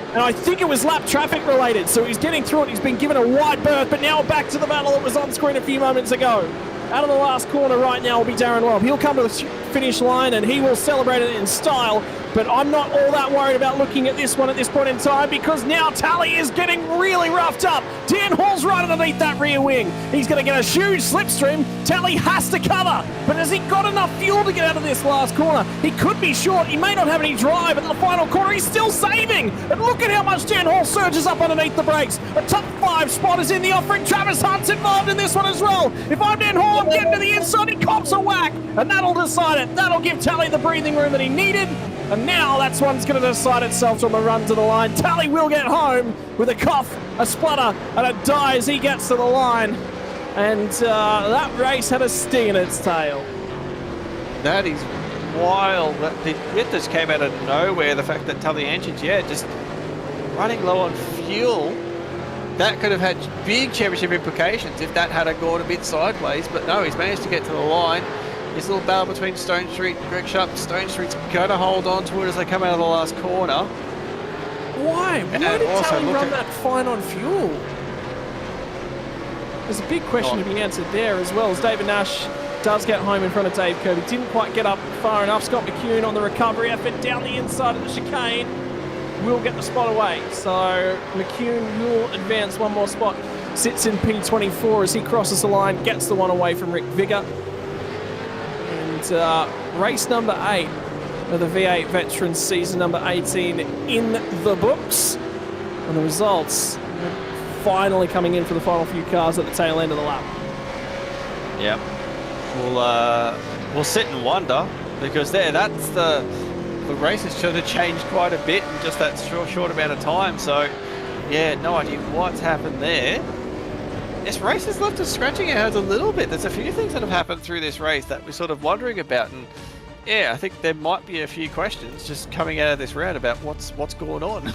S1: And I think it was lap traffic related, so he's getting through it. He's been given a wide berth, but now back to the battle that was on screen a few moments ago. Out of the last corner right now will be Darren Lobb. He'll come to the finish line and he will celebrate it in style, but I'm not all that worried about looking at this one at this point in time because now Tally is getting really roughed up. Dan Hall's right underneath that rear wing. He's going to get a huge slipstream. Tally has to cover, but has he got enough fuel to get out of this last corner? He could be short. He may not have any drive at the final corner. He's still saving. And look at how much Dan Hall surges up underneath the brakes. A top 5 spot is in the offering. Travis Hunt's involved in this one as well. If I'm Dan Hall, I'm getting to the inside. He cops a whack, and that'll decide it. That'll give Tally the breathing room that he needed. And now that's one's going to decide itself from the run to the line. Tally will get home with a cough, a splutter, and a die as he gets to the line. And that race had a sting in its tail.
S2: That is wild. It just came out of nowhere. The fact that Tally engines, just running low on fuel. That could have had big championship implications if that had gone a bit sideways. But no, he's managed to get to the line. This little battle between Stone Street and Greg Sharp. Stone Street's going to hold on to it as they come out of the last corner.
S1: Why? Why did Tally run that fine on fuel? There's a big question to be answered there as well, as David Nash does get home in front of Dave Kirby. Didn't quite get up far enough. Scott McCune on the recovery effort down the inside of the chicane will get the spot away. So McCune will advance one more spot. Sits in P24 as he crosses the line, gets the one away from Rick Vigor. Race number 8 of the V8 Veterans season number 18 in the books. And the results finally coming in for the final few cars at the tail end of the lap.
S2: Yep. We'll sit and wonder because that's the race has sort of changed quite a bit in just that short amount of time. So yeah, no idea what's happened there. This race has left us scratching our heads a little bit. There's a few things that have happened through this race that we're sort of wondering about, and I think there might be a few questions just coming out of this round about what's going on.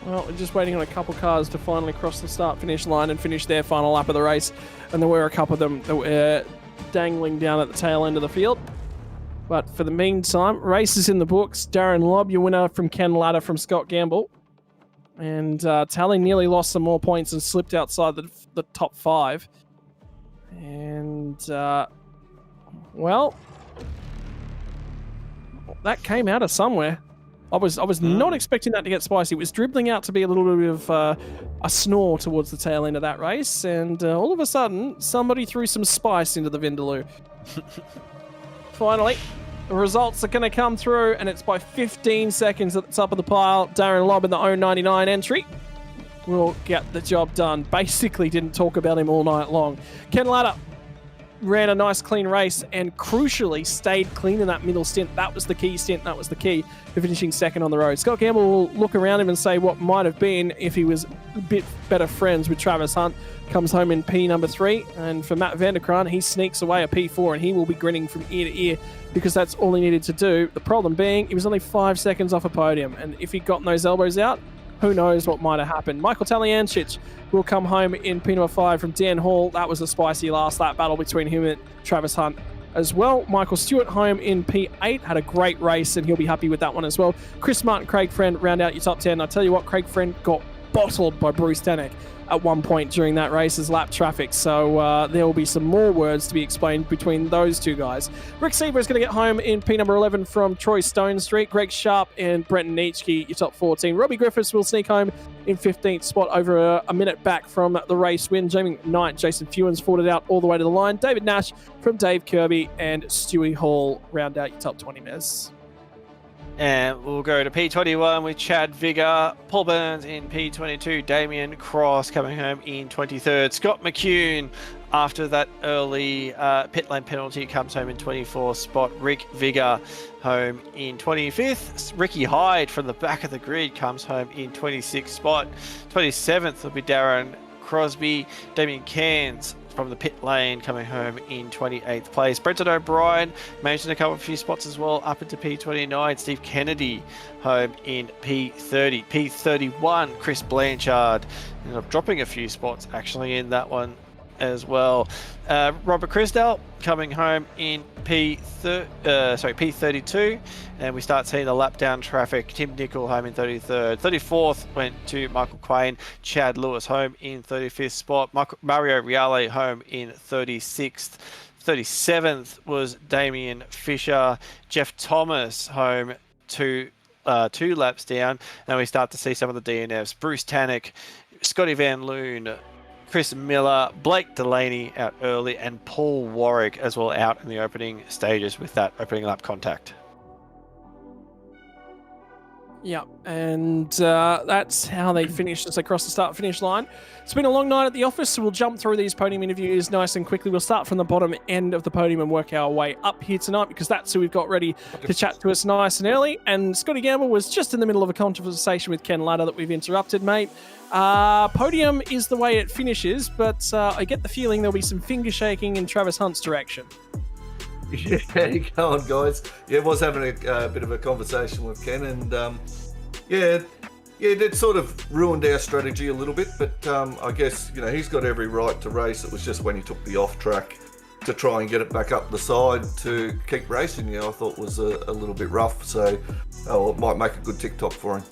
S1: Well, we're just waiting on a couple cars to finally cross the start-finish line and finish their final lap of the race, and there were a couple of them that were dangling down at the tail end of the field. But for the meantime, race is in the books. Darren Lobb, your winner from Ken Latta from Scott Gamble. And Tally nearly lost some more points and slipped outside the top 5. And, well, that came out of somewhere. I was not expecting that to get spicy. It was dribbling out to be a little bit of a snore towards the tail end of that race. And all of a sudden, somebody threw some spice into the Vindaloo. Finally, the results are going to come through, and it's by 15 seconds at the top of the pile. Darren Lobb in the 099 entry will get the job done. Basically didn't talk about him all night long. Ken Latta ran a nice clean race and crucially stayed clean in that middle stint. That was the key stint. That was the key for finishing second on the road. Scott Gamble will look around him and say what might have been if he was a bit better friends with Travis Hunt. Comes home in P number 3. And for Matt Vanderkraan, he sneaks away a P4 and he will be grinning from ear to ear because that's all he needed to do. The problem being, he was only 5 seconds off a podium. And if he'd gotten those elbows out, who knows what might have happened. Michael Taliancic will come home in P number 5 from Dan Hall. That was a spicy last lap battle between him and Travis Hunt as well. Michael Stewart home in P8, had a great race and he'll be happy with that one as well. Chris Martin, Craig Friend round out your top 10. I tell you what, Craig Friend got bottled by Bruce Danek at one point during that race as lap traffic. So there will be some more words to be explained between those two guys. Rick Seaver is going to get home in P number 11 from Troy Stone Street. Greg Sharp and Brenton Nietzsche, your top 14. Robbie Griffiths will sneak home in 15th spot over a minute back from the race win. Jamie Knight, Jason Fewens fought it out all the way to the line. David Nash from Dave Kirby and Stewie Hall round out your top 20, Mez.
S2: And we'll go to P21 with Chad Vigor, Paul Burns in P22, Damien Cross coming home in 23rd, Scott McCune After that early pit lane penalty, comes home in 24th spot. Rick Vigor home in 25th. Ricky Hyde from the back of the grid comes home in 26th spot. 27th will be Darren Crosby. Damien Cairns from the pit lane coming home in 28th place. Brenton O'Brien managed to cover a few spots as well, up into P29. Steve Kennedy home in P30. P31, Chris Blanchard ended up dropping a few spots actually in that one as well. Robert Crisdell coming home in P32, and we start seeing the lap down traffic. Tim Nicol home in 33rd. 34th went to Michael Quain. Chad Lewis home in 35th spot. Mario Reale home in 36th. 37th was Damien Fisher. Jeff Thomas home two laps down. And we start to see some of the DNFs. Bruce Tannock, Scotty Van Loon, Chris Miller, Blake Delaney out early, and Paul Warwick as well out in the opening stages with that opening lap contact.
S1: Yeah, and that's how they finished as they crossed the start-finish line. It's been a long night at the office, so we'll jump through these podium interviews nice and quickly. We'll start from the bottom end of the podium and work our way up here tonight, because that's who we've got ready to chat to us nice and early. And Scotty Gamble was just in the middle of a conversation with Ken Ladder that we've interrupted, mate. Podium is the way it finishes, but I get the feeling there'll be some finger shaking in Travis Hunt's direction.
S3: Yeah, go on, guys. Yeah, was having a bit of a conversation with Ken, and it sort of ruined our strategy a little bit. But I guess he's got every right to race. It was just when he took the off track to try and get it back up the side to keep racing. I thought was a little bit rough. So it might make a good TikTok for him.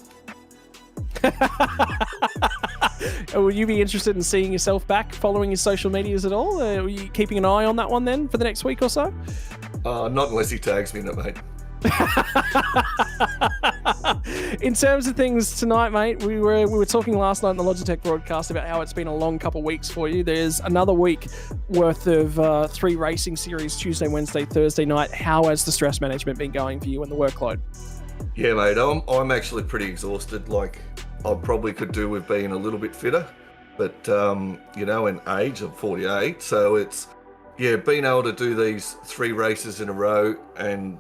S1: Will you be interested in seeing yourself back following his social medias at all? Are you keeping an eye on that one then for the next week or so?
S3: Not unless he tags me in it, mate.
S1: In terms of things tonight, mate, we were talking last night in the Logitech broadcast about how it's been a long couple of weeks for you. There's another week worth of 3 racing series, Tuesday, Wednesday, Thursday night. How has the stress management been going for you and the workload?
S3: Yeah, mate, I'm actually pretty exhausted. Like, I probably could do with being a little bit fitter, but in age, I'm 48, so it's being able to do these 3 races in a row, and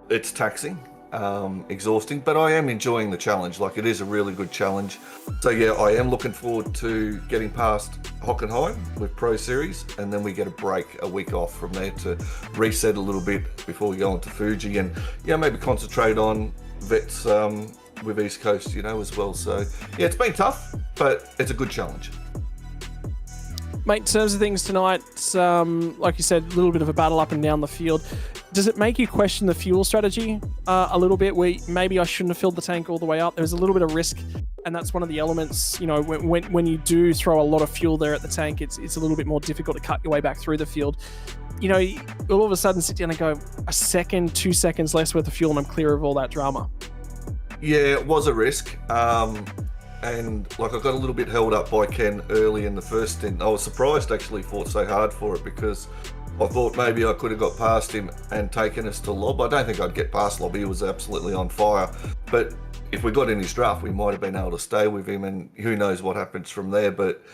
S3: it's taxing, exhausting, but I am enjoying the challenge. Like, it is a really good challenge. So I am looking forward to getting past Hockenheim with Pro Series, and then we get a week off from there to reset a little bit before we go into Fuji, and maybe concentrate on vets with East Coast, as well. So it's been tough, but it's a good challenge.
S1: Mate, in terms of things tonight, like you said, a little bit of a battle up and down the field. Does it make you question the fuel strategy a little bit, where maybe I shouldn't have filled the tank all the way up? There's a little bit of risk, and that's one of the elements, when you do throw a lot of fuel there at the tank, it's a little bit more difficult to cut your way back through the field. You'll all of a sudden sit down and go, a second, 2 seconds less worth of fuel, and I'm clear of all that drama.
S3: Yeah, it was a risk. And I got a little bit held up by Ken early in the first stint. I was surprised actually he fought so hard for it, because I thought maybe I could have got past him and taken us to Lob. I don't think I'd get past Lob. He was absolutely on fire. But if we got in his draft, we might have been able to stay with him, and who knows what happens from there. But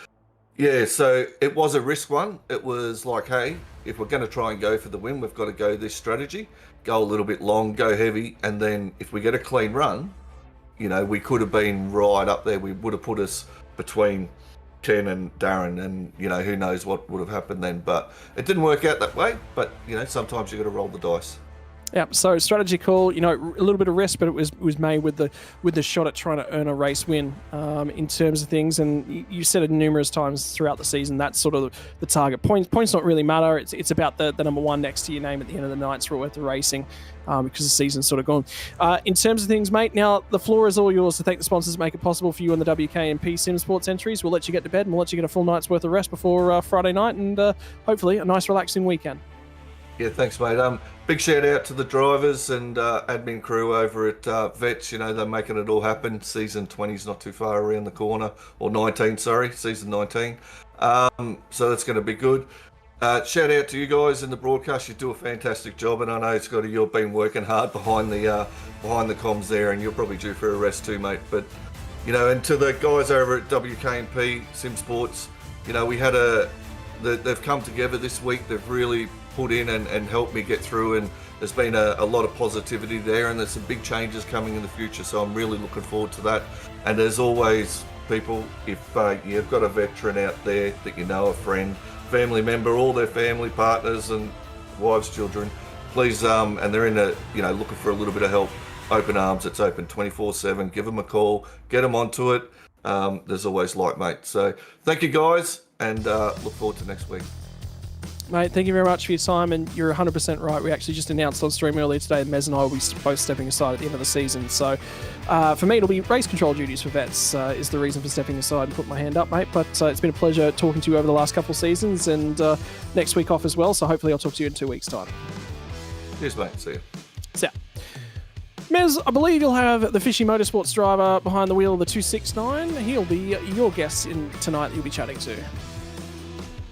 S3: so it was a risk one. It was like, hey, if we're going to try and go for the win, we've got to go this strategy, go a little bit long, go heavy, and then if we get a clean run, we could have been right up there. We would have put us between Ken and Darren, and who knows what would have happened then. But it didn't work out that way. But sometimes you got to roll the dice.
S1: Yeah, so strategy call, a little bit of risk, but it was made with the shot at trying to earn a race win in terms of things. And you said it numerous times throughout the season, that's sort of the target. Points don't really matter. It's about the number 1 next to your name at the end of the night. It's worth the racing because the season's sort of gone. In terms of things, mate, now the floor is all yours to thank the sponsors that make it possible for you and the WKMP Sim Sports entries. We'll let you get to bed, and we'll let you get a full night's worth of rest before Friday night, and hopefully a nice relaxing weekend.
S3: Yeah, thanks, mate. Big shout out to the drivers and admin crew over at Vets. They're making it all happen. Season 20's not too far around the corner, or 19, sorry, season 19. So that's going to be good. Shout out to you guys in the broadcast. You do a fantastic job, and I know, Scotty, you've been working hard behind the comms there, and you're probably due for a rest too, mate. But and to the guys over at WKMP Sim Sports, we had a they've come together this week. They've really put in and helped me get through, and there's been a lot of positivity there, and there's some big changes coming in the future, so I'm really looking forward to that. And as always, people, if you've got a veteran out there that you know, a friend, family member, all their family, partners and wives, children, please, and they're in looking for a little bit of help, open arms. It's open 24/7. Give them a call, get them onto it. There's always light, mate. So thank you, guys, and look forward to next week.
S1: Mate, thank you very much for your time, and you're 100% right. We actually just announced on stream earlier today that Mez and I will be both stepping aside at the end of the season. So for me, it'll be race control duties for Vets is the reason for stepping aside and putting my hand up, mate. But it's been a pleasure talking to you over the last couple of seasons, and next week off as well. So hopefully I'll talk to you in 2 weeks' time.
S3: Cheers, mate. See you.
S1: See ya. Mez, I believe you'll have the Fishy Motorsports driver behind the wheel of the 269. He'll be your guest tonight that you'll be chatting to.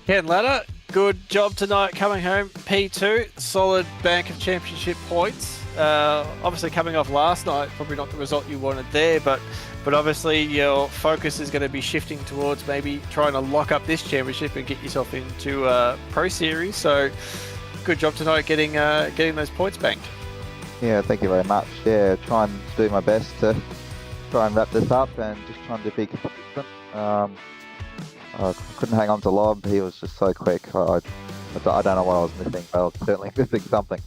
S2: Ken Ladder, good job tonight coming home. P2, solid bank of championship points. Obviously coming off last night, probably not the result you wanted there, but obviously your focus is going to be shifting towards maybe trying to lock up this championship and get yourself into Pro Series. So good job tonight getting those points banked.
S4: Yeah, thank you very much. Yeah, try and do my best to try and wrap this up and just trying to be consistent. I couldn't hang on to Lob. He was just so quick. I don't know what I was missing, but I was certainly missing something.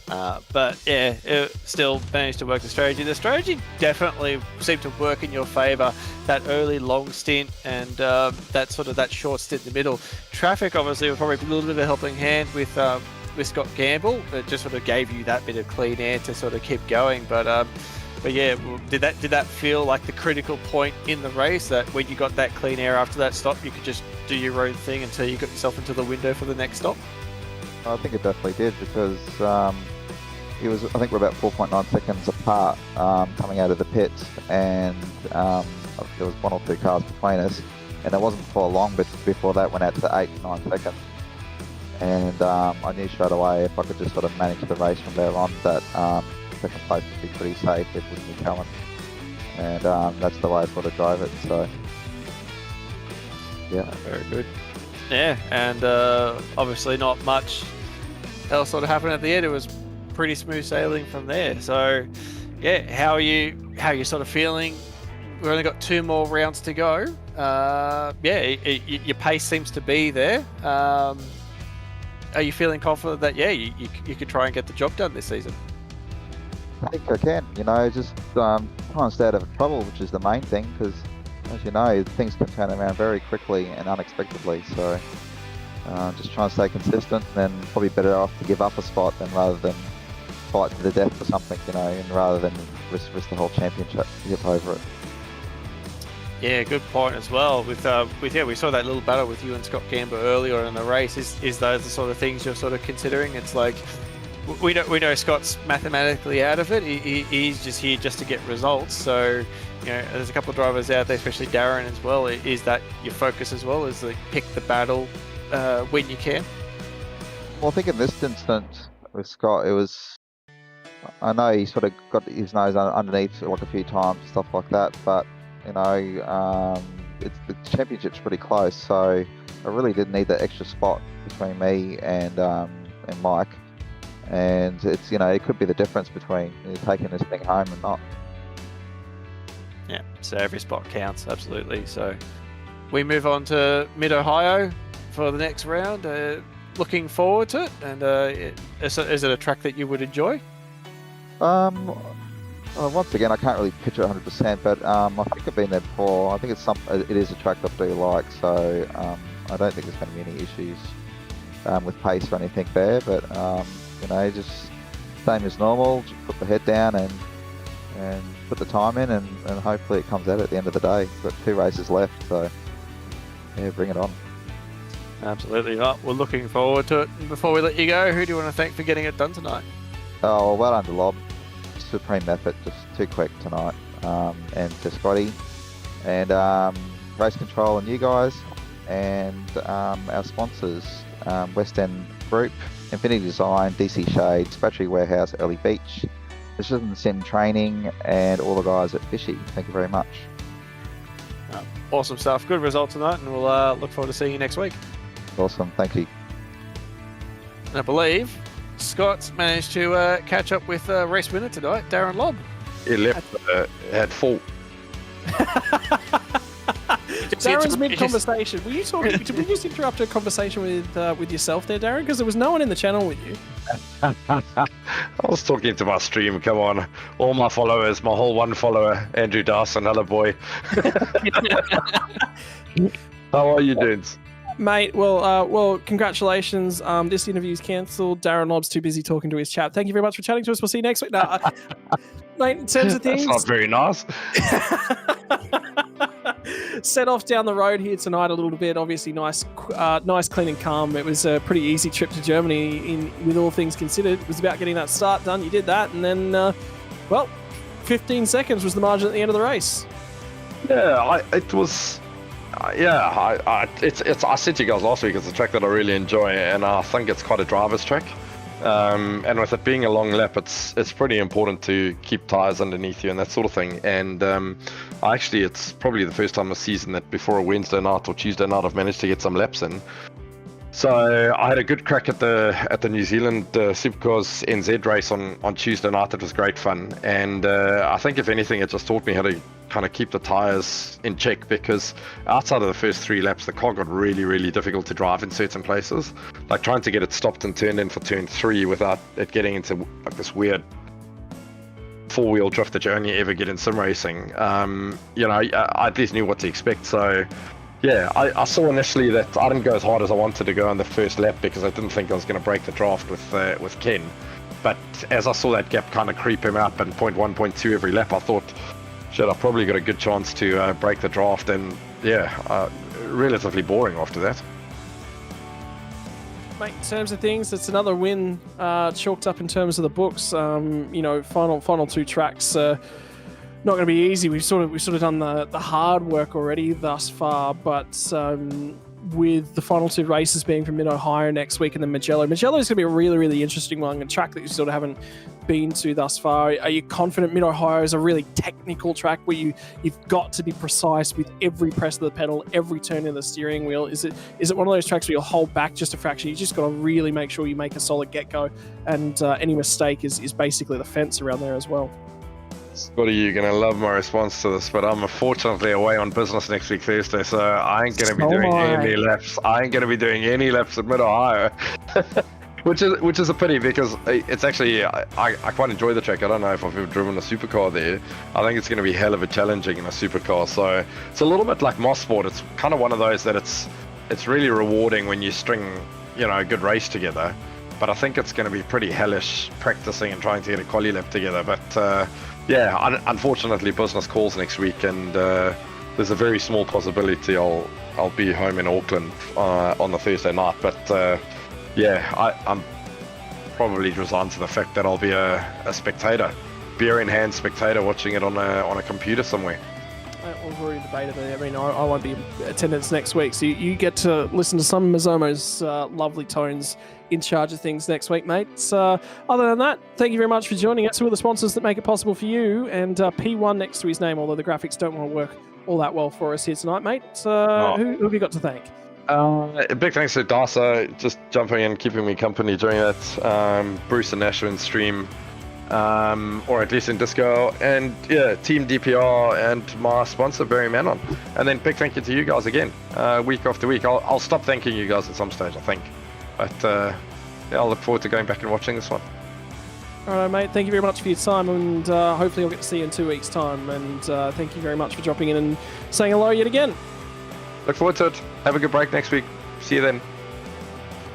S2: But yeah, it still managed to work the strategy. The strategy definitely seemed to work in your favour. That early long stint and that short stint in the middle. Traffic obviously was probably a little bit of a helping hand with Scott Gamble. It just sort of gave you that bit of clean air to sort of keep going. But yeah, did that feel like the critical point in the race, that when you got that clean air after that stop, you could just do your own thing until you got yourself into the window for the next stop?
S4: I think it definitely did, because it was, I think we're about 4.9 seconds apart coming out of the pit, and there was 1 or 2 cars between us, and it wasn't for long, but before that went out to 8 to 9 seconds. And I knew straight away if I could just sort of manage the race from there on, that second place would be pretty safe. It wouldn't be coming, and that's the way I sort of drove it. So yeah,
S2: very good. Yeah, and obviously not much else sort of happened at the end. It was pretty smooth sailing from there. So yeah, how are you sort of feeling? We've only got 2 more rounds to go. Yeah, your pace seems to be there. Are you feeling confident that you could try and get the job done this season?
S4: I think I can. Just try and stay out of trouble, which is the main thing, because as you know, things can turn around very quickly and unexpectedly. So just try and stay consistent, and then probably better off to give up a spot rather than fight to the death for something, and rather than risk the whole championship over it.
S2: Yeah, good point as well. We saw that little battle with you and Scott Gamble earlier in the race. Is those the sort of things you're sort of considering? It's like we know Scott's mathematically out of it. He's just here just to get results. So there's a couple of drivers out there, especially Darren as well. Is that your focus as well? Is like pick the battle when you can?
S4: Well, I think in this instance with Scott, it was. I know he sort of got his nose underneath like a few times, stuff like that, but. The championship's pretty close, so I really didn't need that extra spot between me and Mike, and it's it could be the difference between taking this thing home and not.
S2: Yeah, so every spot counts, absolutely. So we move on to Mid-Ohio for the next round. Looking forward to it, and is it a track that you would enjoy?
S4: Once again, I can't really picture it 100%, but I think I've been there before. I think it is a track that I do like, so I don't think there's going to be any issues with pace or anything there. But just same as normal. Just put the head down and put the time in, and hopefully it comes out at the end of the day. We've got 2 races left, so yeah, bring it on.
S2: Absolutely not. We're looking forward to it. And before we let you go, who do you want to thank for getting it done tonight?
S4: Oh, well done to Lob. Supreme effort, just too quick tonight, and to Scotty and Race Control and you guys, and our sponsors, West End Group, Infinity Design, DC Shades, Battery Warehouse, Early Beach, Precision Sim Training, and all the guys at Fishy. Thank you very much.
S2: Awesome stuff. Good result tonight, and we'll look forward to seeing you next week.
S4: Awesome. Thank you.
S2: And I believe Scott's managed to catch up with race winner tonight, Darren Lobb.
S5: He left at full.
S1: Darren's mid-conversation. Were you talking? Did we just interrupt a conversation with yourself there, Darren? Because there was no one in the channel with you.
S5: I was talking to my stream. Come on, all my followers, my whole one follower, Andrew Dawson, hello boy. How are you doing?
S1: Mate, well, congratulations. This interview's cancelled. Darren Lobb's too busy talking to his chat. Thank you very much for chatting to us. We'll see you next week. No, mate, in terms of things,
S5: That's not very nice.
S1: set off down the road here tonight a little bit. Obviously, nice, clean and calm. It was a pretty easy trip to Germany, with all things considered. It was about getting that start done. You did that, and then, 15 seconds was the margin at the end of the race.
S5: Yeah, I said to you guys last week, it's a track that I really enjoy, and I think it's quite a driver's track. And with it being a long lap, it's pretty important to keep tyres underneath you and that sort of thing. And it's probably the first time this season that before a Wednesday night or Tuesday night I've managed to get some laps in. So I had a good crack at the New Zealand Supercars NZ race on Tuesday night. It was great fun, and I think if anything, it just taught me how to kind of keep the tyres in check, because outside of the first 3 laps, the car got really, really difficult to drive in certain places. Like trying to get it stopped and turned in for turn 3 without it getting into like this weird 4-wheel drift that you only ever get in sim racing. I at least knew what to expect. So yeah, I saw initially that I didn't go as hard as I wanted to go on the first lap because I didn't think I was going to break the draft with Ken. But as I saw that gap kind of creep him up and 0.1, 0.2 every lap, I thought, shit, I've probably got a good chance to break the draft. And yeah, relatively boring after that.
S1: Mate, in terms of things, it's another win chalked up in terms of the books. Final 2 tracks. Not going to be easy. We've sort of done the hard work already thus far, but with the final 2 races being from Mid-Ohio next week and then Mugello is going to be a really, really interesting one, a track that you sort of haven't been to thus far. Are you confident? Mid-Ohio is a really technical track where you've got to be precise with every press of the pedal, every turn of the steering wheel. Is it one of those tracks where you'll hold back just a fraction? You just got to really make sure you make a solid get-go, and any mistake is basically the fence around there as well.
S5: Scotty, you're going to love my response to this, but I'm unfortunately away on business next week Thursday, so I ain't going to be doing any laps. I ain't going to be doing any laps at Mid-Ohio, which is a pity, because it's actually, I quite enjoy the track. I don't know if I've ever driven a supercar there. I think it's going to be hell of a challenging in a supercar. So it's a little bit like Mosport. It's kind of one of those that it's really rewarding when you string, a good race together. But I think it's going to be pretty hellish practicing and trying to get a quali lap together. But yeah, unfortunately, business calls next week, and there's a very small possibility I'll be home in Auckland on the Thursday night. But I'm probably resigned to the fact that I'll be a spectator, beer in hand spectator, watching it on a computer somewhere.
S1: We've already debated it. I mean, I won't be in attendance next week, so you get to listen to some of Mazomo's lovely tones in charge of things next week, mate. Other than that, thank you very much for joining us. Who are the sponsors that make it possible for you? And P1 next to his name, although the graphics don't want to work all that well for us here tonight, mate. Who have you got to thank?
S5: Big thanks to Dasa, just jumping in, keeping me company during that. Bruce and Ashwin stream. Or at least in Disco, and yeah, Team DPR and my sponsor Barry Manon. And then big thank you to you guys again, week after week. I'll stop thanking you guys at some stage, I think, but I'll look forward to going back and watching this one.
S1: All right, mate, thank you very much for your time, and hopefully I'll get to see you in 2 weeks' time. And thank you very much for dropping in and saying hello yet again.
S5: Look forward to it. Have a good break next week. See you then.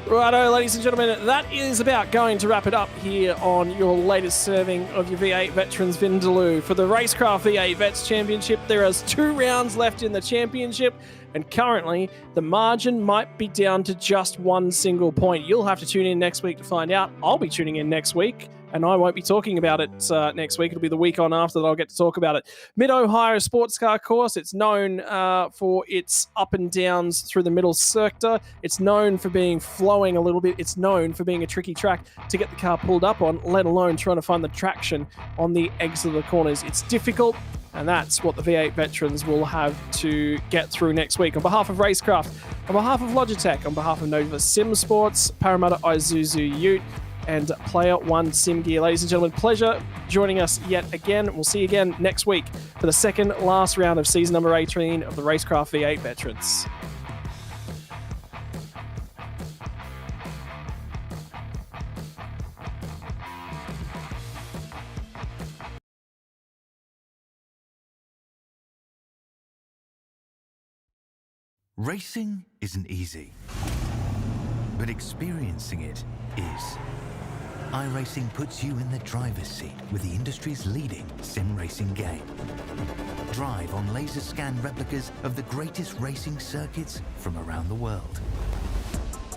S1: Righto, ladies and gentlemen, that is about going to wrap it up here on your latest serving of your V8 Veterans Vindaloo. For the RaceKraft V8 Vets Championship, there is 2 rounds left in the championship, and currently the margin might be down to just 1 single point. You'll have to tune in next week to find out. I'll be tuning in next week, and I won't be talking about it next week. It'll be the week on after that I'll get to talk about it. Mid-Ohio sports car course. It's known for its up and downs through the middle sector. It's known for being flowing a little bit. It's known for being a tricky track to get the car pulled up on, let alone trying to find the traction on the exit of the corners. It's difficult. And that's what the V8 veterans will have to get through next week. On behalf of RaceKraft, on behalf of Logitech, on behalf of Nova Sim Sports, Parramatta Isuzu Ute, and Player One Sim Gear. Ladies and gentlemen, pleasure joining us yet again. We'll see you again next week for the second last round of season number 18 of the RaceKraft V8 veterans.
S6: Racing isn't easy, but experiencing it is. iRacing puts you in the driver's seat with the industry's leading sim racing game. Drive on laser scan replicas of the greatest racing circuits from around the world.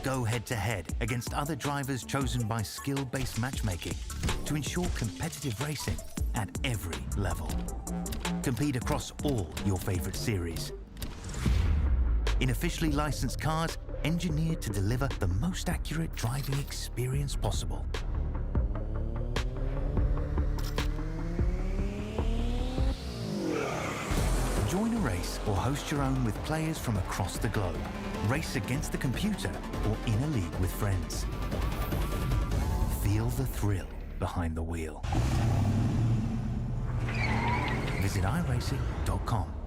S6: Go head to head against other drivers chosen by skill-based matchmaking to ensure competitive racing at every level. Compete across all your favorite series. In officially licensed cars, engineered to deliver the most accurate driving experience possible. Join a race or host your own with players from across the globe. Race against the computer or in a league with friends. Feel the thrill behind the wheel. Visit iRacing.com.